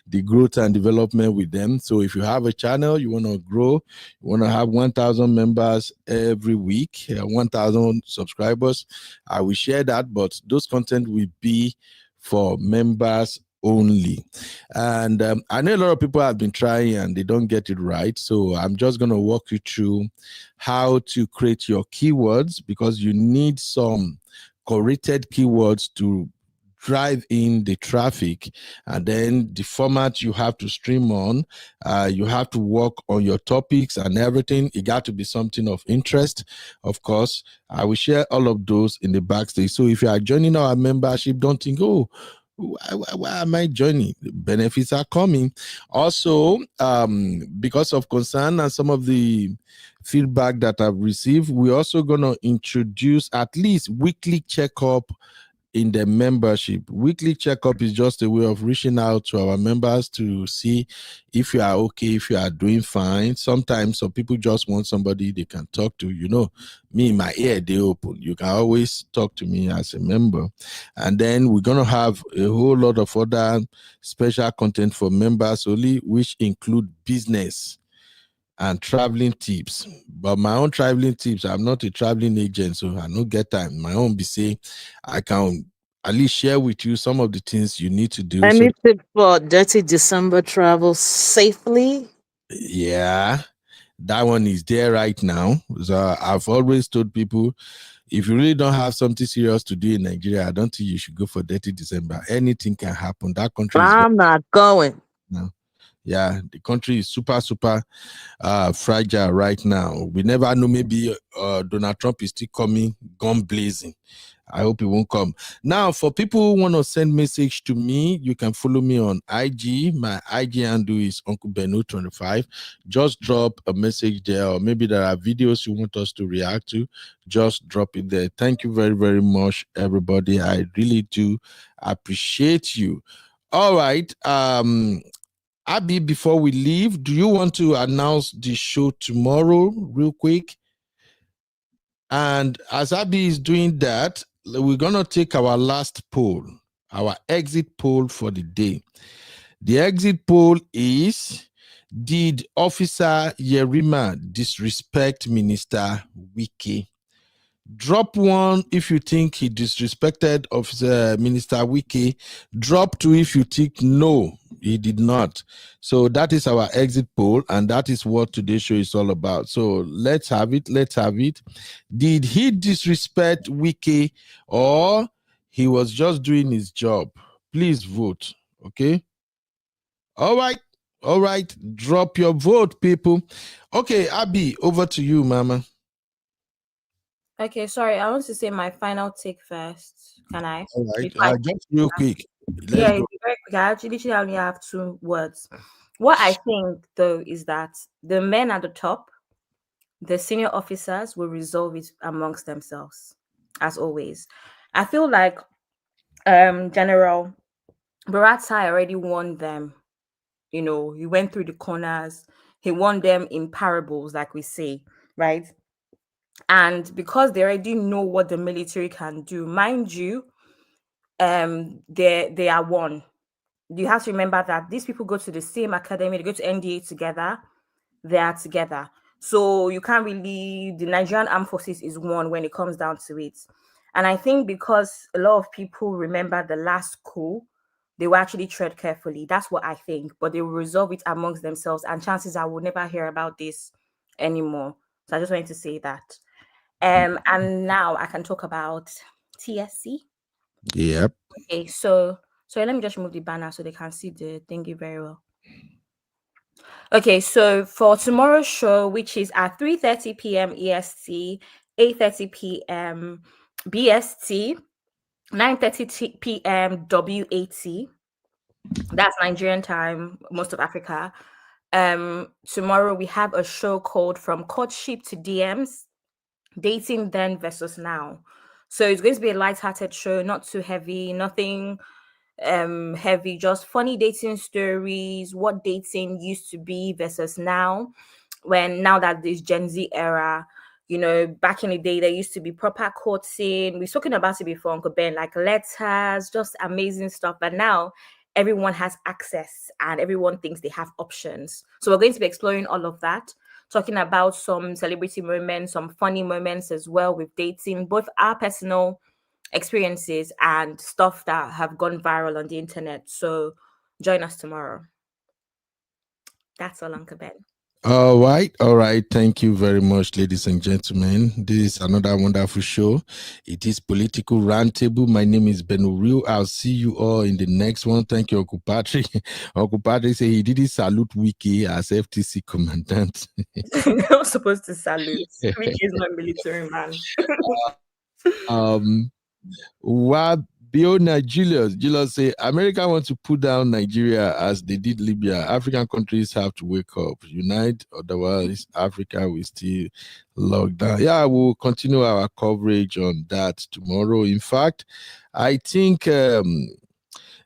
Speaker 6: the growth and development with them. So if you have a channel, you want to grow, you want to have 1,000 members every week, 1,000 subscribers, I will share that, but those content will be for members only. And I know a lot of people have been trying and they don't get it right. So I'm just going to walk you through how to create your keywords, because you need some corrected keywords to drive in the traffic, and then the format you have to stream on, you have to work on your topics and everything. It got to be something of interest. Of course, I will share all of those in the backstage. So if you are joining our membership, don't think, oh, why am I joining? The benefits are coming. Also, because of concern and some of the feedback that I've received, we're also going to introduce at least weekly checkup in the membership. Weekly checkup is just a way of reaching out to our members to see if you are okay, if you are doing fine. Sometimes some people just want somebody they can talk to. You know, me, my ear, they open. You can always talk to me as a member. And then we're going to have a whole lot of other special content for members only, which include business and traveling tips. But my own traveling tips, I'm not a traveling agent, so I don't get time. My own be say I can at least share with you some of the things you need to do.
Speaker 14: Any tip for dirty December travel safely?
Speaker 6: Yeah, that one is there right now. So I've always told people, if you really don't have something serious to do in Nigeria, I don't think you should go for dirty December. Anything can happen. That country is
Speaker 14: I'm not going.
Speaker 6: no. Yeah, the country is super fragile right now. We never know, maybe Donald Trump is still coming gun blazing. I hope he won't come. Now, for people who want to send message to me, you can follow me on IG. My IG handle is Uncle Benu25. Just drop a message there, or maybe there are videos you want us to react to. Just drop it there. Thank you very, very much, everybody. I really do appreciate you. All right. Abby, before we leave, do you want to announce the show tomorrow real quick? And as Abby is doing that, we're going to take our last poll, our exit poll for the day. The exit poll is, did Officer Yerima disrespect Minister Wike? Drop 1 if you think he disrespected Officer Minister Wike. Drop 2 if you think no, he did not. So that is our exit poll, and that is what today's show is all about. So let's have it. Did he disrespect Wike, or he was just doing his job? Please vote, okay? All right. Drop your vote, people. Okay, Abby, over to you, mama.
Speaker 21: Okay, sorry. I want to say my final take first. Can I?
Speaker 6: All right. Just real quick.
Speaker 21: Very quick. I actually literally only have 2 words. What I think, though, is that the men at the top, the senior officers, will resolve it amongst themselves, as always. I feel like General Baratai already won them. You know, he went through the corners. He won them in parables, like we say, right? And because they already know what the military can do, mind you, they are one. You have to remember that these people go to the same academy, they go to NDA together, they are together. So you can't really, the Nigerian Armed Forces is one when it comes down to it. And I think because a lot of people remember the last coup, they will actually tread carefully. That's what I think. But they will resolve it amongst themselves, and chances I will never hear about this anymore. So I just wanted to say that. And now I can talk about TSC.
Speaker 6: Yep.
Speaker 21: Okay, so let me just remove the banner so they can see the thingy very well. Okay, so for tomorrow's show, which is at 3:30 p.m. EST, 8:30 p.m. BST, 9:30 p.m. WAT. That's Nigerian time, most of Africa. Tomorrow we have a show called From Courtship to DMs, Dating Then versus Now. So it's going to be a light-hearted show, not too heavy, nothing heavy, just funny dating stories, what dating used to be versus now, now that this Gen Z era, back in the day there used to be proper courting. We've spoken about it before, Uncle Ben, like letters, just amazing stuff. But now everyone has access and everyone thinks they have options. So we're going to be exploring all of that, talking about some celebrity moments, some funny moments as well with dating, both our personal experiences and stuff that have gone viral on the internet. So join us tomorrow. That's all, Uncle Ben.
Speaker 6: All right. Thank you very much, ladies and gentlemen. This is another wonderful show. It is Political Roundtable. My name is Ben Uriu. I'll see you all in the next one. Thank you, Uncle Patrick. Uncle Patrick said he didn't salute Wike as FTC commandant.
Speaker 21: You're not supposed to salute. Wike is not a military man.
Speaker 6: Biona Julius say America wants to put down Nigeria as they did Libya. African countries have to wake up, unite, otherwise Africa will still lock down. Yeah, we'll continue our coverage on that tomorrow. In fact, I think the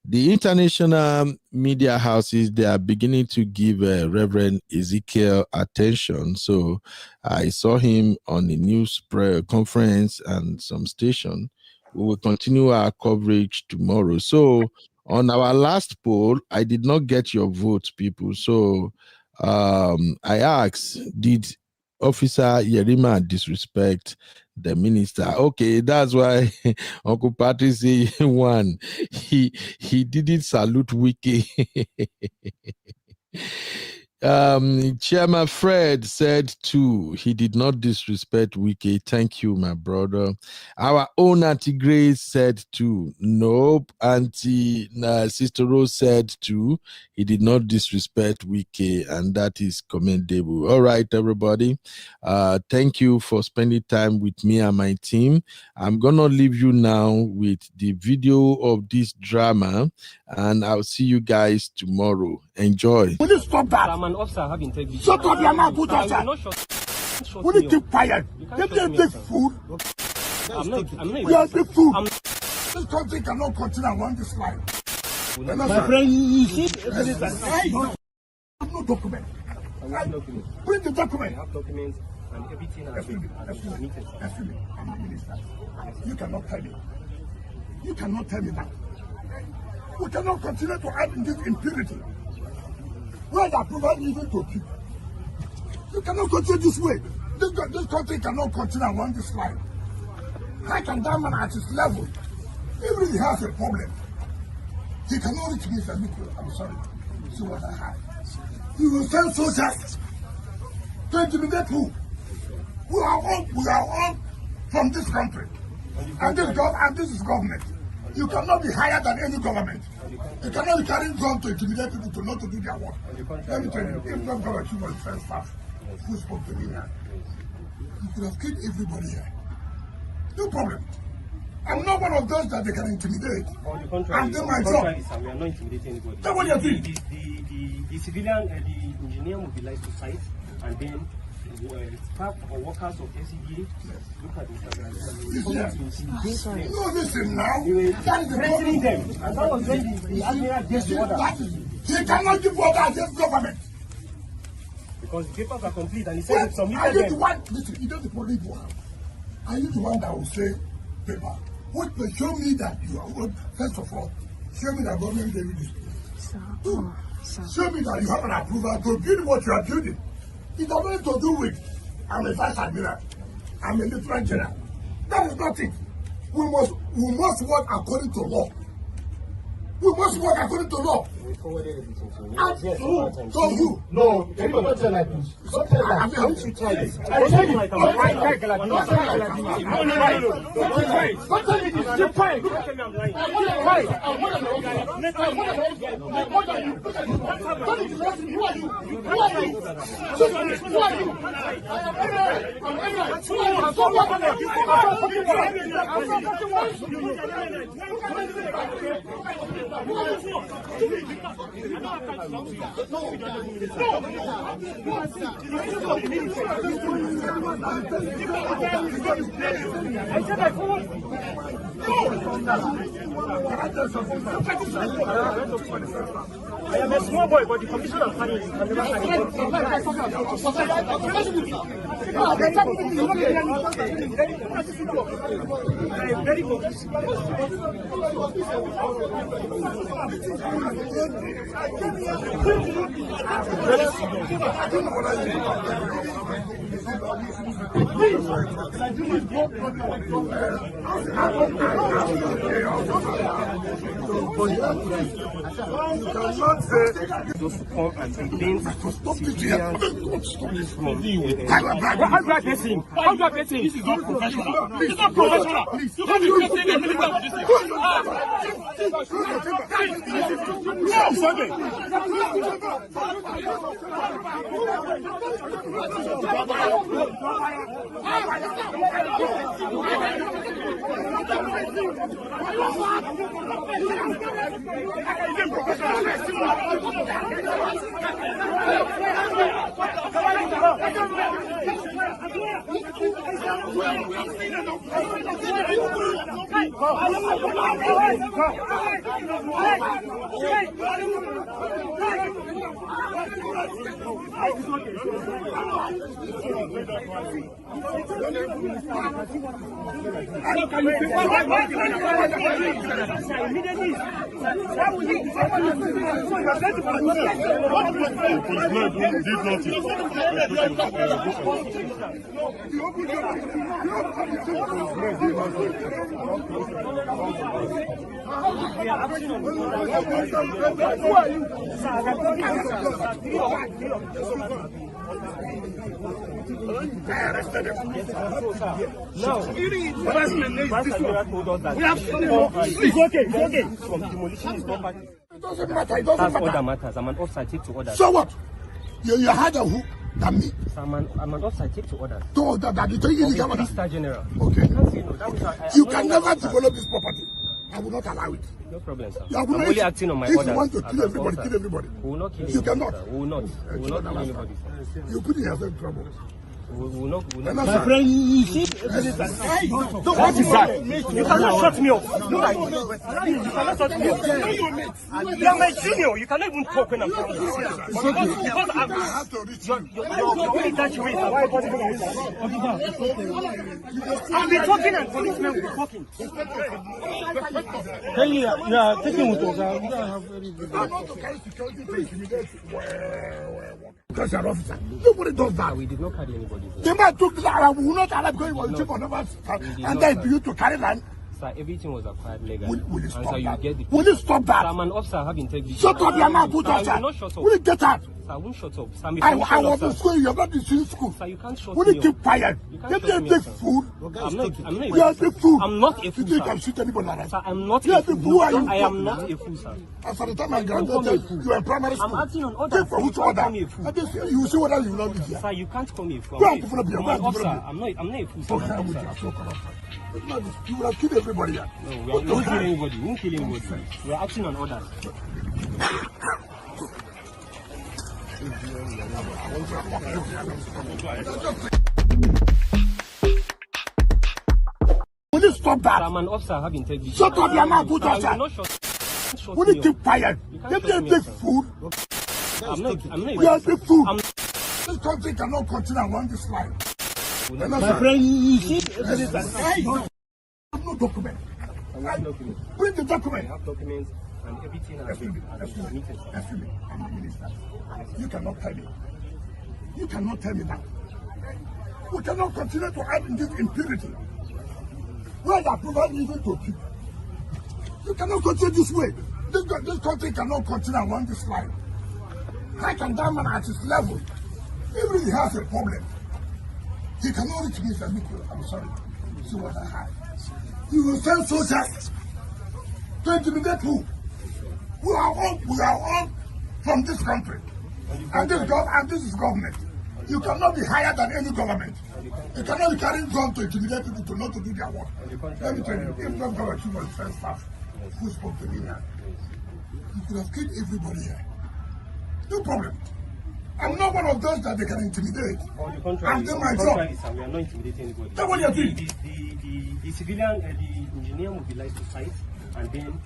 Speaker 6: international media houses, they are beginning to give Reverend Ezekiel attention. So I saw him on the news conference and some station. We will continue our coverage tomorrow. So on our last poll, I did not get your vote, people. So I asked, did Officer Yerima disrespect the minister? Okay, that's why Uncle Patrick say one. He didn't salute Wike. Chairman Fred said 2. He did not disrespect Wike. Thank you, my brother. Our own Auntie Grace said 2. Nope. Auntie Sister Rose said 2. He did not disrespect Wike, and that is commendable. All right, everybody. Thank you for spending time with me and my team. I'm gonna leave you now with the video of this drama, and I'll see you guys tomorrow. Enjoy.
Speaker 17: Will you stop that?
Speaker 5: I'm an officer. I have integrity.
Speaker 17: Shut up, your mouth, put
Speaker 5: I
Speaker 17: yourself.
Speaker 5: will not shut
Speaker 17: Will you keep quiet? Give me a big fool.
Speaker 5: I'm not
Speaker 17: You are a big fool. This country cannot continue along this line.
Speaker 2: My friend, you see,
Speaker 17: I have no document. Bring the document.
Speaker 5: I have documents and everything.
Speaker 17: Excuse me. I'm a minister. You cannot tell me. You cannot tell me that. We cannot continue to add in this impunity. Where the approval even to keep. You cannot continue this way. This country cannot continue along this line. How can that man at his level, even if he has a problem, he cannot reach me and say, I'm sorry, see what I have. You will send soldiers to intimidate who? We are all from this country. And this is government. You cannot be higher than any government. You cannot be carrying guns to intimidate people to not to do their work. Let me tell you, if not government, you will defend staff who spoke to me here. You could have killed everybody here. No problem. I'm not one of those that they can intimidate. I'm doing my job.
Speaker 5: We are not intimidating anybody.
Speaker 17: That's what you're doing.
Speaker 5: The civilian, the engineer mobilized to site, and then staff or workers of SCDA look at this.
Speaker 17: No, listen now.
Speaker 5: That is threatening them. And that was when the admiral gave the order.
Speaker 17: He cannot give order against government.
Speaker 5: Because the papers are complete and he said it's submitted.
Speaker 17: Are you the one? Listen, you don't the police one. Are you the one that will say paper? What will show me that you are, first of all, show me that government gave you this. Show me that you have an approval to build what you are building. It has nothing to do with I'm a vice admiral, I'm a lieutenant general. That is not it. We must work according to law. We must work according to law.
Speaker 5: We forwarded everything to you.
Speaker 7: So you? No, can you not tell like this? Don't tell like this.
Speaker 5: Don't you try this.
Speaker 7: I tell you, don't tell me this. Keep quiet. Keep quiet.
Speaker 5: I am a small boy, but the condition of planning is never very good. Those who come and complain How do I get him? How do I get him? This is not professional. This is not professional. Please, you can't be getting a military of this thing. It's okay. It doesn't matter. It doesn't matter. Matters. I'm an officer. Take to orders.
Speaker 7: So what? You're harder who than me.
Speaker 5: So I'm an officer. Take to orders.
Speaker 7: To order that you take illegal order.
Speaker 5: Mr. General.
Speaker 7: Okay.
Speaker 5: You
Speaker 7: can never develop this property. I will not allow it.
Speaker 5: No problem, sir.
Speaker 7: I'm
Speaker 5: only acting on my
Speaker 7: orders.
Speaker 5: orders.
Speaker 7: If you want to kill everybody, kill everybody.
Speaker 5: We will not kill
Speaker 7: you
Speaker 5: anybody.
Speaker 7: Cannot.
Speaker 5: We will not. We will not kill anybody, sir.
Speaker 7: You put yourself in trouble.
Speaker 5: We will not.
Speaker 7: My friend, you see,
Speaker 2: what is that? You cannot shut me up. You cannot shut me up. You are my junior. You cannot even talk when I'm talking. Because I have to reach you. You're only that way. I'll be talking and policemen will be talking.
Speaker 7: Hey, yeah, taking with us. We don't have very good. I'm not to carry security to intimidate. Because you're an officer. Nobody does that.
Speaker 5: We did not carry anybody.
Speaker 7: The man took that. We will not allow because he was chief of Naval. And then for you to carry land.
Speaker 5: Sir, everything was acquired legally.
Speaker 7: Will you stop that?
Speaker 5: You get
Speaker 7: will you stop that?
Speaker 5: Sir, I'm an officer. I have integrity.
Speaker 7: Shut up, your mouth. Put
Speaker 5: I will not shut up.
Speaker 7: Will you get out?
Speaker 5: Sir, I won't shut up. Sir,
Speaker 7: I was in school. You're not in school.
Speaker 5: Sir, you can't shut
Speaker 7: will
Speaker 5: me
Speaker 7: you keep quiet?
Speaker 5: You
Speaker 7: Get
Speaker 5: can't
Speaker 7: me a
Speaker 5: shut me
Speaker 7: big
Speaker 5: up,
Speaker 7: fool.
Speaker 5: I'm not
Speaker 7: you are a big fool.
Speaker 5: I'm not a fool,
Speaker 7: You think
Speaker 5: sir.
Speaker 7: I'm shoot anybody like that?
Speaker 5: Sir, I'm not
Speaker 7: You're
Speaker 5: a fool.
Speaker 7: Who are you?
Speaker 5: I am not a fool, sir.
Speaker 7: As for the time I graduated, you were in primary school.
Speaker 5: I'm acting on orders.
Speaker 7: Take for which order? You see whether you will not be here.
Speaker 5: Sir, you can't call me a fool.
Speaker 7: Go and develop your
Speaker 5: I'm an officer. I'm not a fool, sir.
Speaker 7: Okay, I'm with you. You will have killed everybody here.
Speaker 5: No, we won't kill anybody. We won't kill anybody. We are acting on orders.
Speaker 7: Will you stop that?
Speaker 5: I'm an officer. I have integrity.
Speaker 7: Shut up, your mouth. Put
Speaker 5: Sir,
Speaker 7: yourself. Will you keep quiet? Get me a big fool.
Speaker 5: I'm not
Speaker 7: You are a big fool. This country cannot continue along this line. My friend, you see, I have no document. Bring the document.
Speaker 5: I have documents and everything.
Speaker 7: You cannot tell me. You cannot tell me that. We cannot continue to add in this impurity. Where you are providing even to keep. You cannot continue this way.
Speaker 4: this country cannot continue along this line. How can that man at his level, even if he has a problem, he cannot reach me and I'm sorry. See what I have. He will send soldiers to intimidate who? We are all from this country. And this is government. You cannot be higher than any government. You cannot be carrying guns to intimidate people to not to do their work. Let me tell you, if not government chief of defense staff who spoke to me here, you could have killed everybody here. No problem. I'm not one of those that they can intimidate. I'm doing my job.
Speaker 5: We are not intimidating anybody.
Speaker 4: That's what you're doing.
Speaker 5: The civilian, the engineer mobilized to site, and then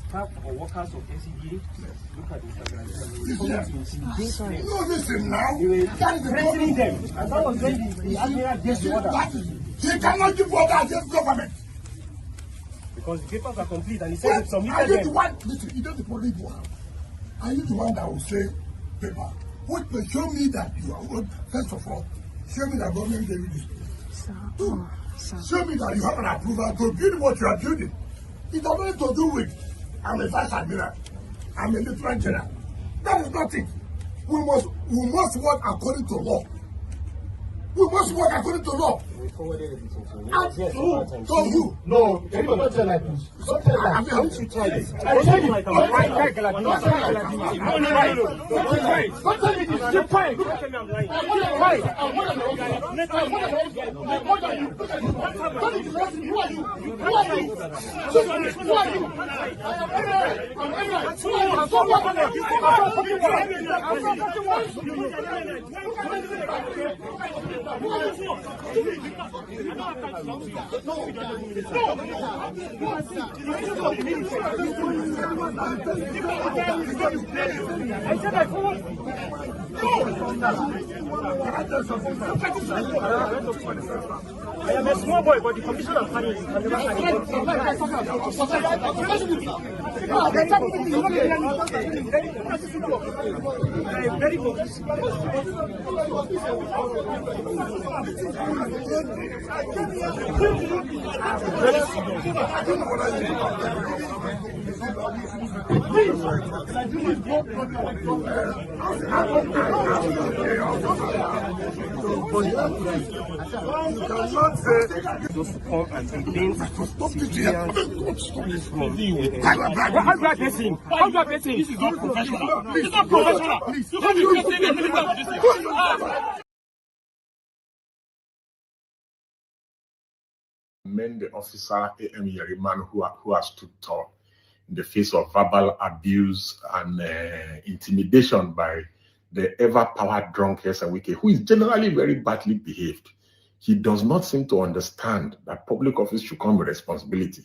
Speaker 5: staff or workers of SCD look at this.
Speaker 4: No, listen now.
Speaker 5: You were threatening them. And that was when the admiral gave the order.
Speaker 4: He cannot give order against government.
Speaker 5: Because the papers are complete, and he said it submitted them.
Speaker 4: Are you the one? Listen, you don't the you have. Are you the one that will say paper? What will show me that you are good? First of all, show me that government gave you this. Two, show me that you have an approval to build what you are building. It has nothing to do with I'm a vice admiral, I'm a lieutenant general. That is nothing. We must work according to law. We must work according to law.
Speaker 5: We forwarded everything to you.
Speaker 4: Yes,
Speaker 5: so
Speaker 4: you?
Speaker 18: No, can you not tell like this? Don't tell like this.
Speaker 5: Don't you try this?
Speaker 18: I tell you, don't tell me this. You're fine.
Speaker 5: Don't tell me I'm lying. I am a small boy, but the condition I'm carrying is very good. Those who come and complain. How do I face him? How do I face him? This is not professional. This is not professional. Please.
Speaker 18: Commend the officer A.M. Yeriman who has stood tall in the face of verbal abuse and intimidation by the ever-power drunk Wike, who is generally very badly behaved. He does not seem to understand that public office should come with responsibility.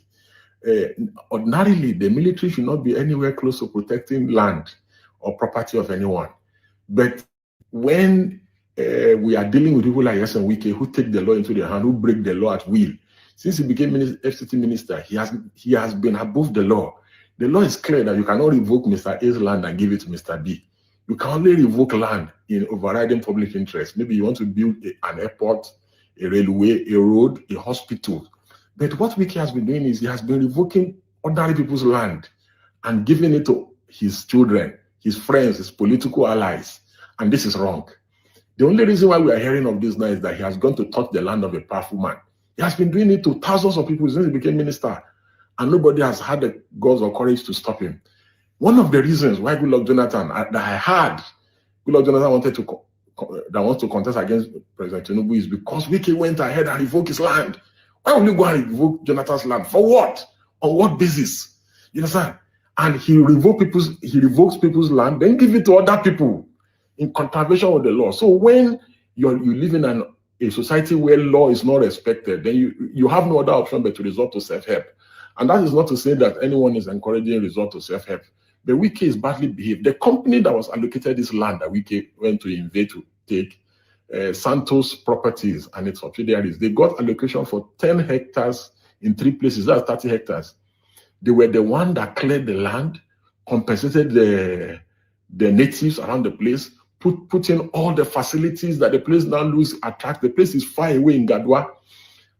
Speaker 18: Ordinarily, the military should not be anywhere close to protecting land or property of anyone. But when we are dealing with people like Wike, who take the law into their hand, who break the law at will, since he became FCT minister, he has been above the law. The law is clear that you cannot revoke Mr. A's land and give it to Mr. B. You can only revoke land in overriding public interest. Maybe you want to build an airport, a railway, a road, a hospital. But what Wike has been doing is he has been revoking ordinary people's land and giving it to his children, his friends, his political allies. And this is wrong. The only reason why we are hearing of this now is that he has gone to touch the land of a powerful man. He has been doing it to thousands of people since he became minister, and nobody has had the guts or courage to stop him. One of the reasons why Goodluck Jonathan, that I heard Goodluck Jonathan wants to contest against President Tinubu is because Wike went ahead and revoked his land. Why will you go and revoke Jonathan's land? For what? On what basis? You understand? And he revokes people's land, then give it to other people in contravention with the law. So when you live in a society where law is not respected, then you have no other option but to resort to self-help. And that is not to say that anyone is encouraging resort to self-help. But Wike is badly behaved. The company that was allocated this land that Wike went to invade to take, Santos Properties and its subsidiaries, they got allocation for 10 hectares in 3 places. That's 30 hectares. They were the one that cleared the land, compensated the natives around the place, put in all the facilities that the place now lose attract. The place is far away in Gadwa.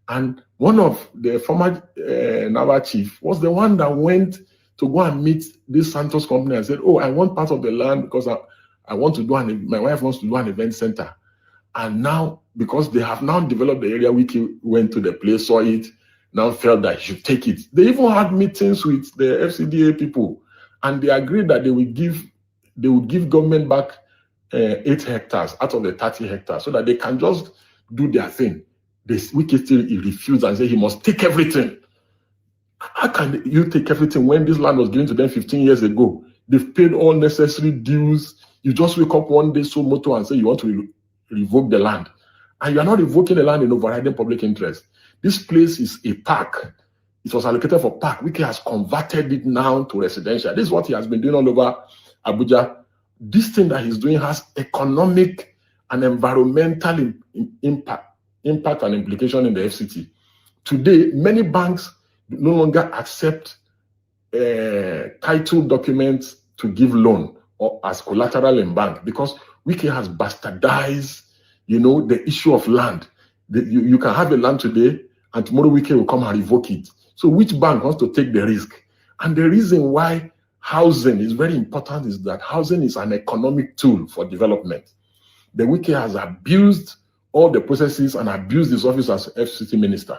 Speaker 18: And one of the former Naval chief was the one that went to go and meet this Santos company and said, oh, I want part of the land because I want to do my wife wants to do an event center. And now, because they have now developed the area, Wike went to the place, saw it, now felt that he should take it. They even had meetings with the FCDA people, and they agreed that they would give government back 8 hectares out of the 30 hectares so that they can just do their thing. Wike still refused and said he must take everything. How can you take everything when this land was given to them 15 years ago? They've paid all necessary dues. You just wake up one day so moto and say you want to revoke the land. And you are not revoking the land in overriding public interest. This place is a park. It was allocated for park. Wike has converted it now to residential. This is what he has been doing all over Abuja. This thing that he's doing has economic and environmental impact and implication in the FCT. Today, many banks no longer accept title documents to give loan or as collateral in bank because Wike has bastardized, the issue of land. You can have a land today and tomorrow Wike will come and revoke it. So which bank wants to take the risk? And the reason why housing is very important is that housing is an economic tool for development. The Wike has abused all the processes and abused his office as FCT minister.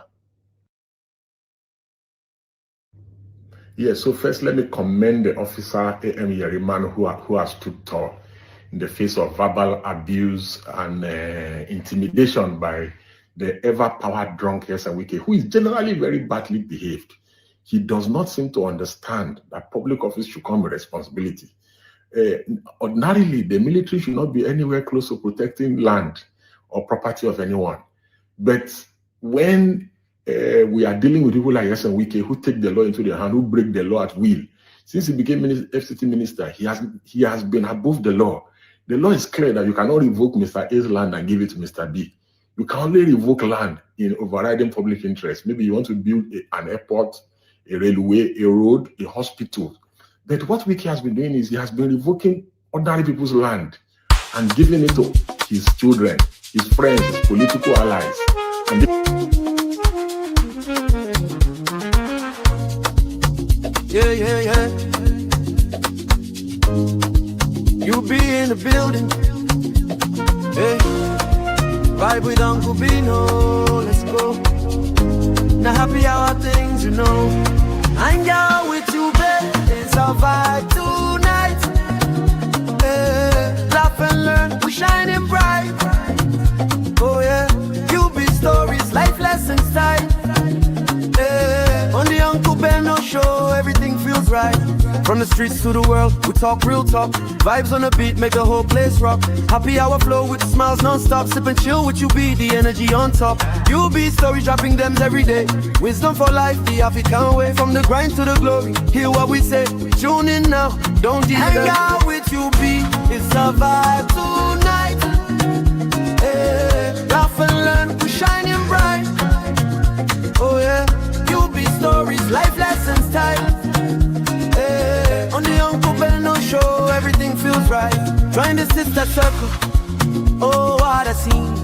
Speaker 18: Yes, so first let me commend the officer A.M. Yeriman who has stood tall in the face of verbal abuse and intimidation by the ever-power drunk Wike, who is generally very badly behaved. He does not seem to understand that public office should come with responsibility. Ordinarily, the military should not be anywhere close to protecting land or property of anyone. But when we are dealing with people like Wike who take the law into their hand, who break the law at will. Since he became FCT minister, he has been above the law. The law is clear that you cannot revoke Mr. A's land and give it to Mr. B. You can only revoke land in overriding public interest. Maybe you want to build an airport, a railway, a road, a hospital. But what Wike has been doing is he has been revoking ordinary people's land and giving it to his children, his friends, his political allies. And
Speaker 1: Yeah. You be in the building. Hey, vibe with Uncle Bino. Let's go. Now happy hour things, Hang out with you, babe. It's our vibe tonight. Hey, laugh and learn. We're shining bright. Oh yeah. You be stories, life lessons time. On the Uncle Benno show, everything feels right. From the streets to the world, we talk real talk. Vibes on the beat, make the whole place rock. Happy hour flow with smiles non-stop. Sip and chill with you, be the energy on top. You be stories, dropping them every day. Wisdom for life, the African way. From the grind to the glory, hear what we say. Tune in now, don't delay. Hang out with you, be it's a vibe tonight. Hey, laugh and learn, we're shining bright. Oh yeah. Stories, life lessons time. Hey, on the Uncle Benno show, everything feels right. Join the sister circle. Oh, what a scene.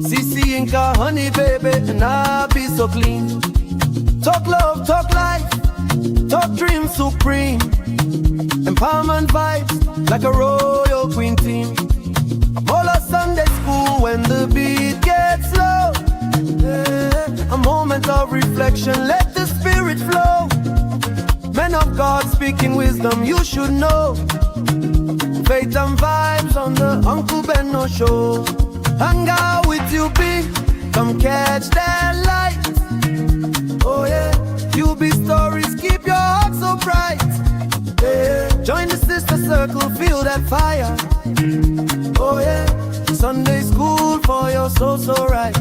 Speaker 1: CC Inca, honey baby, and I'll be so clean. Talk love, talk life, talk dreams supreme. Empowerment vibes like a royal queen team. All of Sunday school when the beat gets low. A moment of reflection, let the spirit flow. Men of God speaking wisdom, you should know. Faith and vibes on the Uncle Benno show. Hang out with you, be come catch that light. Oh yeah, you be stories, keep your heart so bright. Yeah. Join the sister circle, feel that fire. Oh yeah, Sunday school for your soul so right.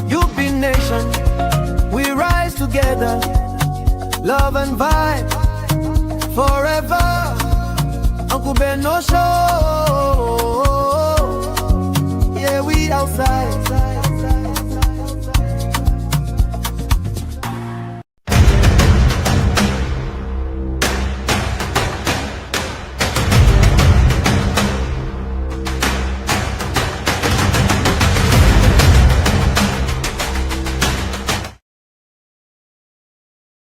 Speaker 1: You be nation, we rise together. Love and vibe forever. Uncle Benno show. Yeah, we outside.